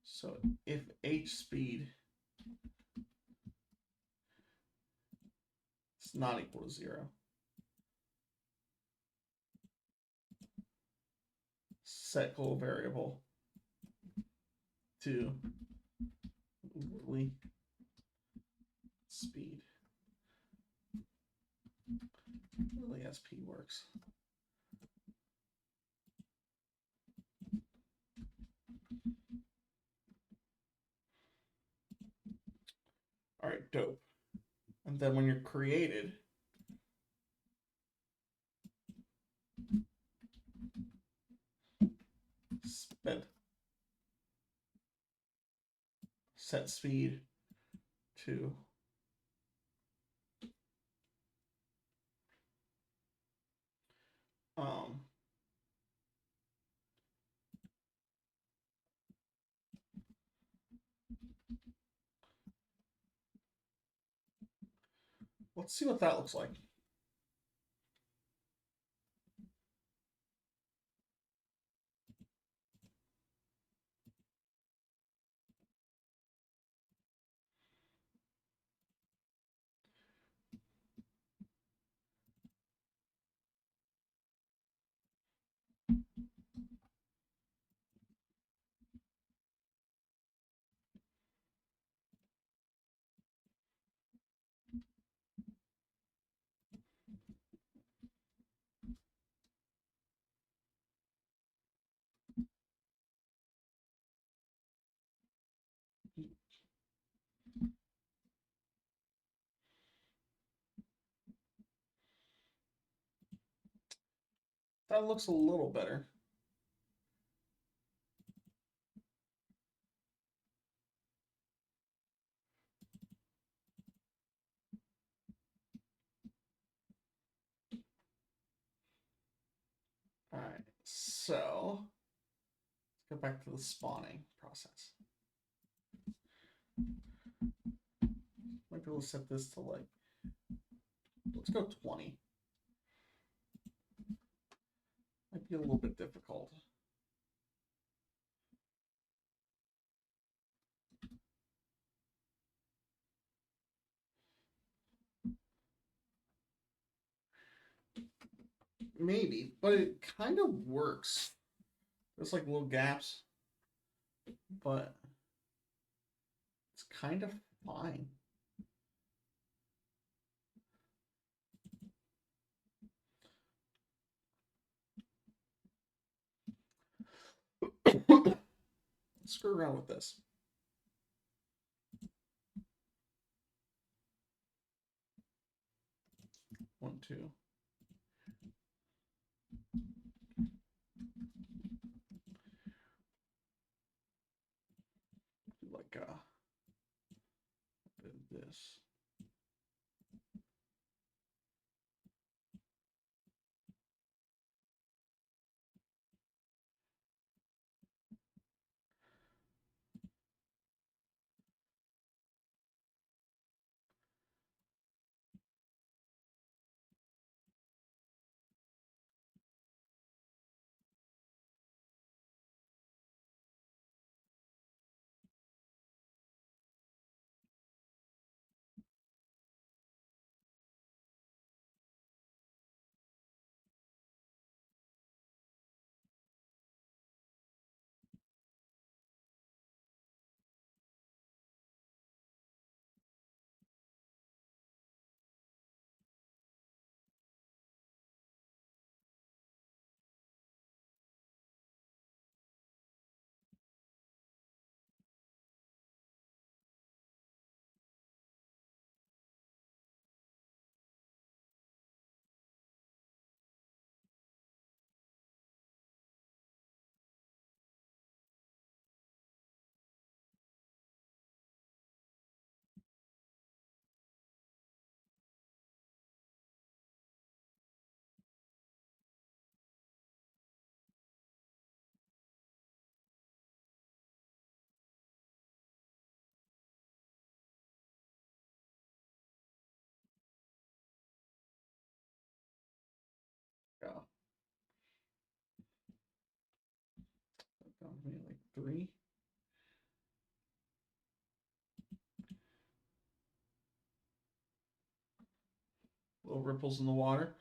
So if h speed is not equal to 0, set global variable to Lily speed. Lily SP works. All right, dope. And then when you're created, sped set speed to um Let's see what that looks like. That looks a little better. All right, so let's go back to the spawning process. Might be able to set this to like, let's go 20. Might be a little bit difficult. Maybe, but it kind of works. There's like little gaps, but it's kind of fine. Let's screw around with this. One, two. Like a bit of this. Yeah. Down to me like 3. Little ripples in the water.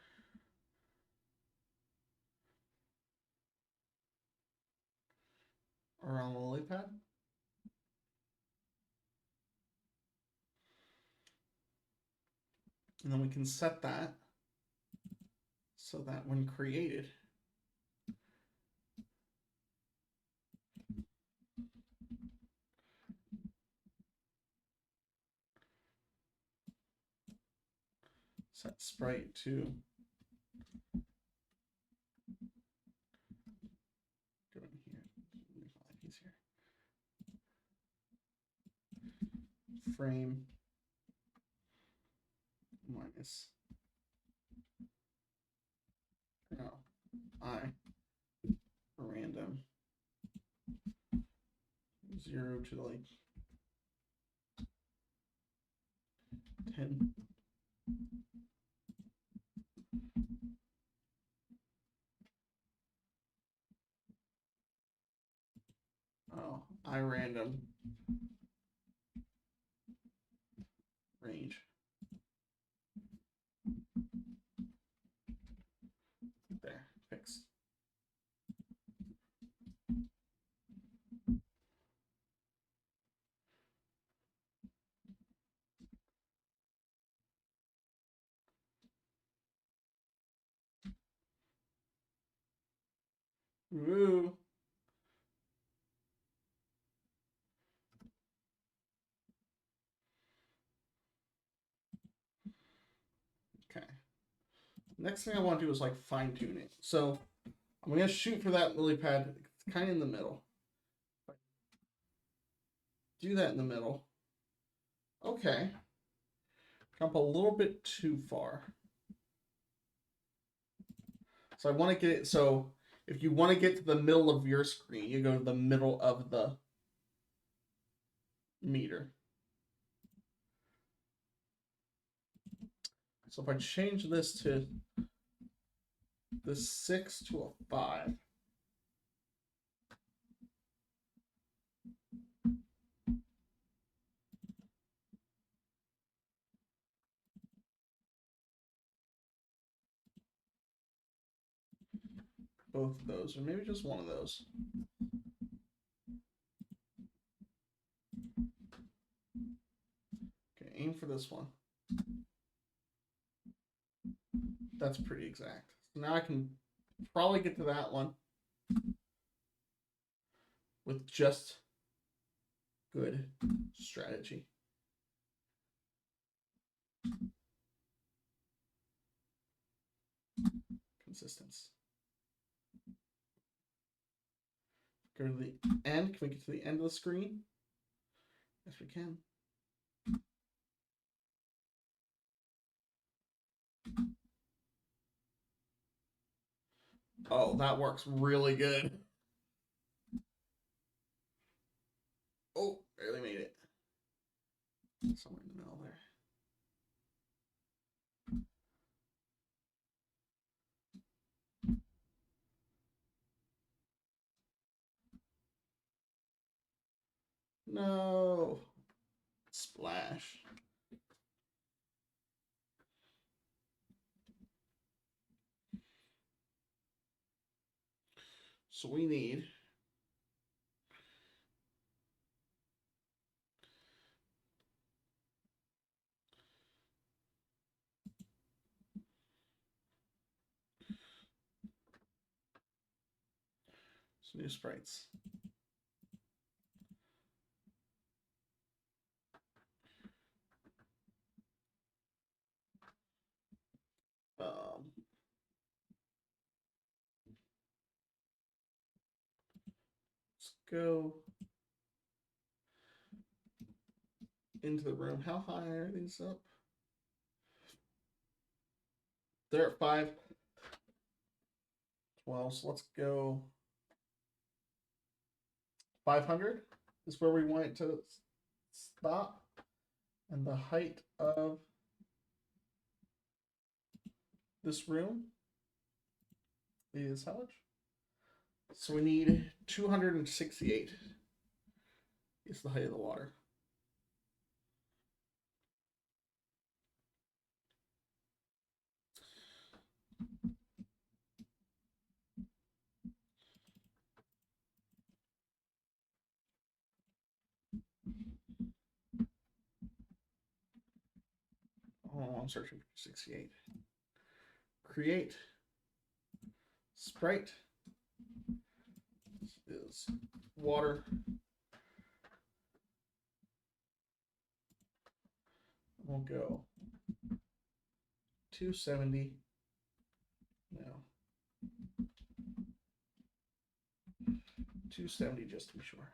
Around the lily pad. And then we can set that so that when created, set sprite to go in here. Let me find these here. Frame minus no I random 0 to like 10. my random range. There, fixed. Ooh. Okay. Next thing I want to do is like fine tune it. So I'm gonna shoot for that lily pad. It's kind of in the middle. Do that in the middle. Okay. Jump a little bit too far. So I want to get it. So if you want to get to the middle of your screen, you go to the middle of the meter. So if I change this to the 6 to a 5. Both of those, or maybe just one of those. Okay, aim for this one. That's pretty exact. So now I can probably get to that one with just good strategy. Consistency. Go to the end. Can we get to the end of the screen? Yes, we can. Oh, that works really good. Oh, barely made it. Somewhere in the middle there. No. Splash. So we need some new sprites. Let's go into the room. How high are these up? They're at 5. Well, so let's go 500 is where we want it to stop. And the height of this room is how much? So we need 268 is the height of the water. Oh, I'm searching for 68. Create sprite is water. We'll go 270. No. 270 just to be sure.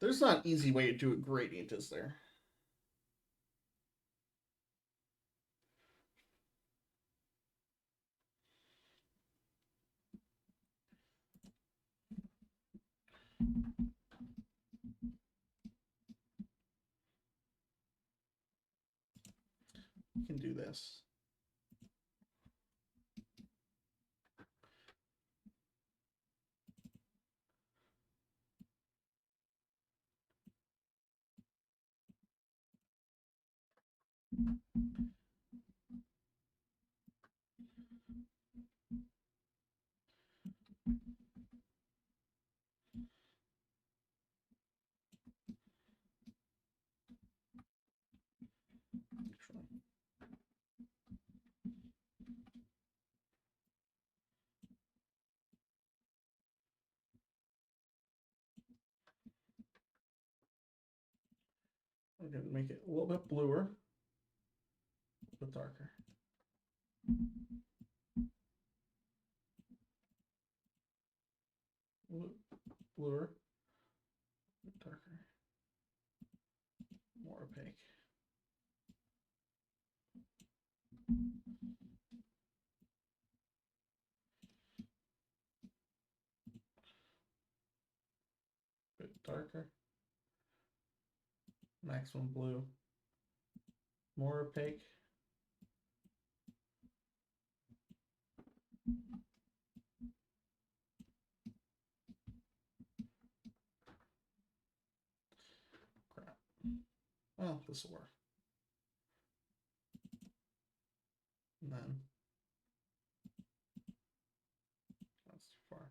There's not an easy way to do a gradient, is there? You can do this. I'm going to make it a little bit bluer, a bit darker. Bluer, a bit darker, more opaque. Bit darker. Maximum blue. More opaque. Crap. Well, this will work. And then that's too far.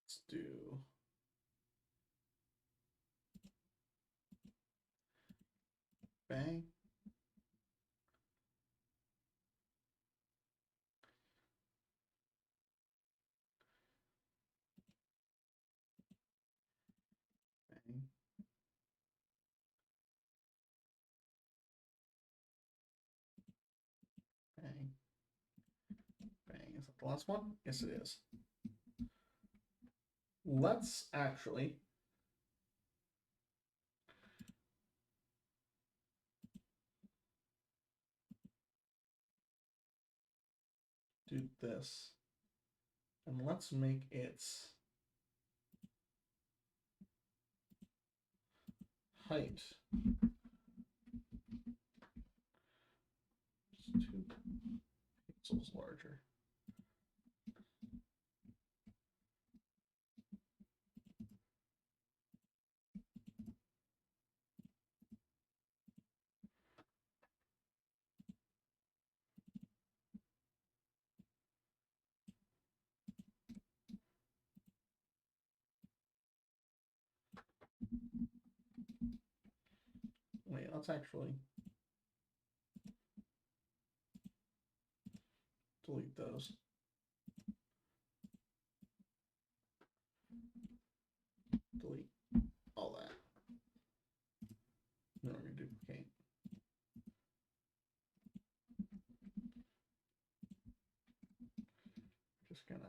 Let's do bang. Bang. Bang. Bang. Is that the last one? Yes, it is. Let's actually do this. And let's make its height just 2 pixels larger. Wait, let's actually delete those. Delete all that. Then we're going to duplicate. Just going to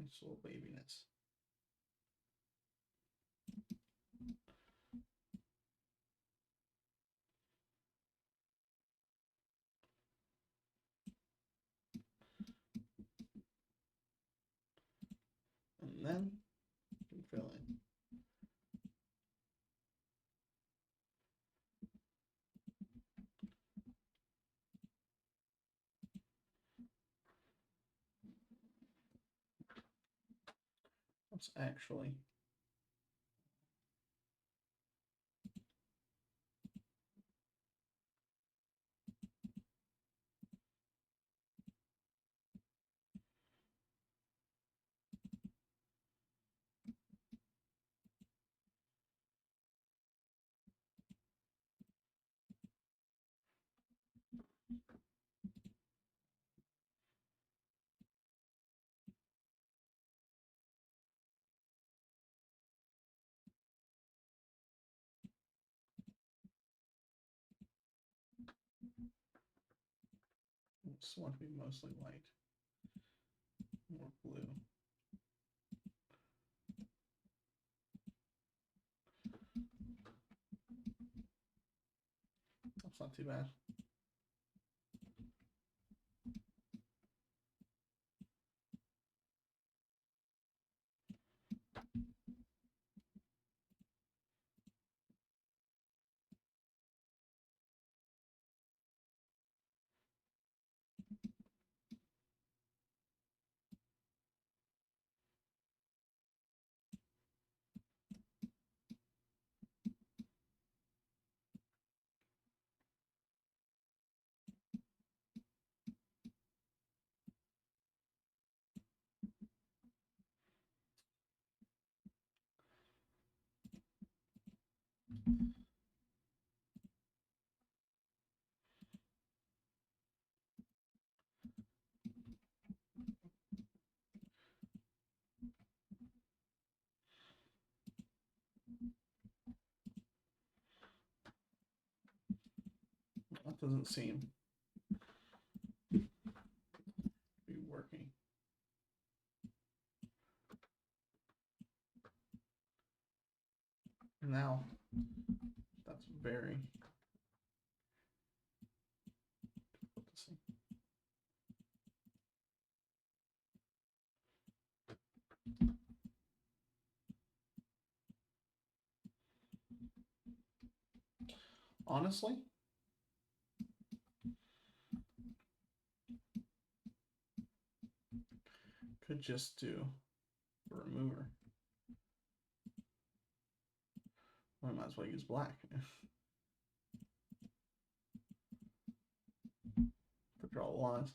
nice little babiness. And then you can fill in. Let's actually just want to be mostly white. blue. That's not too bad. That doesn't seem to be working. Now, that's very difficult to see. Honestly, could just do a remover. I might as well use black to draw the lines.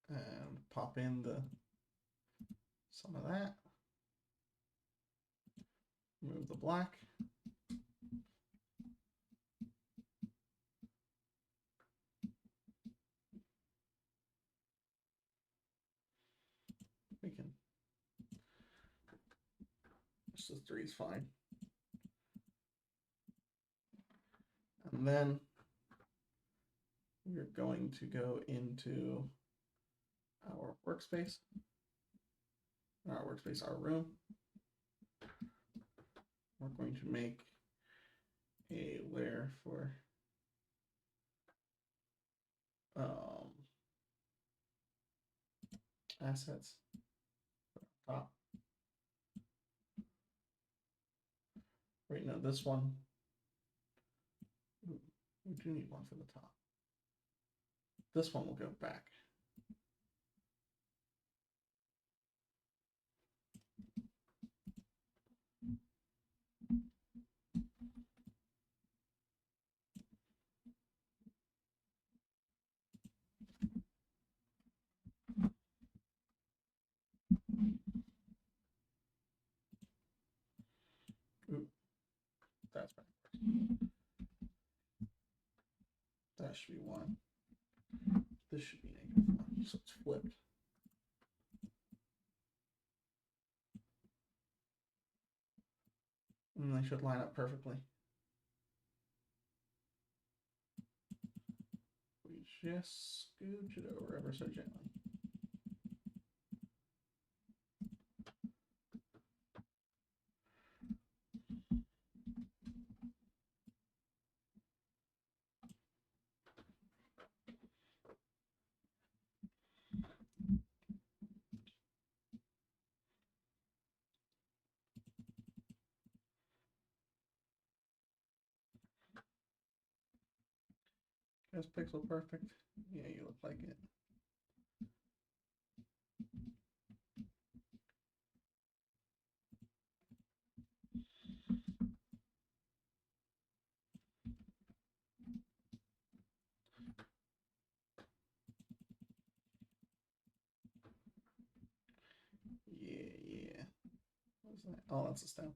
And pop in some of that. Remove the black. We can. Just the 3 is fine. And then we're going to go into our workspace. Our workspace, our room. We're going to make a layer for assets. Top. Right now, this one. Ooh, we do need one for the top. This one will go back. Ooh, that's backwards. That should be 1. This should be -1, so it's flipped. And they should line up perfectly. We just scooch it over ever so gently. That's pixel perfect. Yeah, you look like it. What is that? Oh, that's a stem.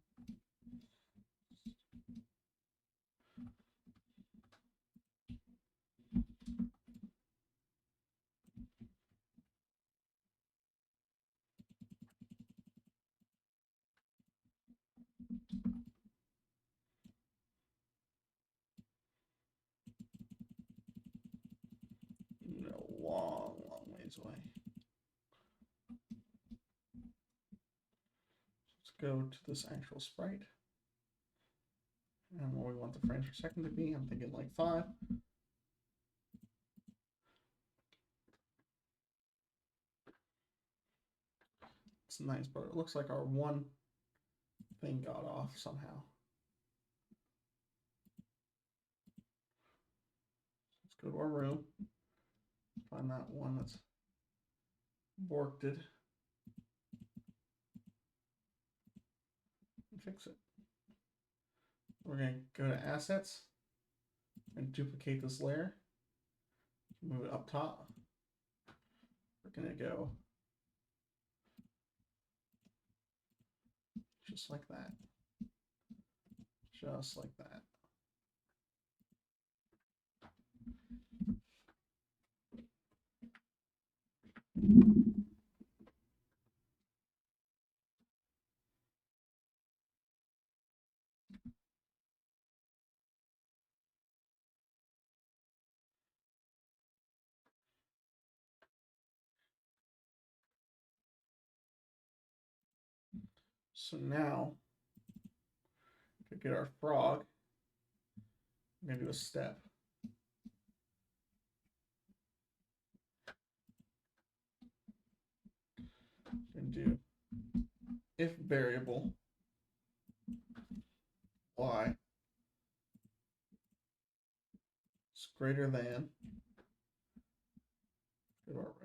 No, long, long ways away. Let's go to this actual sprite. And what we want the frames per second to be, I'm thinking like 5. It's nice, but it looks like our one thing got off somehow. Let's go to our room. Find that one that's borked it. And fix it. We're going to go to assets and duplicate this layer. Move it up top. We're going to go just like that. Just like that. So now, to get our frog, I'm going to do a step. And do if variable y is greater than, go to our room.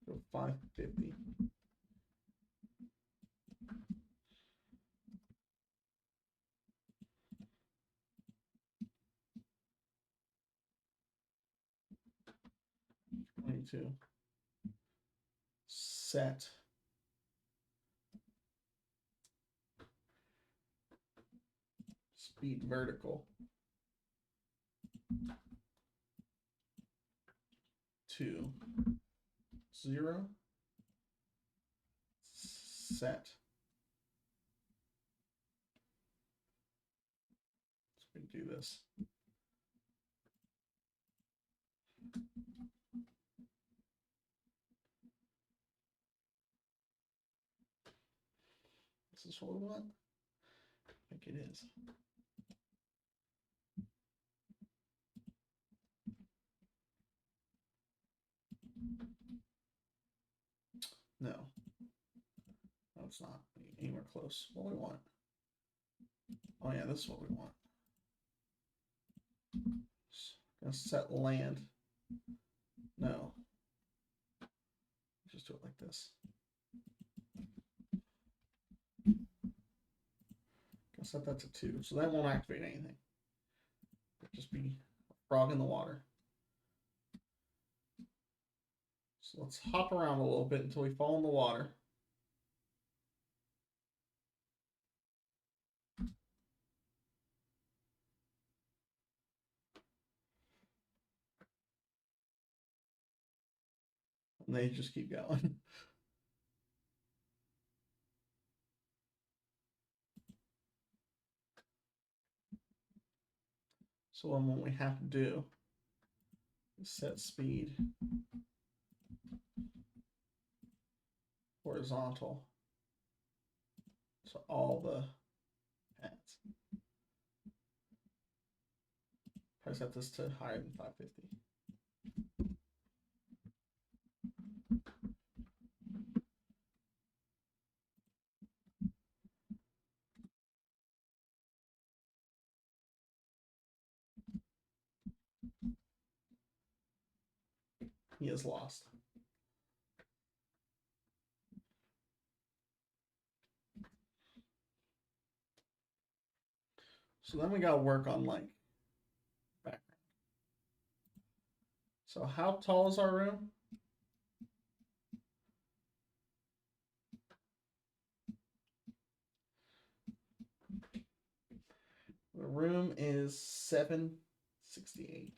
Go 550. Going to set speed vertical to 0. Set. So we do this. Is this what we want? I think it is. No. No, it's not anywhere close. What do we want? Oh yeah, this is what we want. Gonna set land. No. Just do it like this. Gonna set that to 2. So that won't activate anything. It'll just be a frog in the water. So let's hop around a little bit until we fall in the water. And they just keep going. So then what we have to do is set speed horizontal to all the paths. I set this to higher than 550. he is lost. So then we gotta work on like background. So how tall is our room? The room is 768.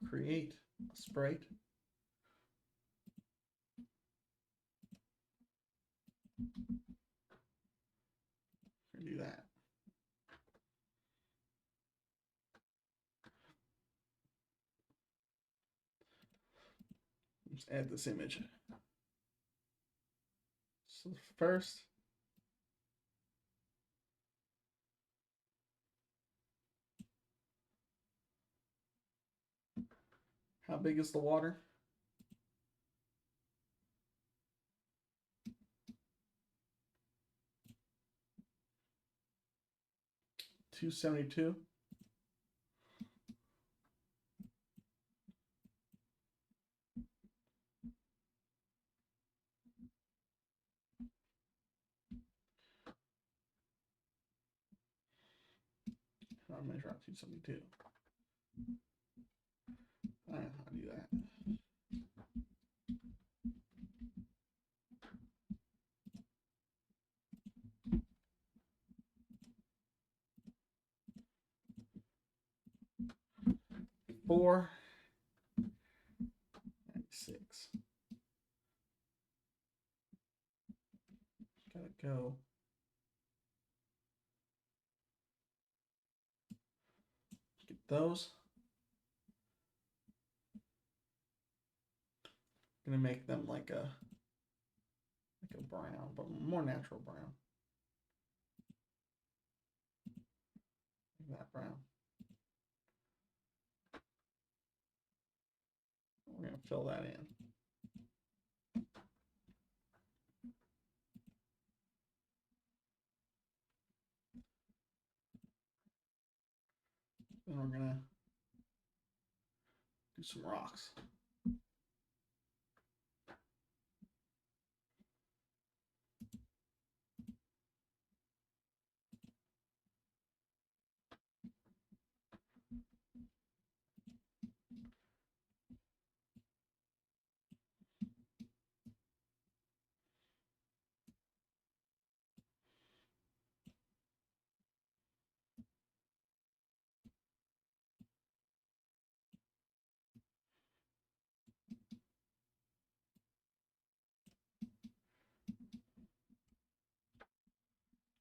Create a sprite. Do that. Let's add this image. So first, how big is the water? 272. I'll measure out 272. I don't know how to do that. Four, 96. Gotta go. Get those. Gonna make them like a brown, but more natural brown. Like that brown. We're gonna fill that in. Then we're gonna do some rocks.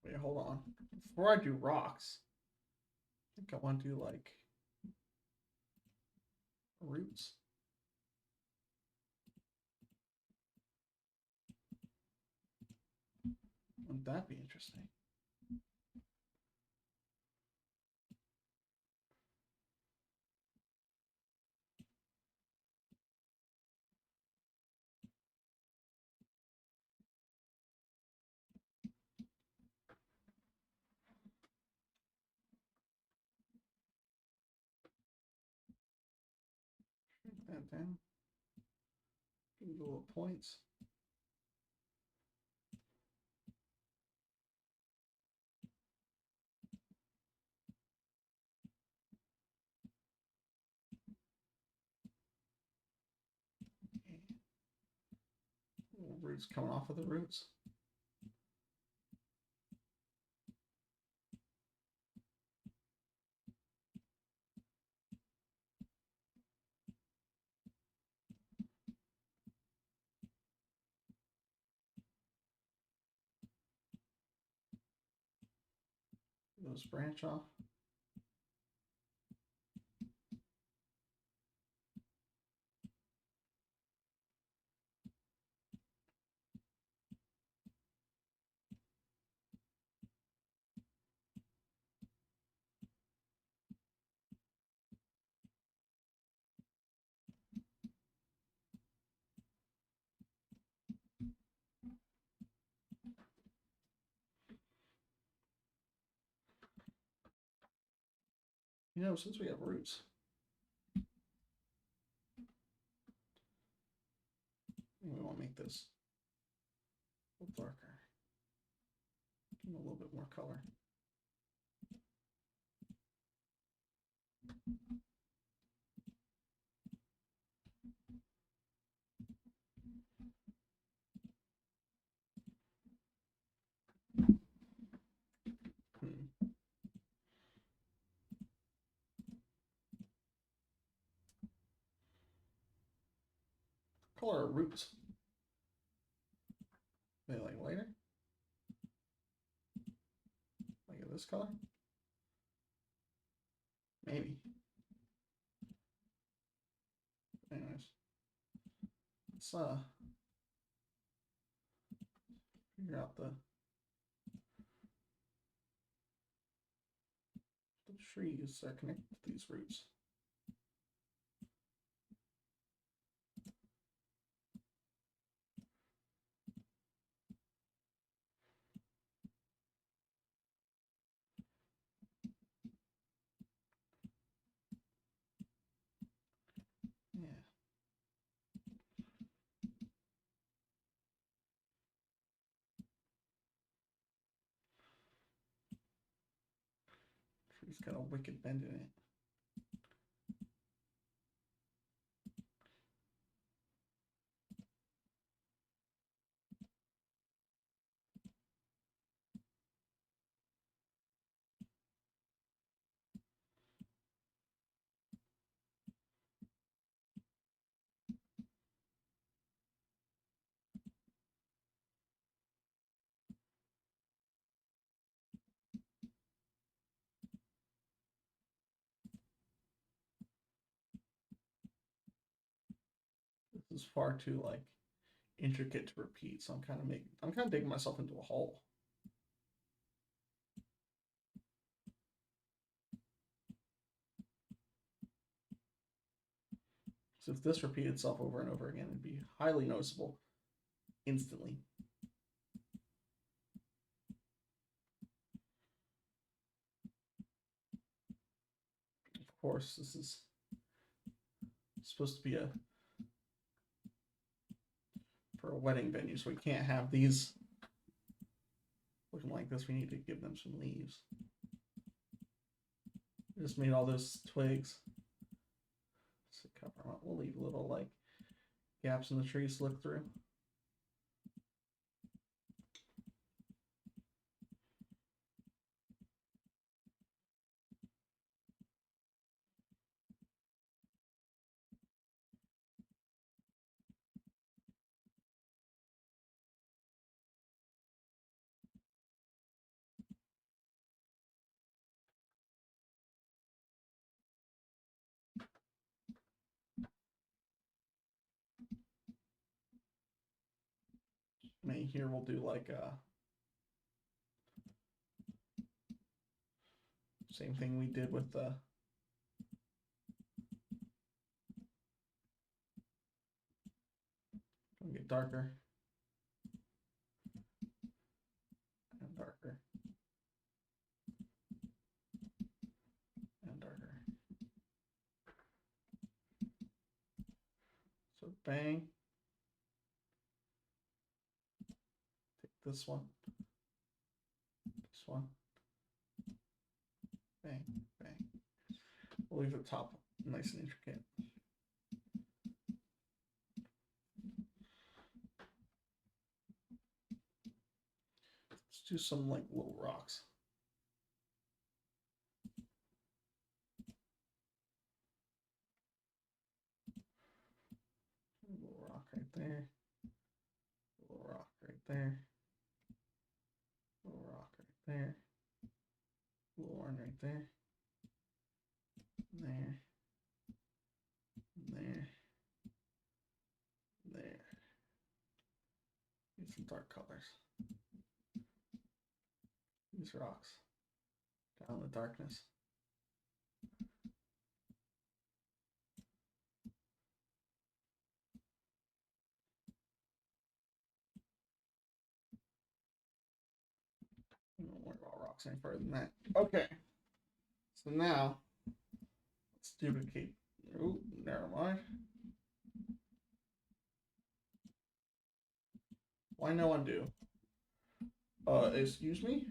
Wait, hold on. Before I do rocks, I think I want to do like roots. Wouldn't that be interesting? Shrink that down. Give it little points. Little roots coming off of the roots. Those branch off. You know, since we have roots, we want to make this a little darker. Give it a little bit more color. Color our roots. Maybe like lighter. Like this color. Maybe. Anyways, let's figure out the trees that are connected to these roots. Yeah. Tree's got a wicked bend in it. This is far too like intricate to repeat, so I'm kind of digging myself into a hole. So if this repeated itself over and over again, it'd be highly noticeable instantly. Of course, this is supposed to be for a wedding venue, so we can't have these looking like this. We need to give them some leaves. Just made all those twigs. So cover them up. We'll leave little like gaps in the trees to look through. Maybe here we'll do like same thing we did with the get darker and darker and darker. So bang. Take this one. This one. Bang, bang. We'll leave the top nice and intricate. Let's do some like little rocks. A little rock right there. A little rock right there. A little rock right there. A little one right there. There. There. There. Use some dark colors. These rocks. Down in the darkness. I don't worry about rocks any further than that. Okay. So now Stupid cape. Oh, never mind. Why no undo? Excuse me?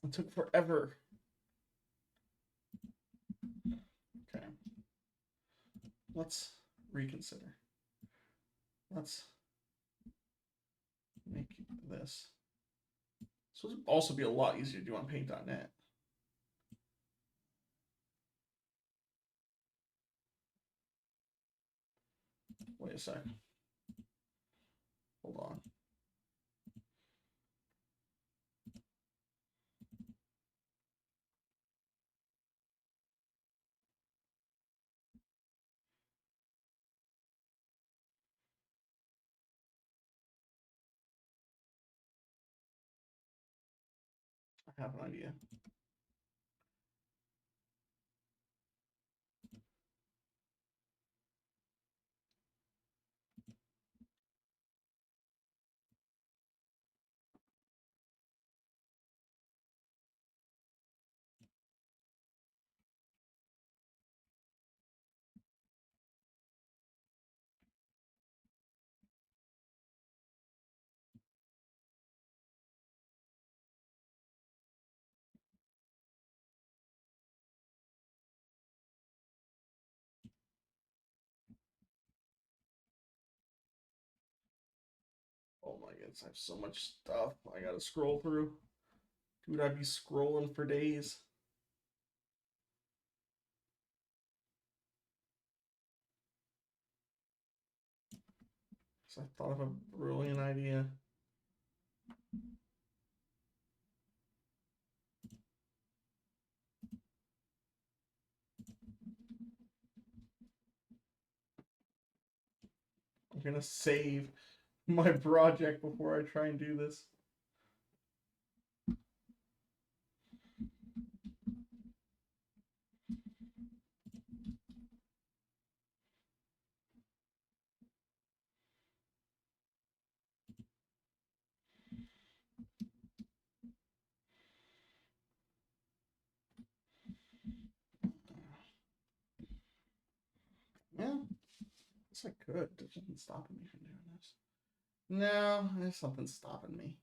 It took forever. Okay. Let's reconsider. Let's make this. So this would also be a lot easier to do on paint.net. Wait a sec. Hold on. I have an idea. Oh my goodness, I have so much stuff I gotta scroll through. Dude, I'd be scrolling for days. So I thought of a brilliant idea. I'm gonna save my project before I try and do this. Yeah, yes, I could. There's nothing stopping me from doing this. No, there's something stopping me.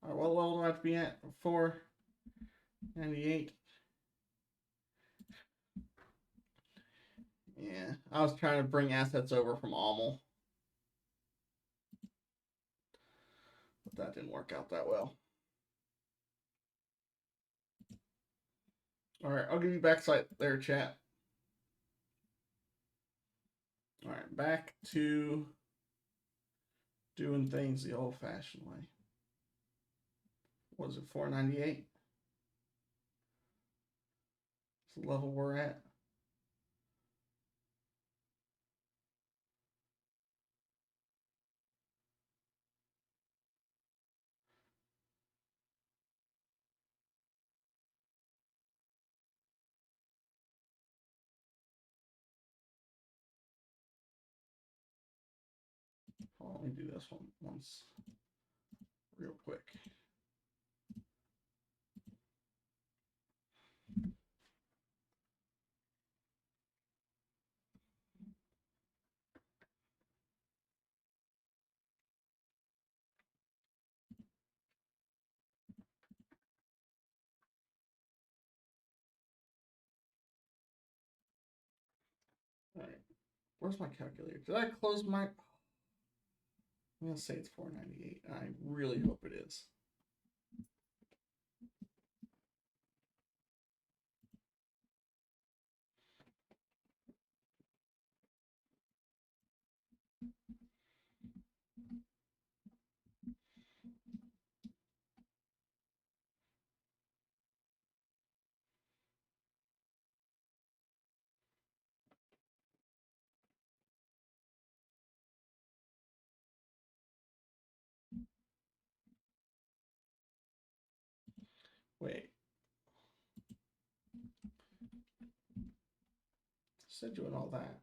All right, what level do I have to be at? 498. Yeah, I was trying to bring assets over from AML, but that didn't work out that well. All right, I'll give you backside there, chat. All right, back to doing things the old-fashioned way. What is it, 498? It's the level we're at. Well, let me do this one once real quick. All right, where's my calculator? Did I close my... I'm going to say it's 498. I really hope it is. Wait. Said doing all that.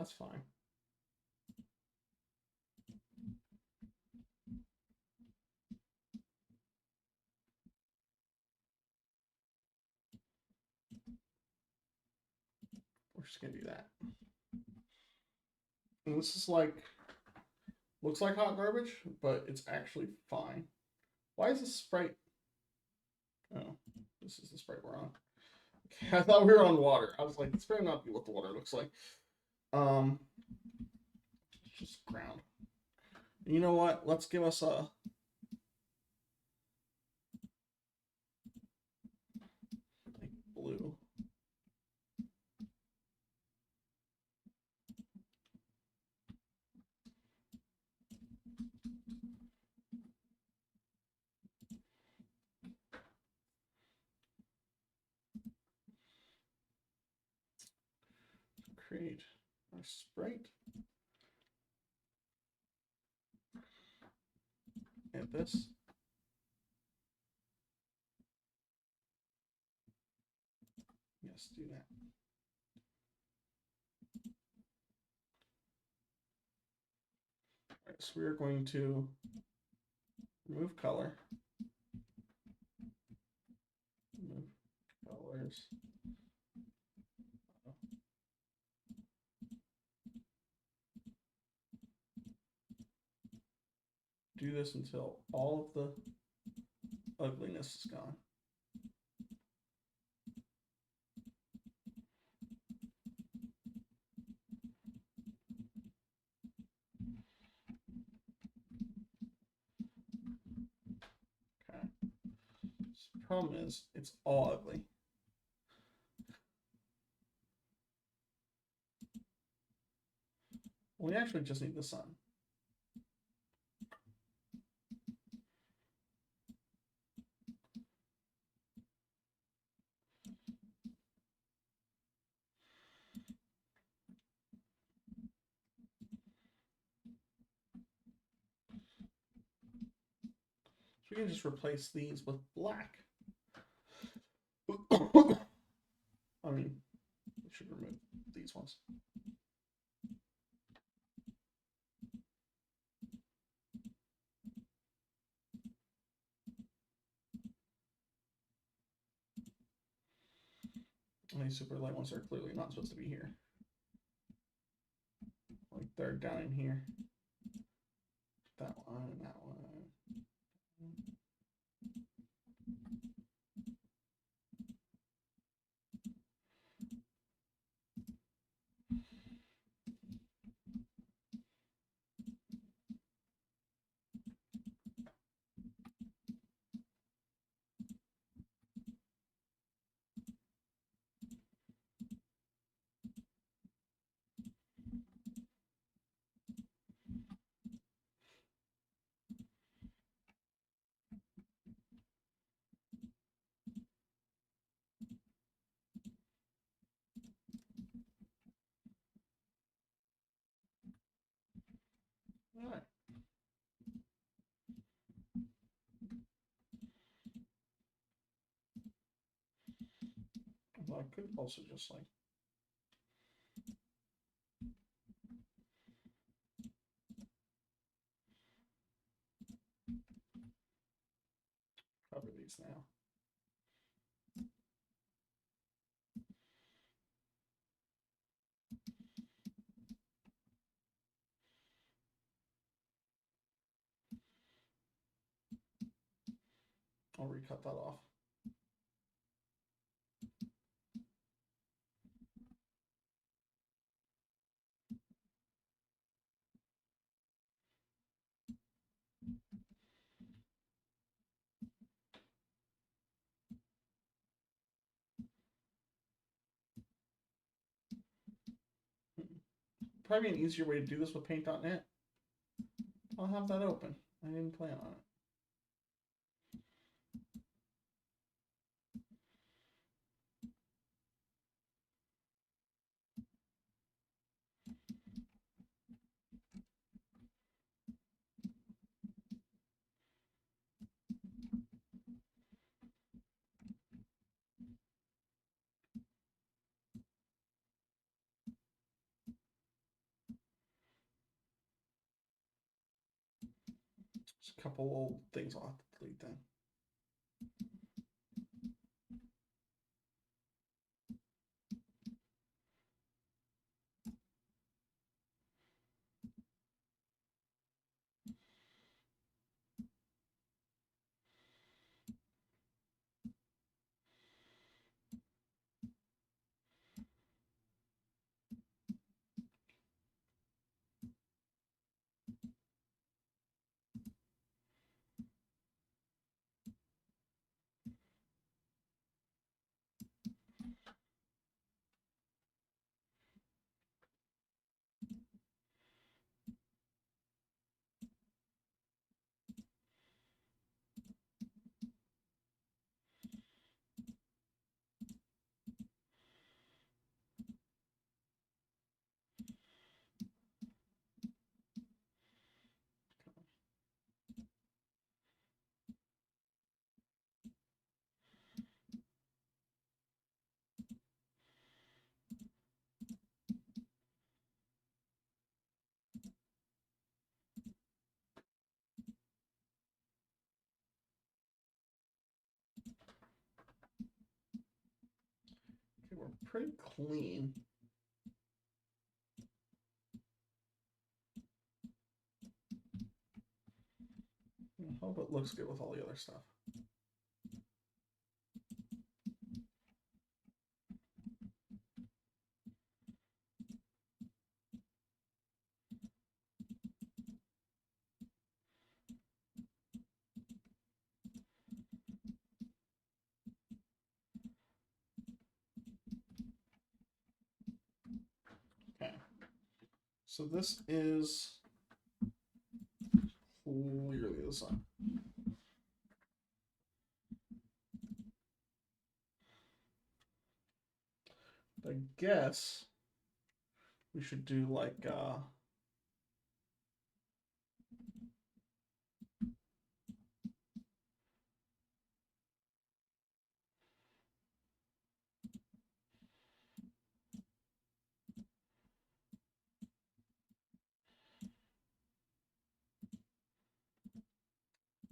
That's fine. We're just gonna do that. And this is like, looks like hot garbage, but it's actually fine. Why is this Sprite? Oh, this is the Sprite we're on. Okay, I thought we were on water. I was like, this better not be what the water looks like. Just ground. You know what? Let's give us a like blue. Create our sprite. Add this. Yes, do that. All right, so we are going to remove color. Remove colors. Do this until all of the ugliness is gone. Okay. So the problem is, it's all ugly. We actually just need the sun. So we can just replace these with black. I mean, we should remove these ones. And these super light ones are clearly not supposed to be here. Like they're down in here. That one and that one. All right. Well, I could also just like cover these now. I'll recut that off. Probably an easier way to do this with paint.net. I'll have that open. I didn't plan on it. couple old things I'll have to delete then. Okay, we're pretty clean. I hope it looks good with all the other stuff. Okay. So this is clearly the sun. I guess we should do like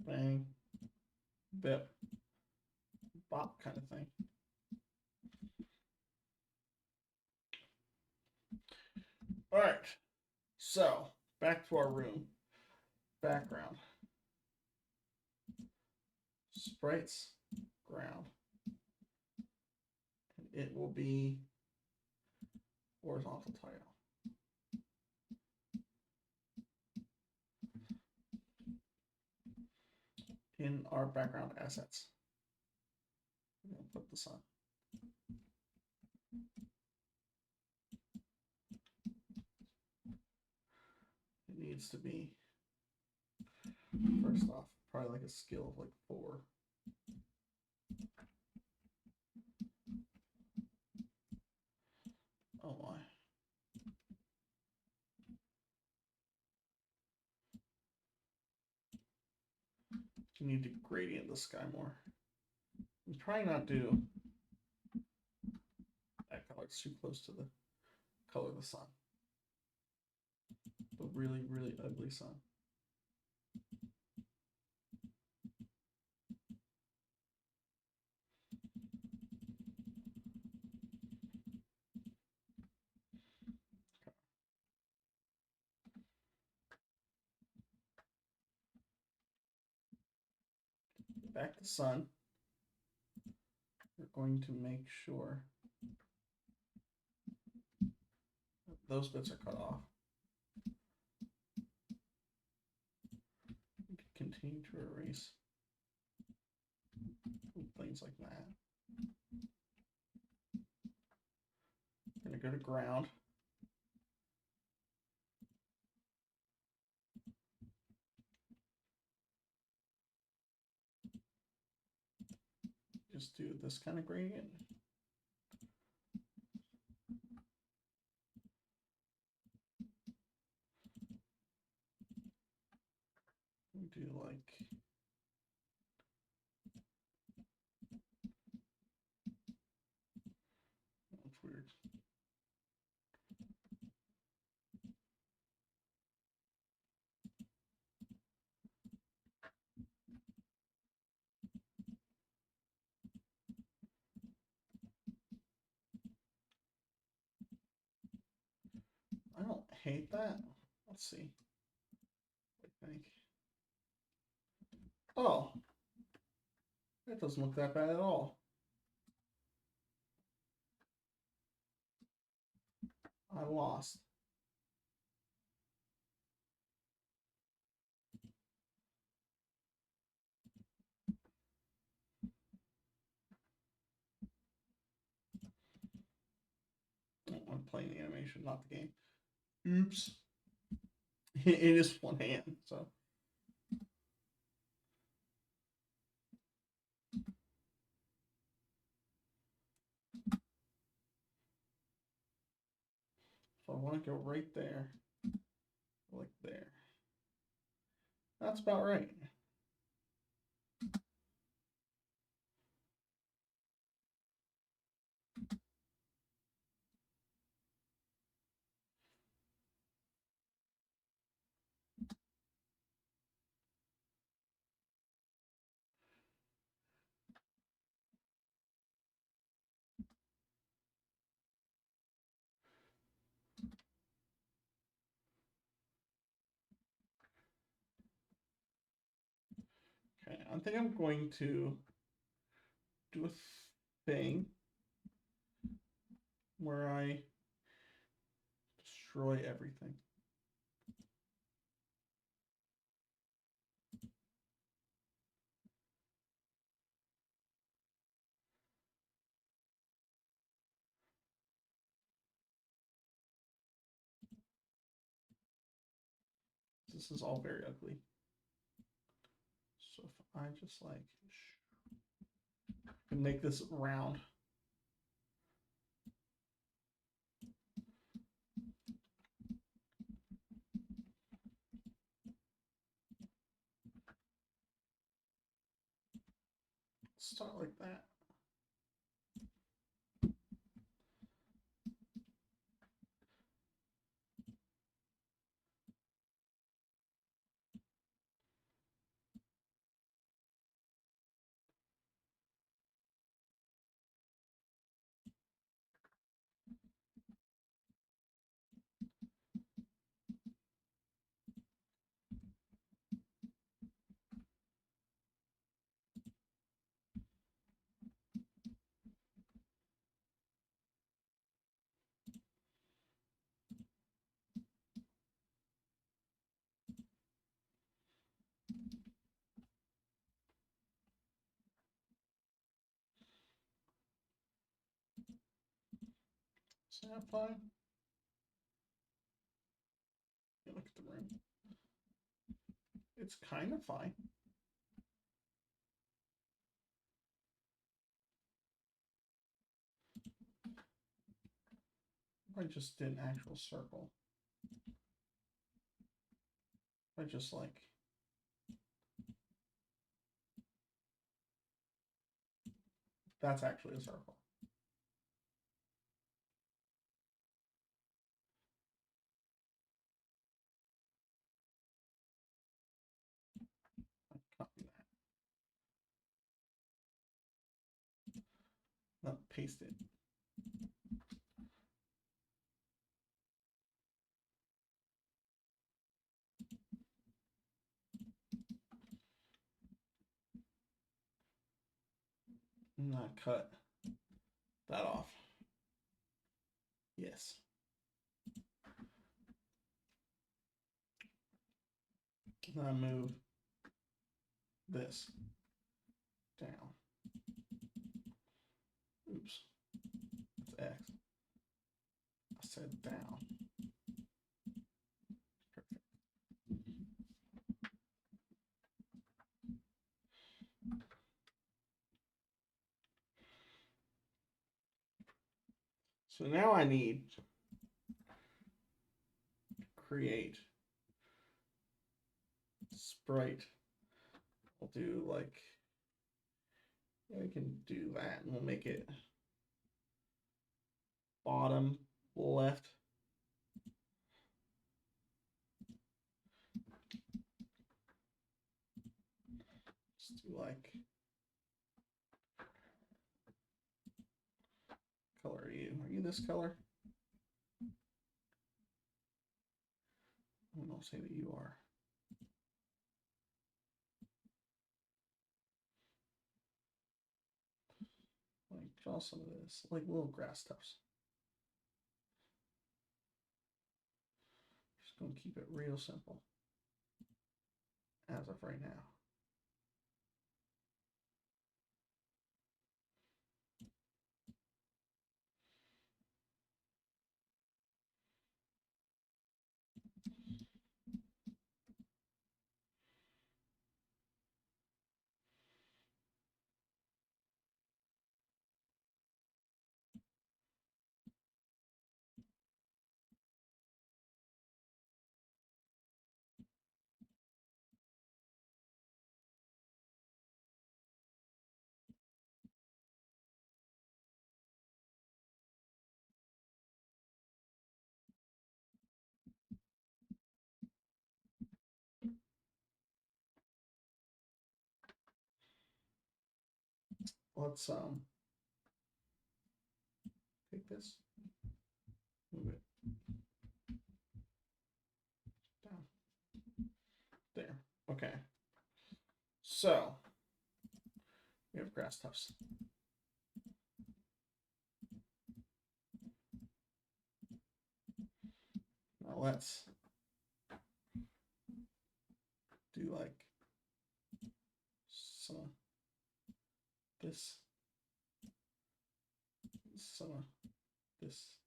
bang, bip, bop kind of thing. All right, so back to our room. Background. Sprites, ground. And it will be horizontal tile. In our background assets, we're going to put the sun. It needs to be, first off, probably like a skill of like 4. Oh my. You need to gradient the sky more. You probably not do that color. It's too close to the color of the sun. The really, really ugly sun. Back to sun. We're going to make sure that those bits are cut off. We can continue to erase things like that. We're going to go to ground. Just do this kind of gradient. Do like that's weird. hate that. Let's see. What do you think? Oh, that doesn't look that bad at all. I lost. I'm playing the animation, not the game. Oops. It is one hand, so. So I want to go right there, like there. That's about right. Okay, I think I'm going to do a thing where I destroy everything. This is all very ugly. So if I just like can make this round. Start like that. Is that fine? Yeah, look at the room. It's kind of fine. I just did an actual circle. I just like that's actually a circle. Copy that. No, paste it. Not cut that off. Yes. Then I move this down. Oops. That's X. I said down. Perfect. So now I need to create sprite. I'll do like, yeah, we can do that and we'll make it bottom left. Just do like, color are you? Are you this color? don't say that you are. Like, draw some of this, like little grass tufts. Just gonna keep it real simple as of right now. Let's take this, move it down there. Okay. So we have grass tufts. Now let's do like some of this, some of this.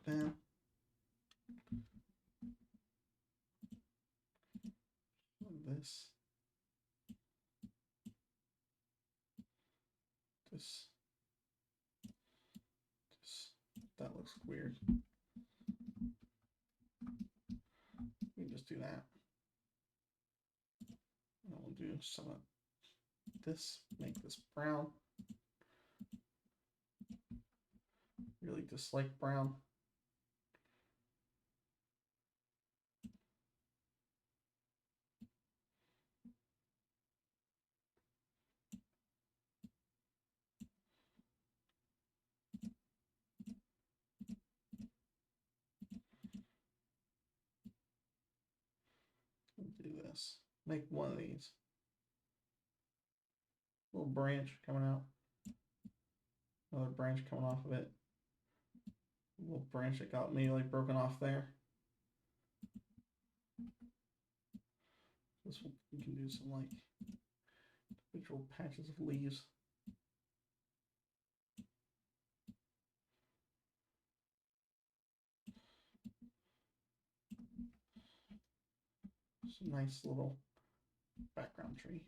Then this, this, this. That looks weird. We can just do that. And we'll do some of this, make this brown. Really dislike brown. We'll do this. Make one of these. Little branch coming out. Another branch coming off of it. A little branch that got immediately broken off there. This one, we can do some like individual patches of leaves. Some nice little background tree.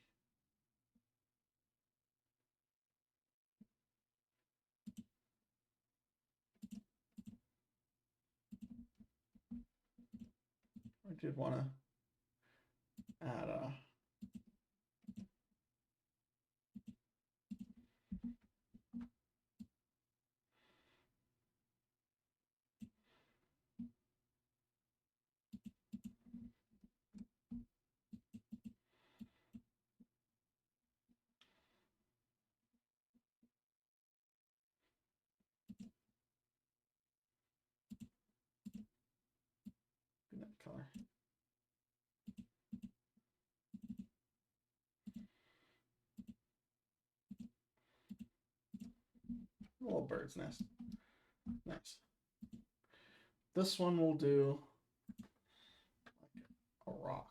I did want to add that color. A little bird's nest. Nice. This one will do like a rock.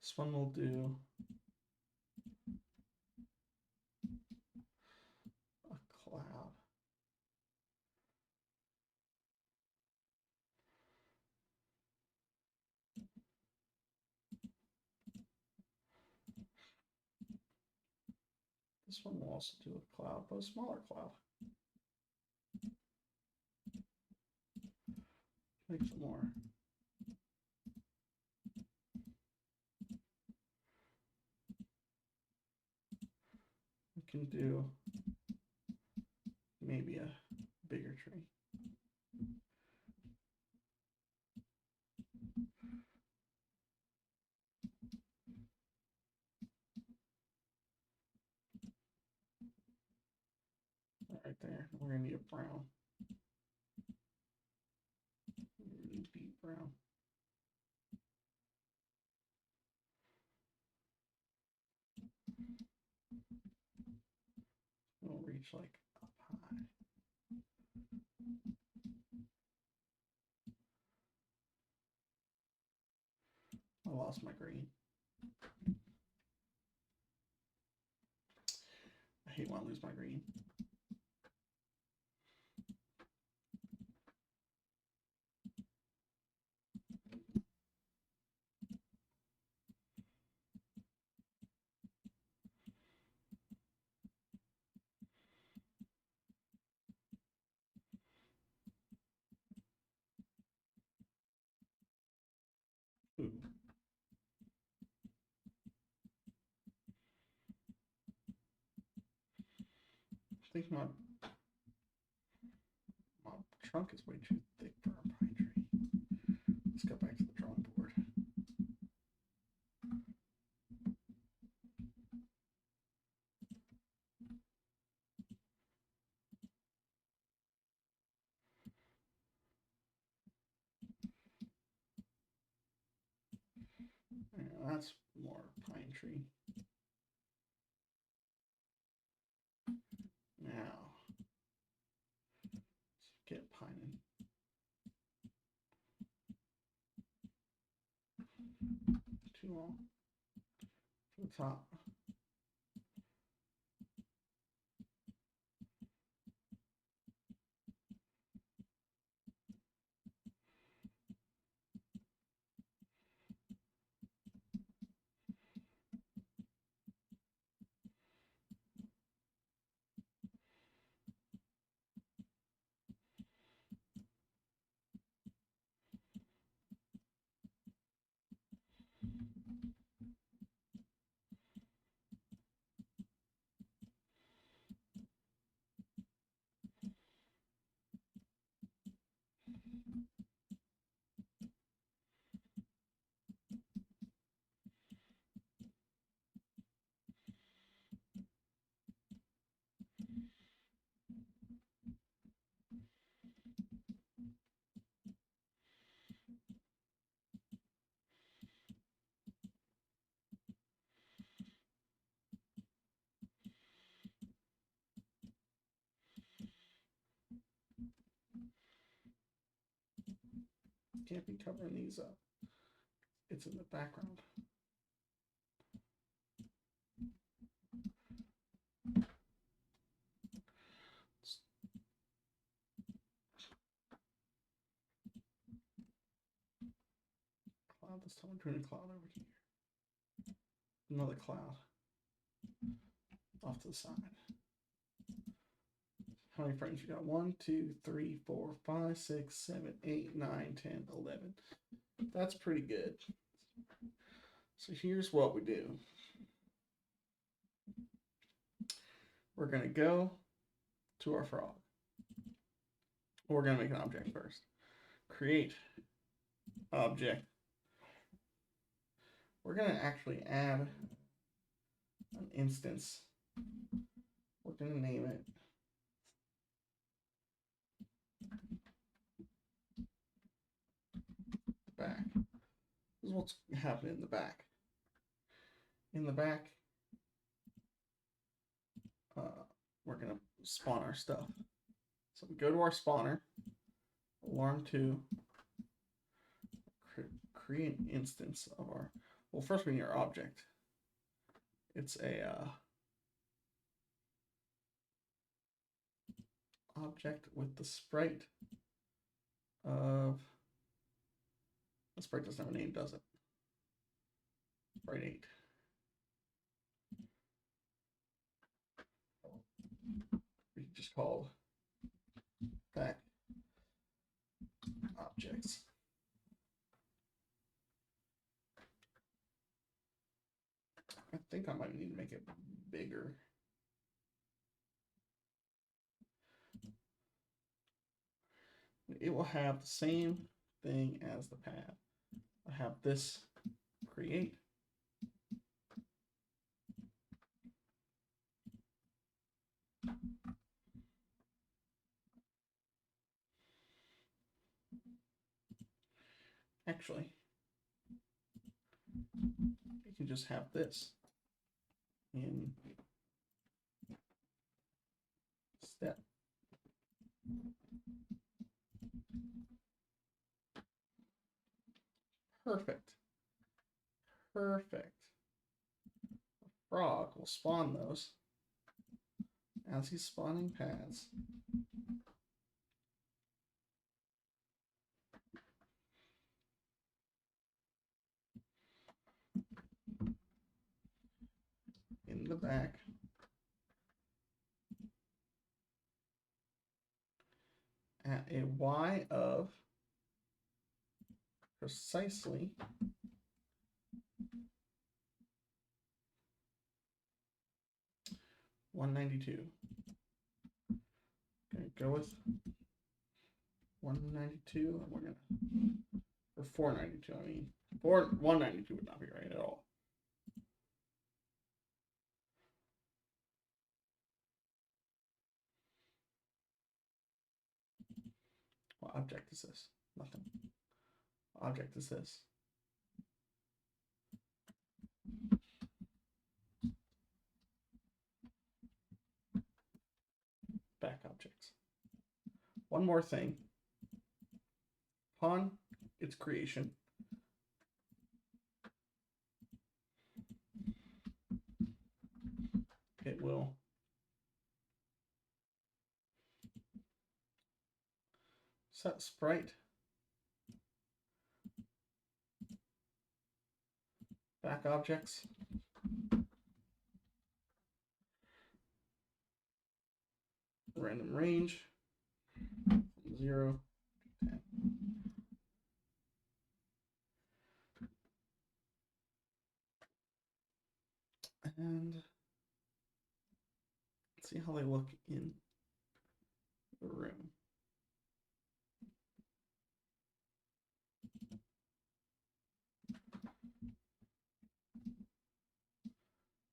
This one will do a cloud. This one will also do a cloud, but a smaller cloud. Make some more. We can do there. We're gonna need a brown. Really deep brown. We'll reach like up high. I lost my green. I hate when I lose my green. Ooh. I think my trunk is way too thick for our pine tree. Let's go back to the drawing board. Yeah, that's more pine tree. Now, let's get pining. Too long. To the top. Can't be covering these up. It's in the background. Cloud this time. I'm doing a cloud over here. Another cloud off to the side. How many frames you got? 1, 2, 3, 4, 5, 6, 7, 8, 9, 10, 11. That's pretty good. So here's what we do. We're going to go to our frog. We're going to make an object first. Create object. We're going to actually add an instance. We're going to name it the back. This is what's happening in the back. In the back, we're going to spawn our stuff. So we go to our spawner, alarm 2, create an instance of our, well, first we need our object. It's a object with the sprite of, the sprite doesn't have a name, does it? Sprite 8. We just called back objects. I think I might need to make it bigger. It will have the same thing as the pad. I have this create. Actually, you can just have this in step. Perfect. Perfect. The frog will spawn those as he's spawning paths. In the back. At a Y of precisely 192. Gonna go with 192, and we're gonna, or 492. I mean, 192 would not be right at all. What object is this? Nothing. What object is this? Back objects. One more thing. Upon its creation, it will set sprite back objects random range from 0 to 10. And let's see how they look in the room.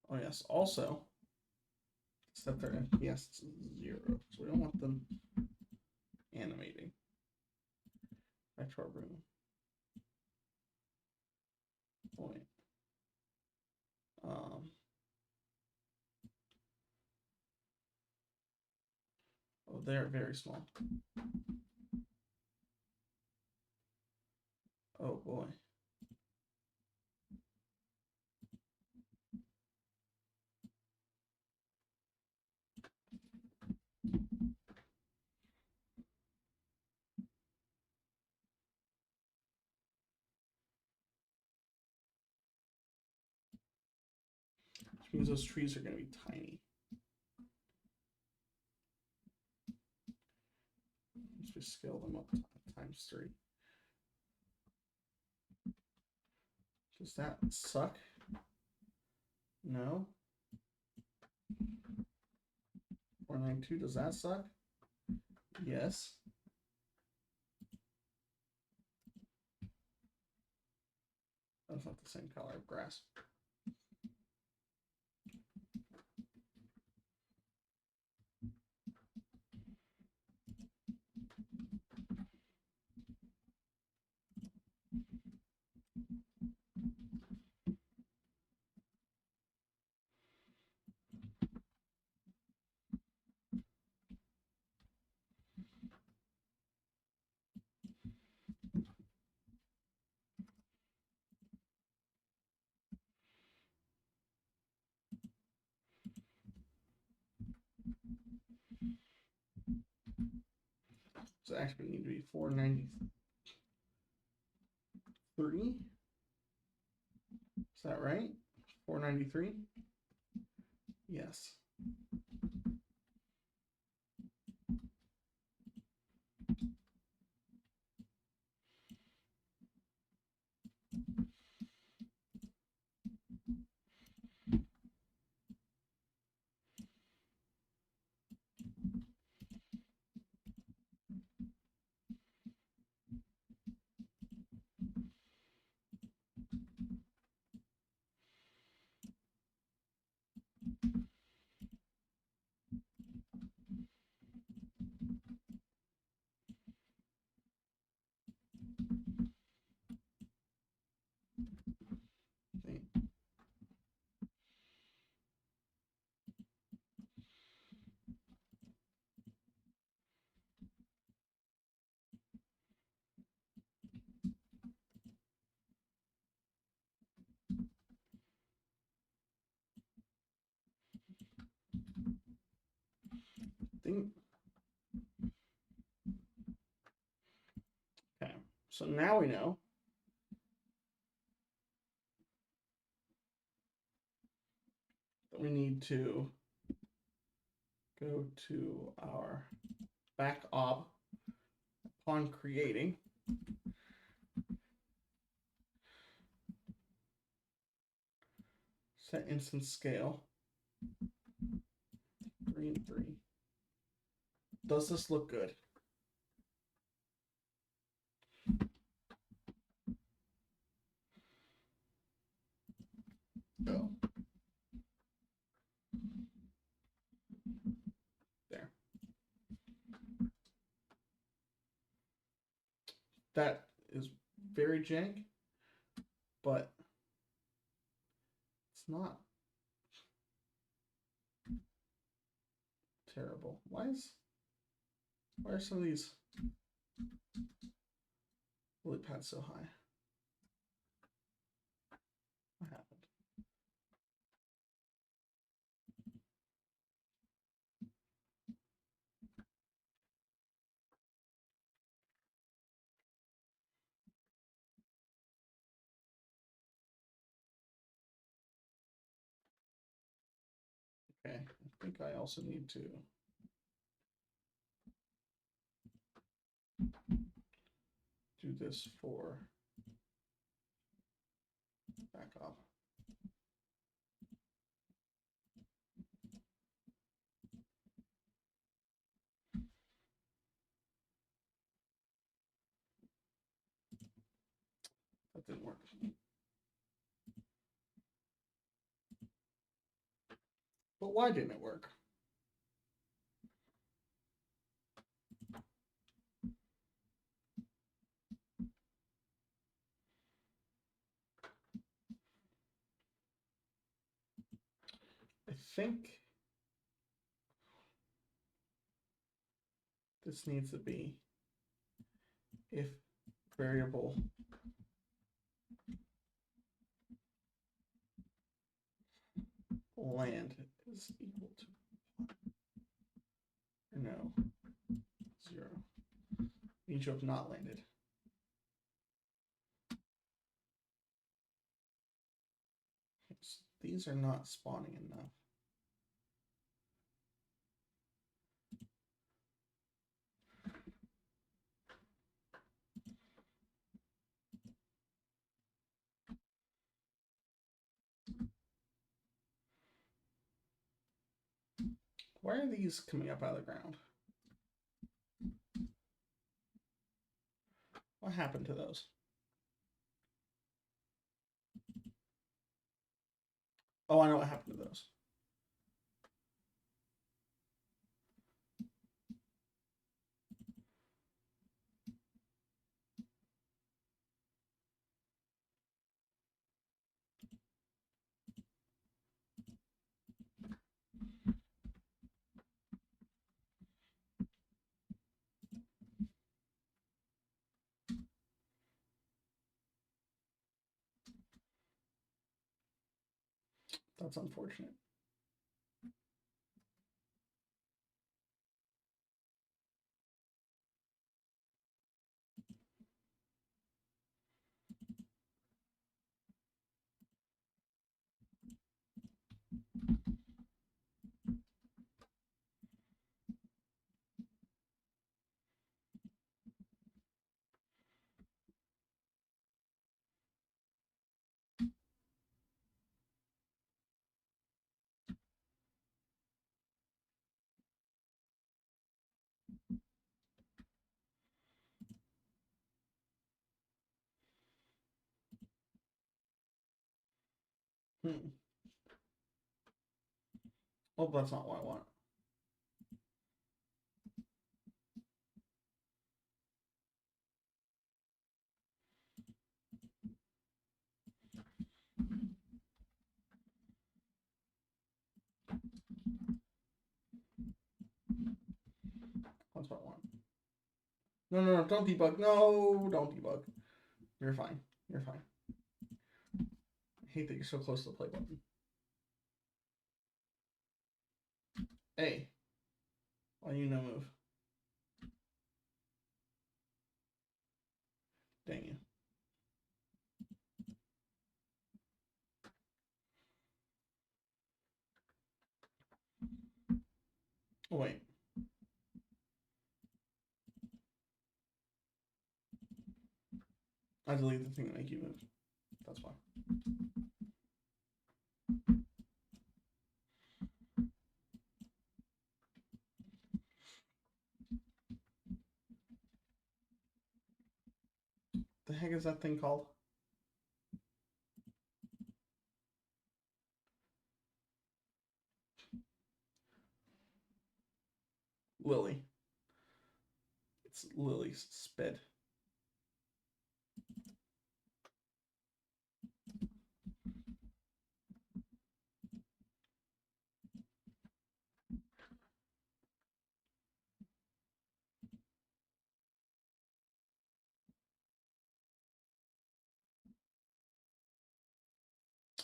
Oh yes, also set their FPS to 0, so we don't want them animating. Back to our room. Point. Oh, they're very small. Oh boy. Which means those trees are going to be tiny. Let's just scale them up times 3. Does that suck? No. 492, does that suck? Yes. That's not the same color of grass. So actually need to be 493. Is that right? 493? Yes. think. Okay, so now we know. That we need to go to our back ob upon creating. Set instance scale. 3 and 3. Does this look good? Go. There. That is very jank, but it's not terrible. Why are some of these lily pads so high? What happened? Okay, I think I also need to do this for backup. That didn't work. But why didn't it work? I think this needs to be if variable land is equal to no 0. Means you have not landed. These are not spawning enough. Why are these coming up out of the ground? What happened to those? Oh, I know what happened to those. That's unfortunate. Oh, that's not what I want. That's what I want. No, don't debug. No, don't debug. You're fine. You're fine. I hate that you're so close to the play button. A. Why you no move? Dang you. Oh, wait. I deleted the thing that make you move. That's why. The heck is that thing called? Lily. It's Lily's sped.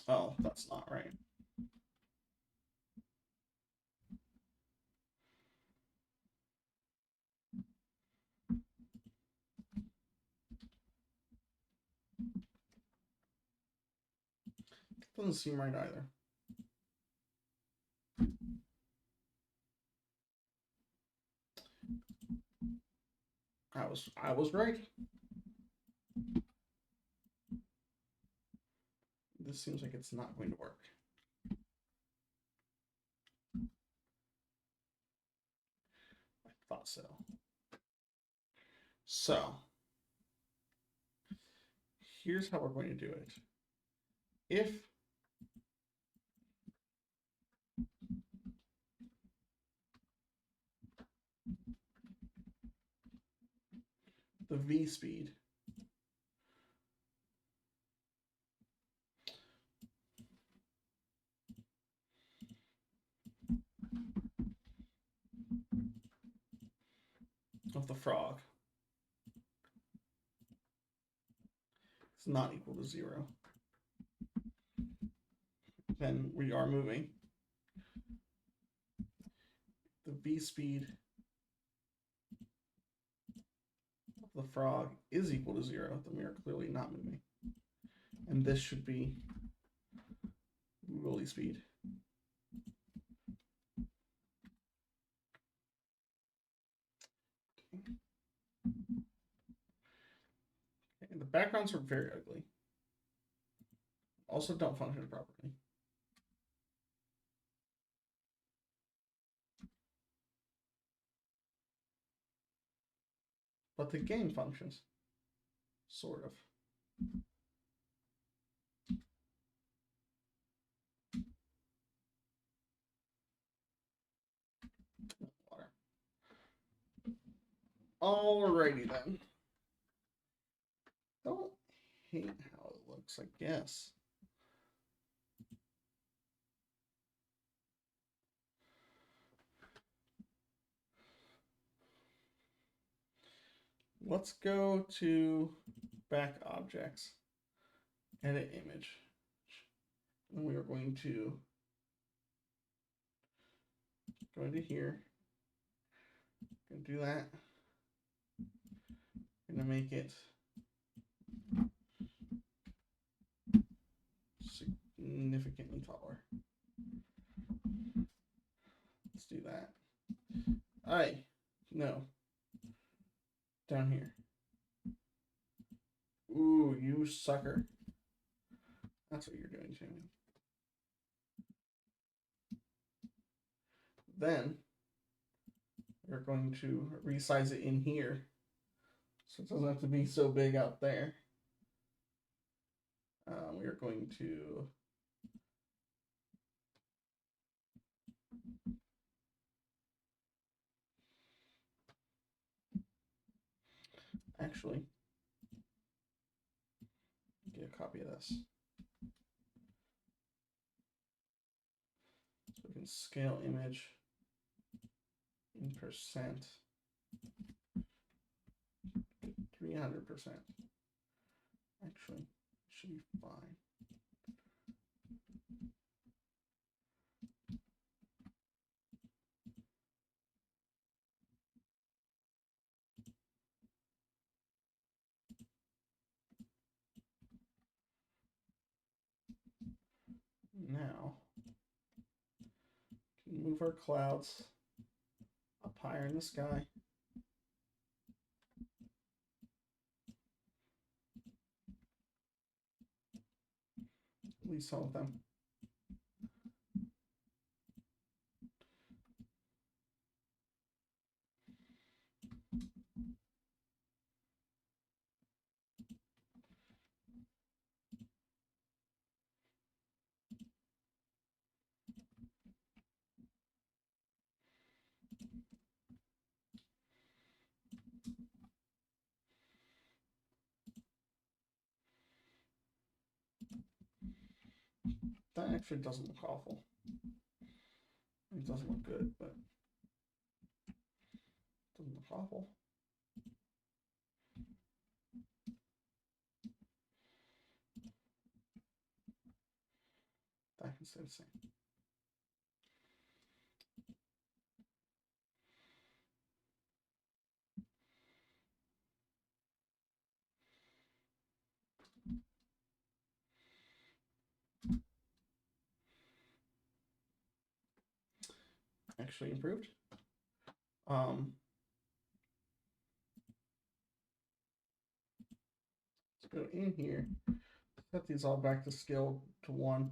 Oh, that's not right. Doesn't seem right either. I was right. This seems like it's not going to work. I thought so. So, here's how we're going to do it. If the V speed of the frog is not equal to 0, then we are moving. The V speed of the frog is equal to 0, then we are clearly not moving. And this should be Lily speed. And the backgrounds are very ugly. Also don't function properly. But the game functions. Sort of. Water. Alrighty then. Don't hate how it looks, I guess. Let's go to back objects, edit image. And we are going to go into here. Gonna do that. Gonna make it significantly taller. Let's do that. No. Down here. Ooh, you sucker. That's what you're doing to me. Then we're going to resize it in here so it doesn't have to be so big out there. We are going to actually get a copy of this. So we can scale image in percent to 300%. Actually, it should be fine. move our clouds up higher in the sky. At least some of them. That actually doesn't look awful. It doesn't look good, but it doesn't look awful. That can stay the same. Actually improved. Let's go in here. Set these all back to scale to 1.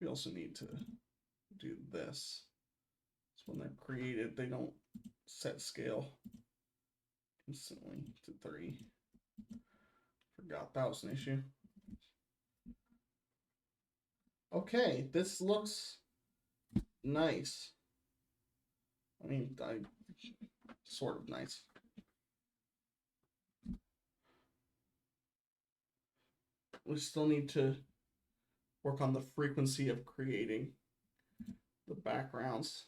We also need to do this. So when they're created, they don't set scale instantly to 3. Forgot that was an issue. Okay, this looks nice. I mean, sort of nice. We still need to work on the frequency of creating the backgrounds,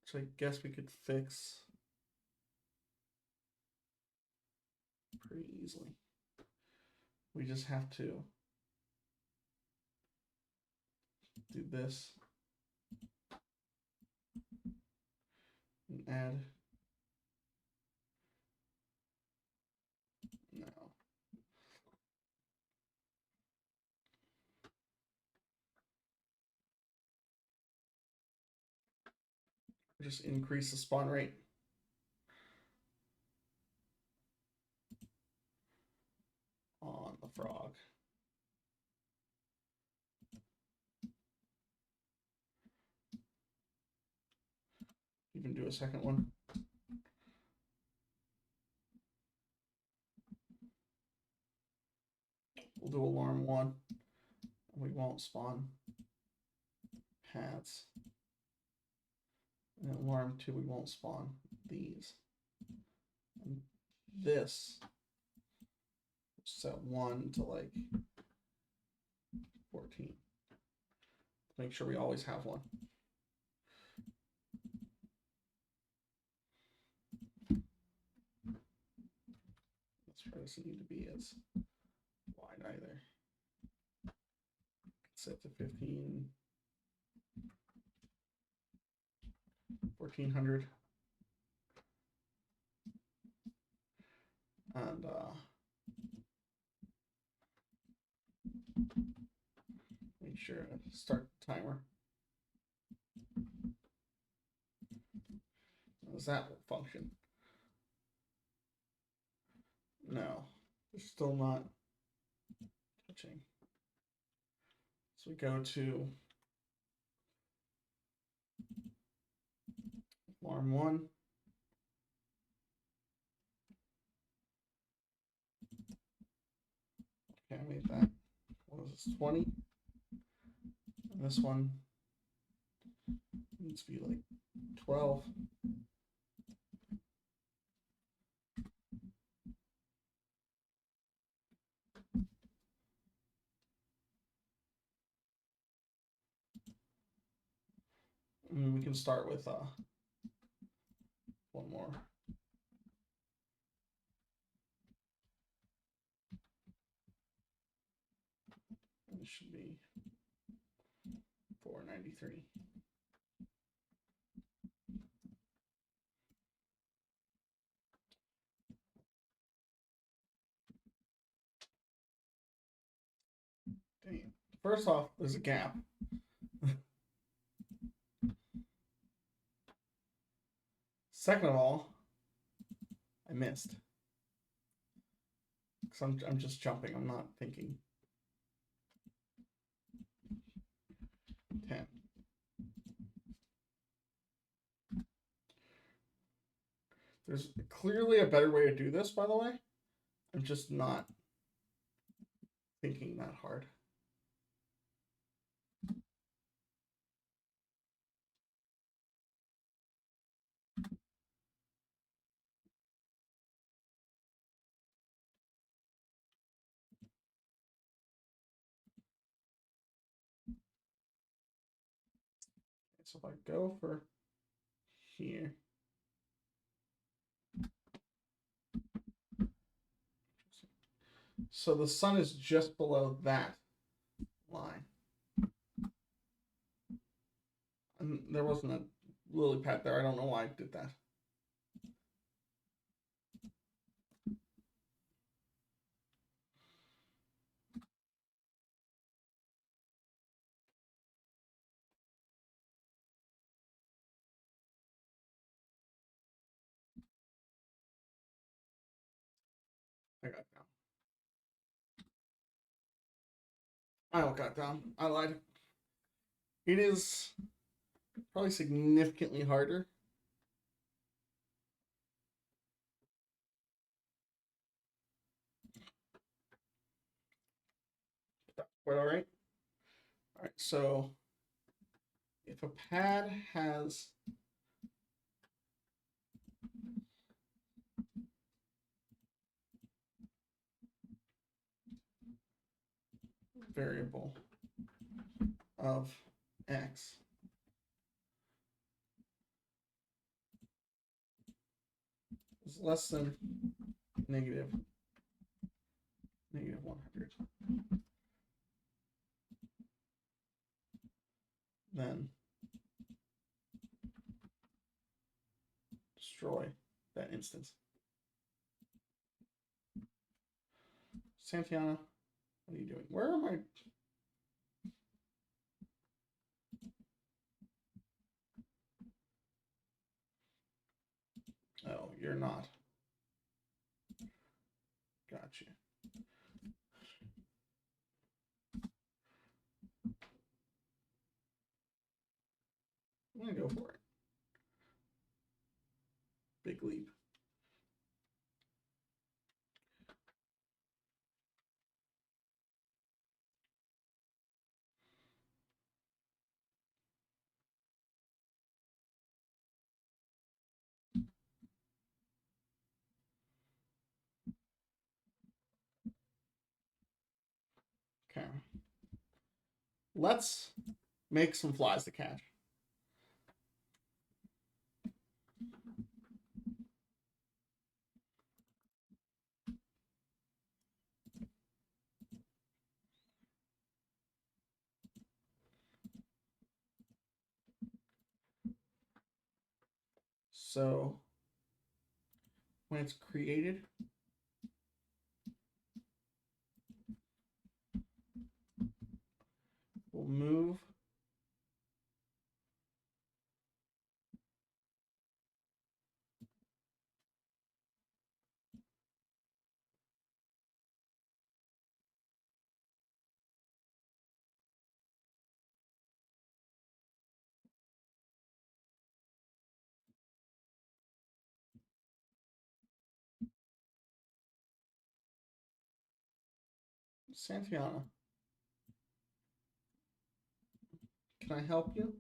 which I guess we could fix pretty easily. We just have to do this and add. No. Just increase the spawn rate. On the frog. Even do a second one. We'll do alarm 1. We won't spawn paths. And alarm 2, we won't spawn these. And this set 1 to like 14. Make sure we always have one. This doesn't need to be as wide either. Set to 15. 1400. And make sure to start the timer. Does that function? No, they're still not touching. So we go to alarm 1. is 20. And this one needs to be like 12. And we can start with one more. And it should be 493. Dang. First off, there's a gap. Second of all, I missed. Because I'm just jumping. I'm not thinking. 10. There's clearly a better way to do this, by the way. I'm just not thinking that hard. So if I go for here, so the sun is just below that line. And there wasn't a lily pad there. I don't know why I did that. I got down. I don't got down. I lied. It is probably significantly harder. Quite all right. All right. So if a pad has variable of x is less than negative 100, then destroy that instance. Santiana, what are you doing? Where am I? Oh, you're not. Gotcha. I'm gonna go for it. Big leap. Okay. Let's make some flies to catch. So when it's created, we'll move Santiana can I help you?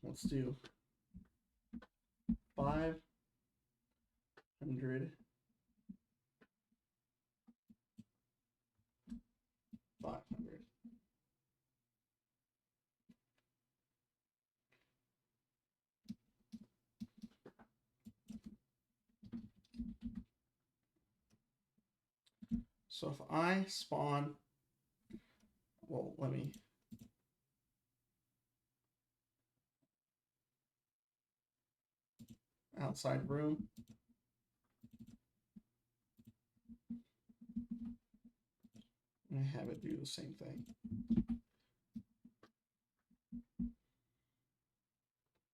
Let's do 500, 500. So if I spawn, well, let me. Outside room. And have it do the same thing.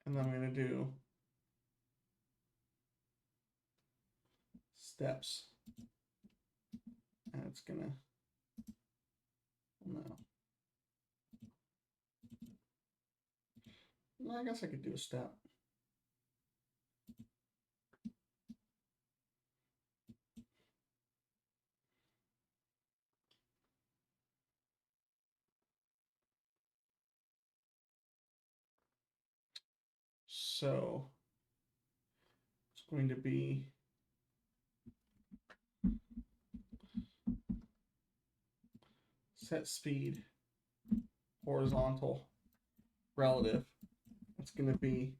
And then I'm going to do steps. And it's going to, no. I guess I could do a step. So it's going to be set speed, horizontal, relative. It's going to be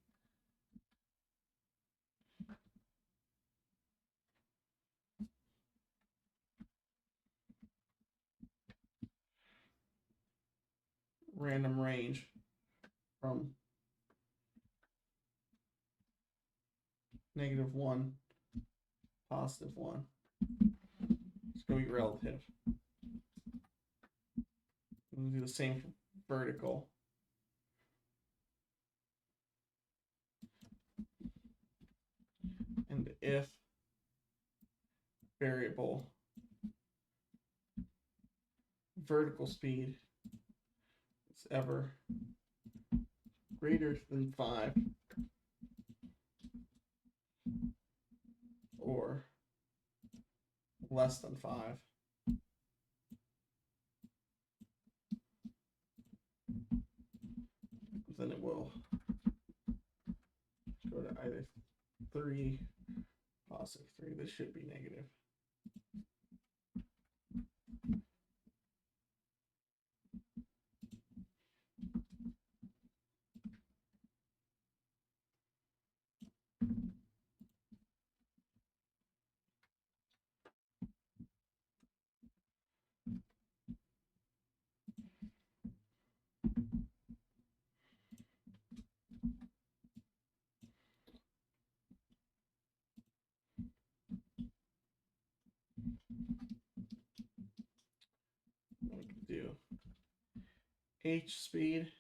random range from -1, +1. It's going to be relative. I'm going to do the same for vertical. And if variable vertical speed is ever greater than 5 or less than 5, then it will go to either 3, +3. This should be negative. We can do h speed,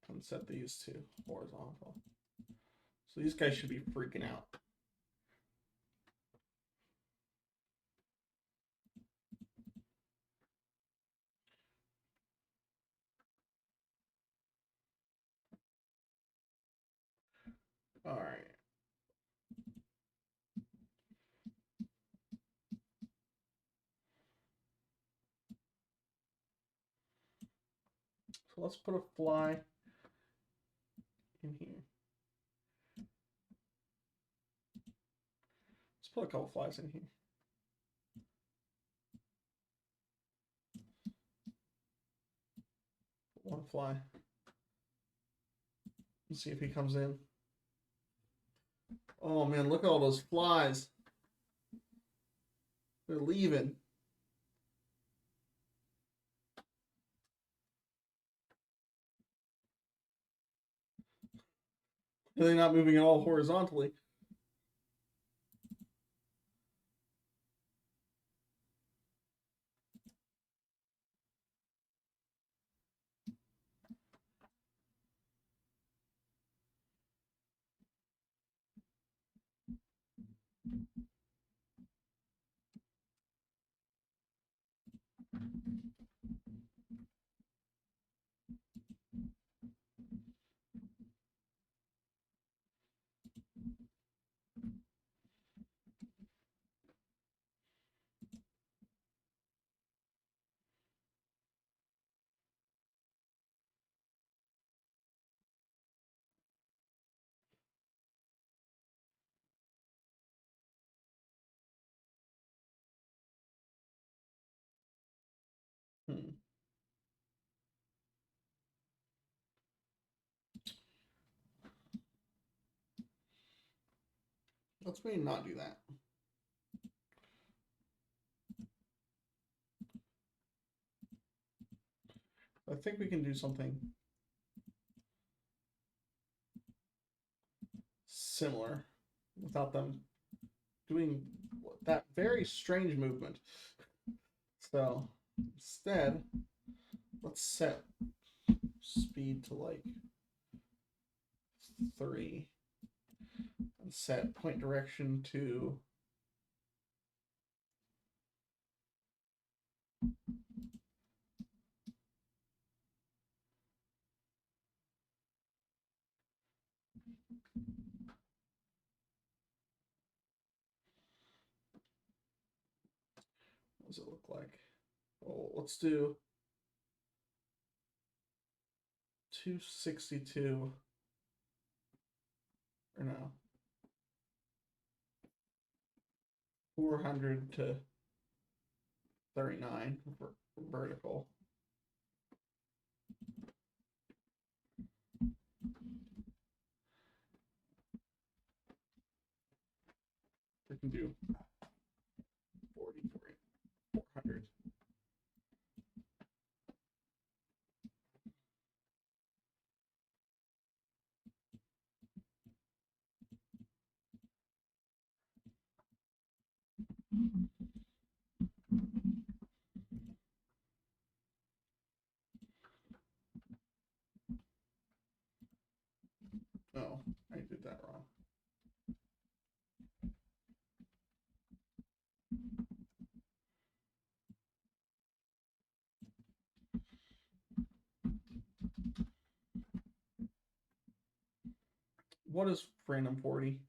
and set these to horizontal. So these guys should be freaking out. All right. So let's put a fly in here. Let's put a couple flies in here. Put one fly. Let's see if he comes in. Oh man, look at all those flies. They're leaving. They're not moving at all horizontally. Let's maybe not do that. I think we can do something similar without them doing that very strange movement. So instead, let's set speed to like 3 and set point direction to what does it look like? Well, let's do 262 or no 400 to 39 vertical. We can do 40, 400. Oh, I did that wrong. What is random 40?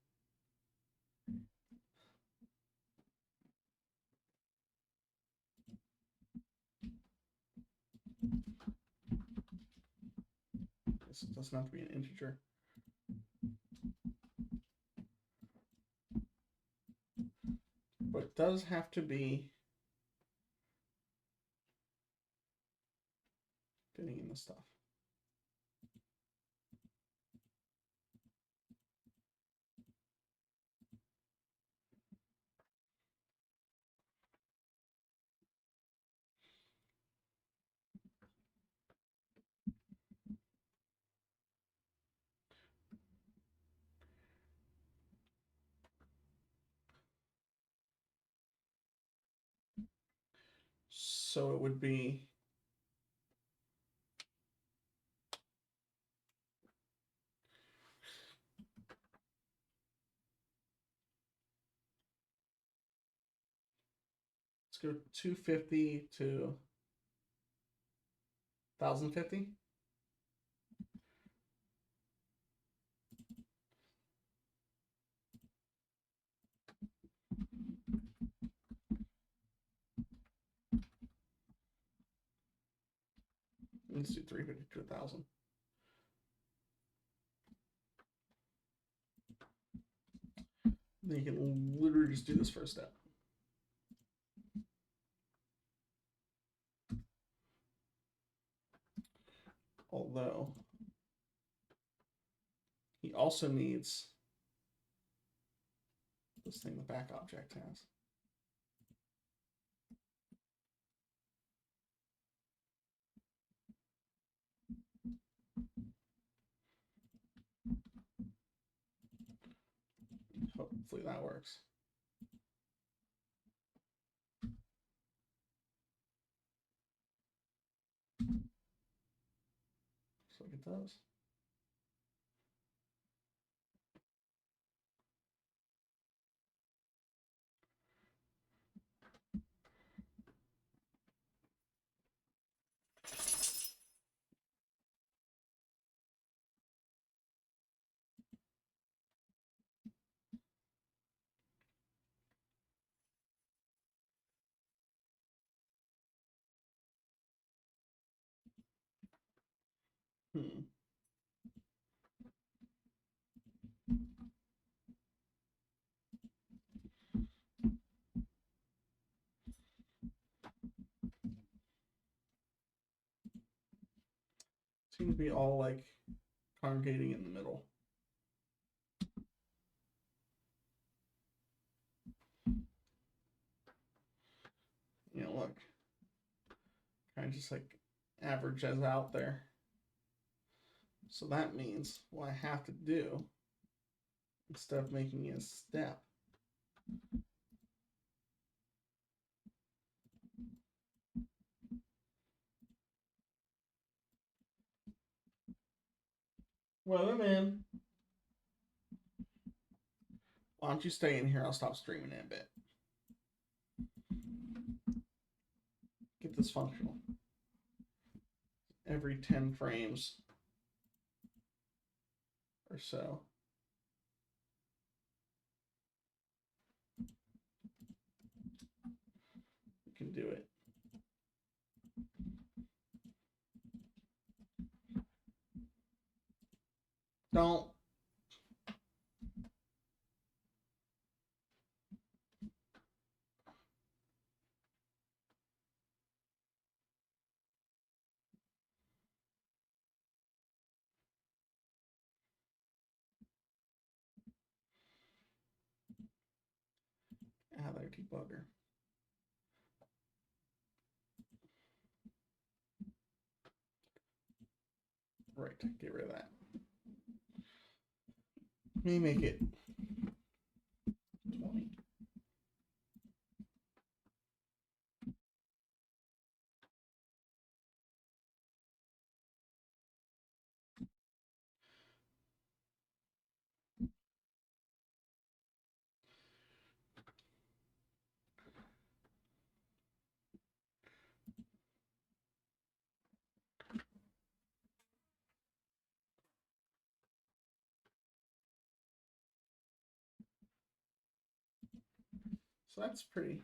This doesn't have to be an integer. But it does have to be fitting in the stuff. So it would be let's go 250 to 1050. Let's do 350 to 1000. Then you can literally just do this first step. Although he also needs this thing the back object has. Hopefully that works. Looks like it does. Hmm. Seems to be all like congregating in the middle. just like averages out there. So that means what I have to do, instead of making it a step, Weatherman, why don't you stay in here? I'll stop streaming in a bit. Get this functional. Every 10 frames or so. You can do it. Don't. Ah, there, debugger. Right, get rid of that. Let me make it 20. So that's pretty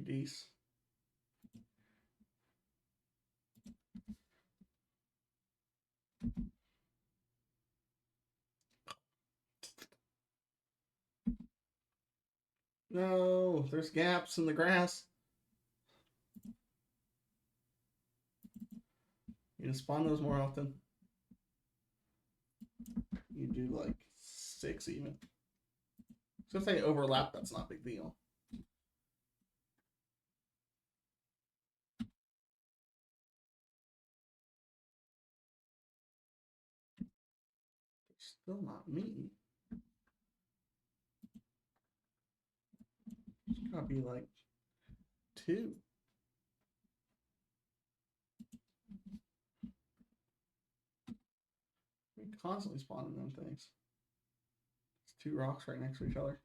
decent. No, there's gaps in the grass. You can spawn those more often. You do like 6 even. So if they overlap, that's not a big deal. They're still not meeting. It's gotta be like 2. We constantly spawning them things. It's 2 rocks right next to each other.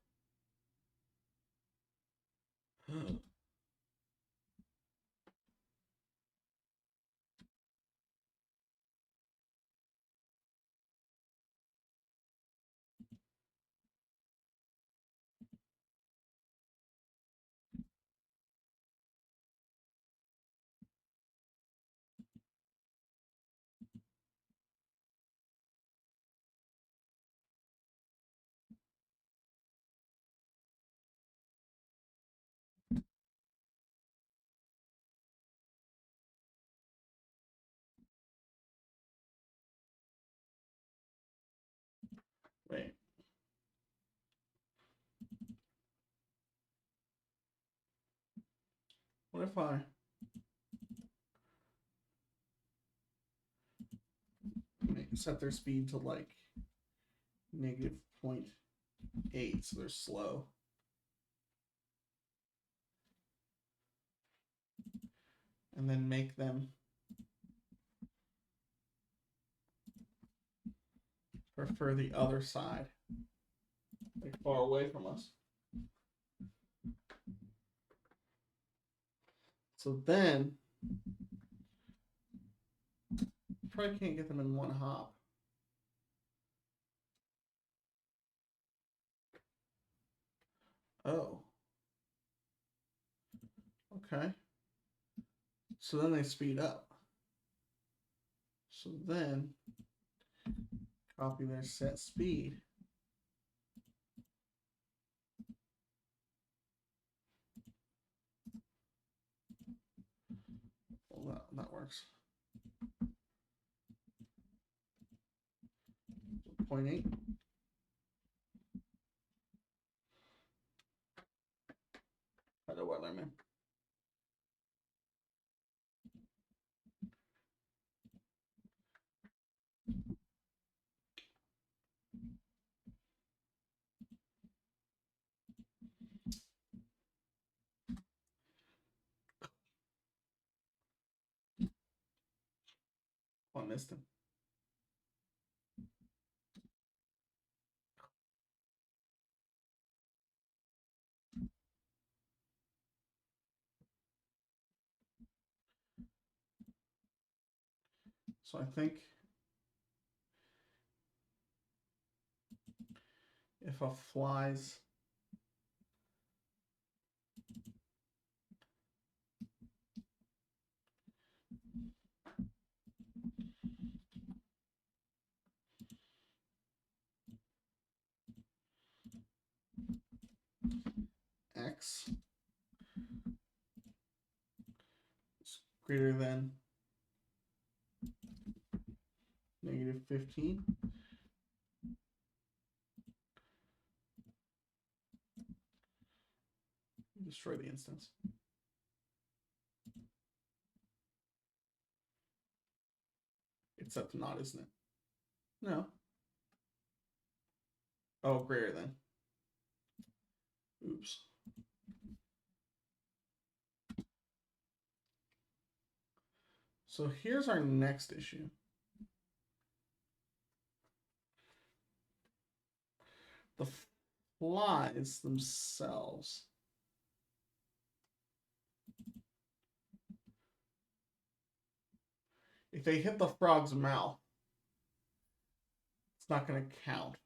Wait. What if I set their speed to like -0.8 so they're slow? And then make them prefer the other side, like far away from us. So then, probably can't get them in one hop. Oh. Okay. So then they speed up. So then, copy their set speed. Well, that works. 0.8. Hello, Weatherman. missed him. So I think if a flies x is greater than -15, destroy the instance. It's set to not, isn't it? No. Oh, greater than. Oops. So here's our next issue. The flies themselves. If they hit the frog's mouth, it's not going to count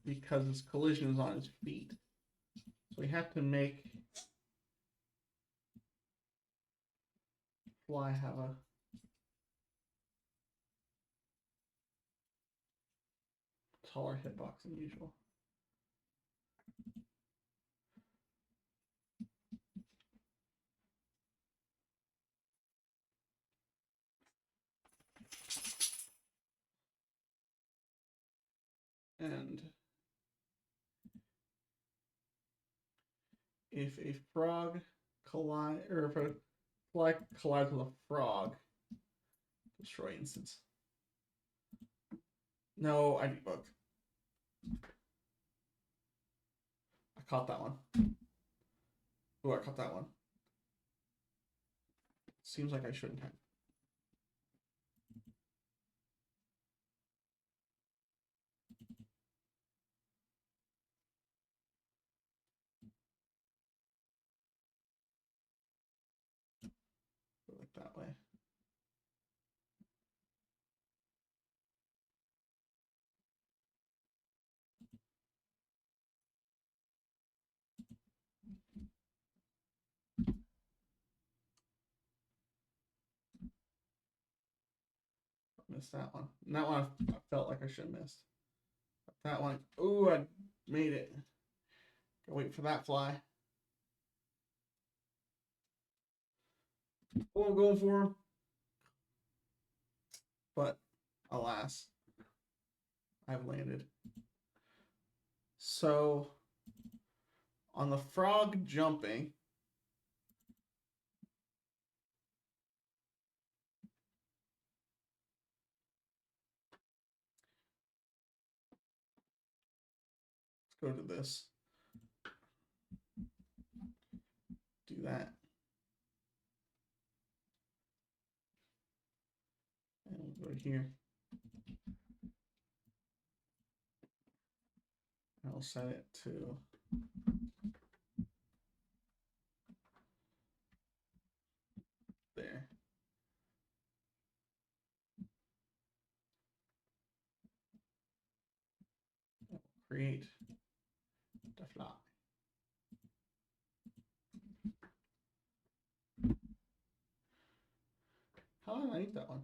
because his collision is on his feet. So we have to make fly have a taller hitbox than usual. And if a frog collide, or if a fly collides with a frog, destroy instance. No, I debugged. I caught that one. Oh, I caught that one. Seems like I shouldn't have. Go like that way. Missed that one. And that one I felt like I should have missed. But that one, ooh, I made it. Gotta wait for that fly. Oh, I'm going for him. But alas, I've landed. So on the frog jumping, let's go to this. Do that. And we'll go here. I'll set it to there. Create the fly. How did I eat that one?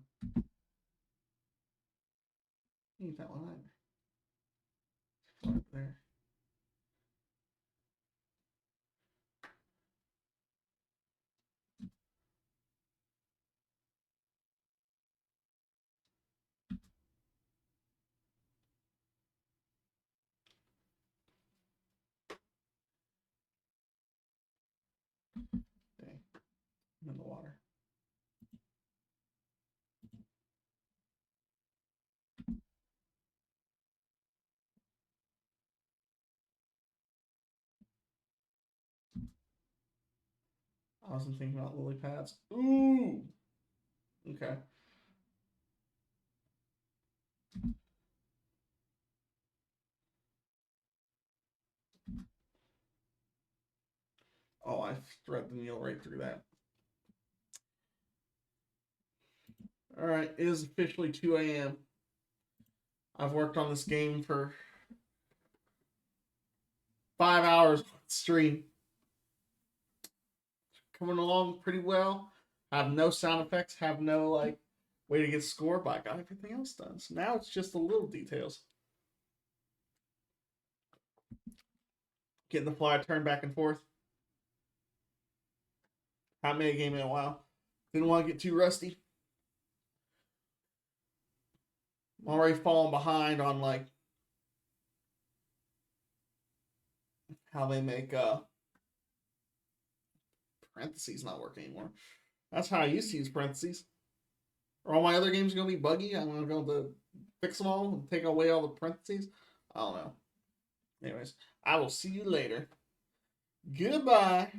Eat that one either. Fly up there. Dang. I'm in the water. I wasn't thinking about lily pads. Ooh. Okay. I thread the needle right through that. All right, it is officially 2 a.m. I've worked on this game for 5 hours on stream. Coming along pretty well. Have no sound effects, have no like way to get score, but I got everything else done. So now it's just the little details. Getting the fly turned back and forth. Haven't made a game in a while. Didn't want to get too rusty. I'm already falling behind on like how they make parentheses not work anymore. That's how I used to use parentheses. Are all my other games gonna be buggy? I'm gonna go to fix them all and take away all the parentheses. I don't know. Anyways, I will see you later. Goodbye.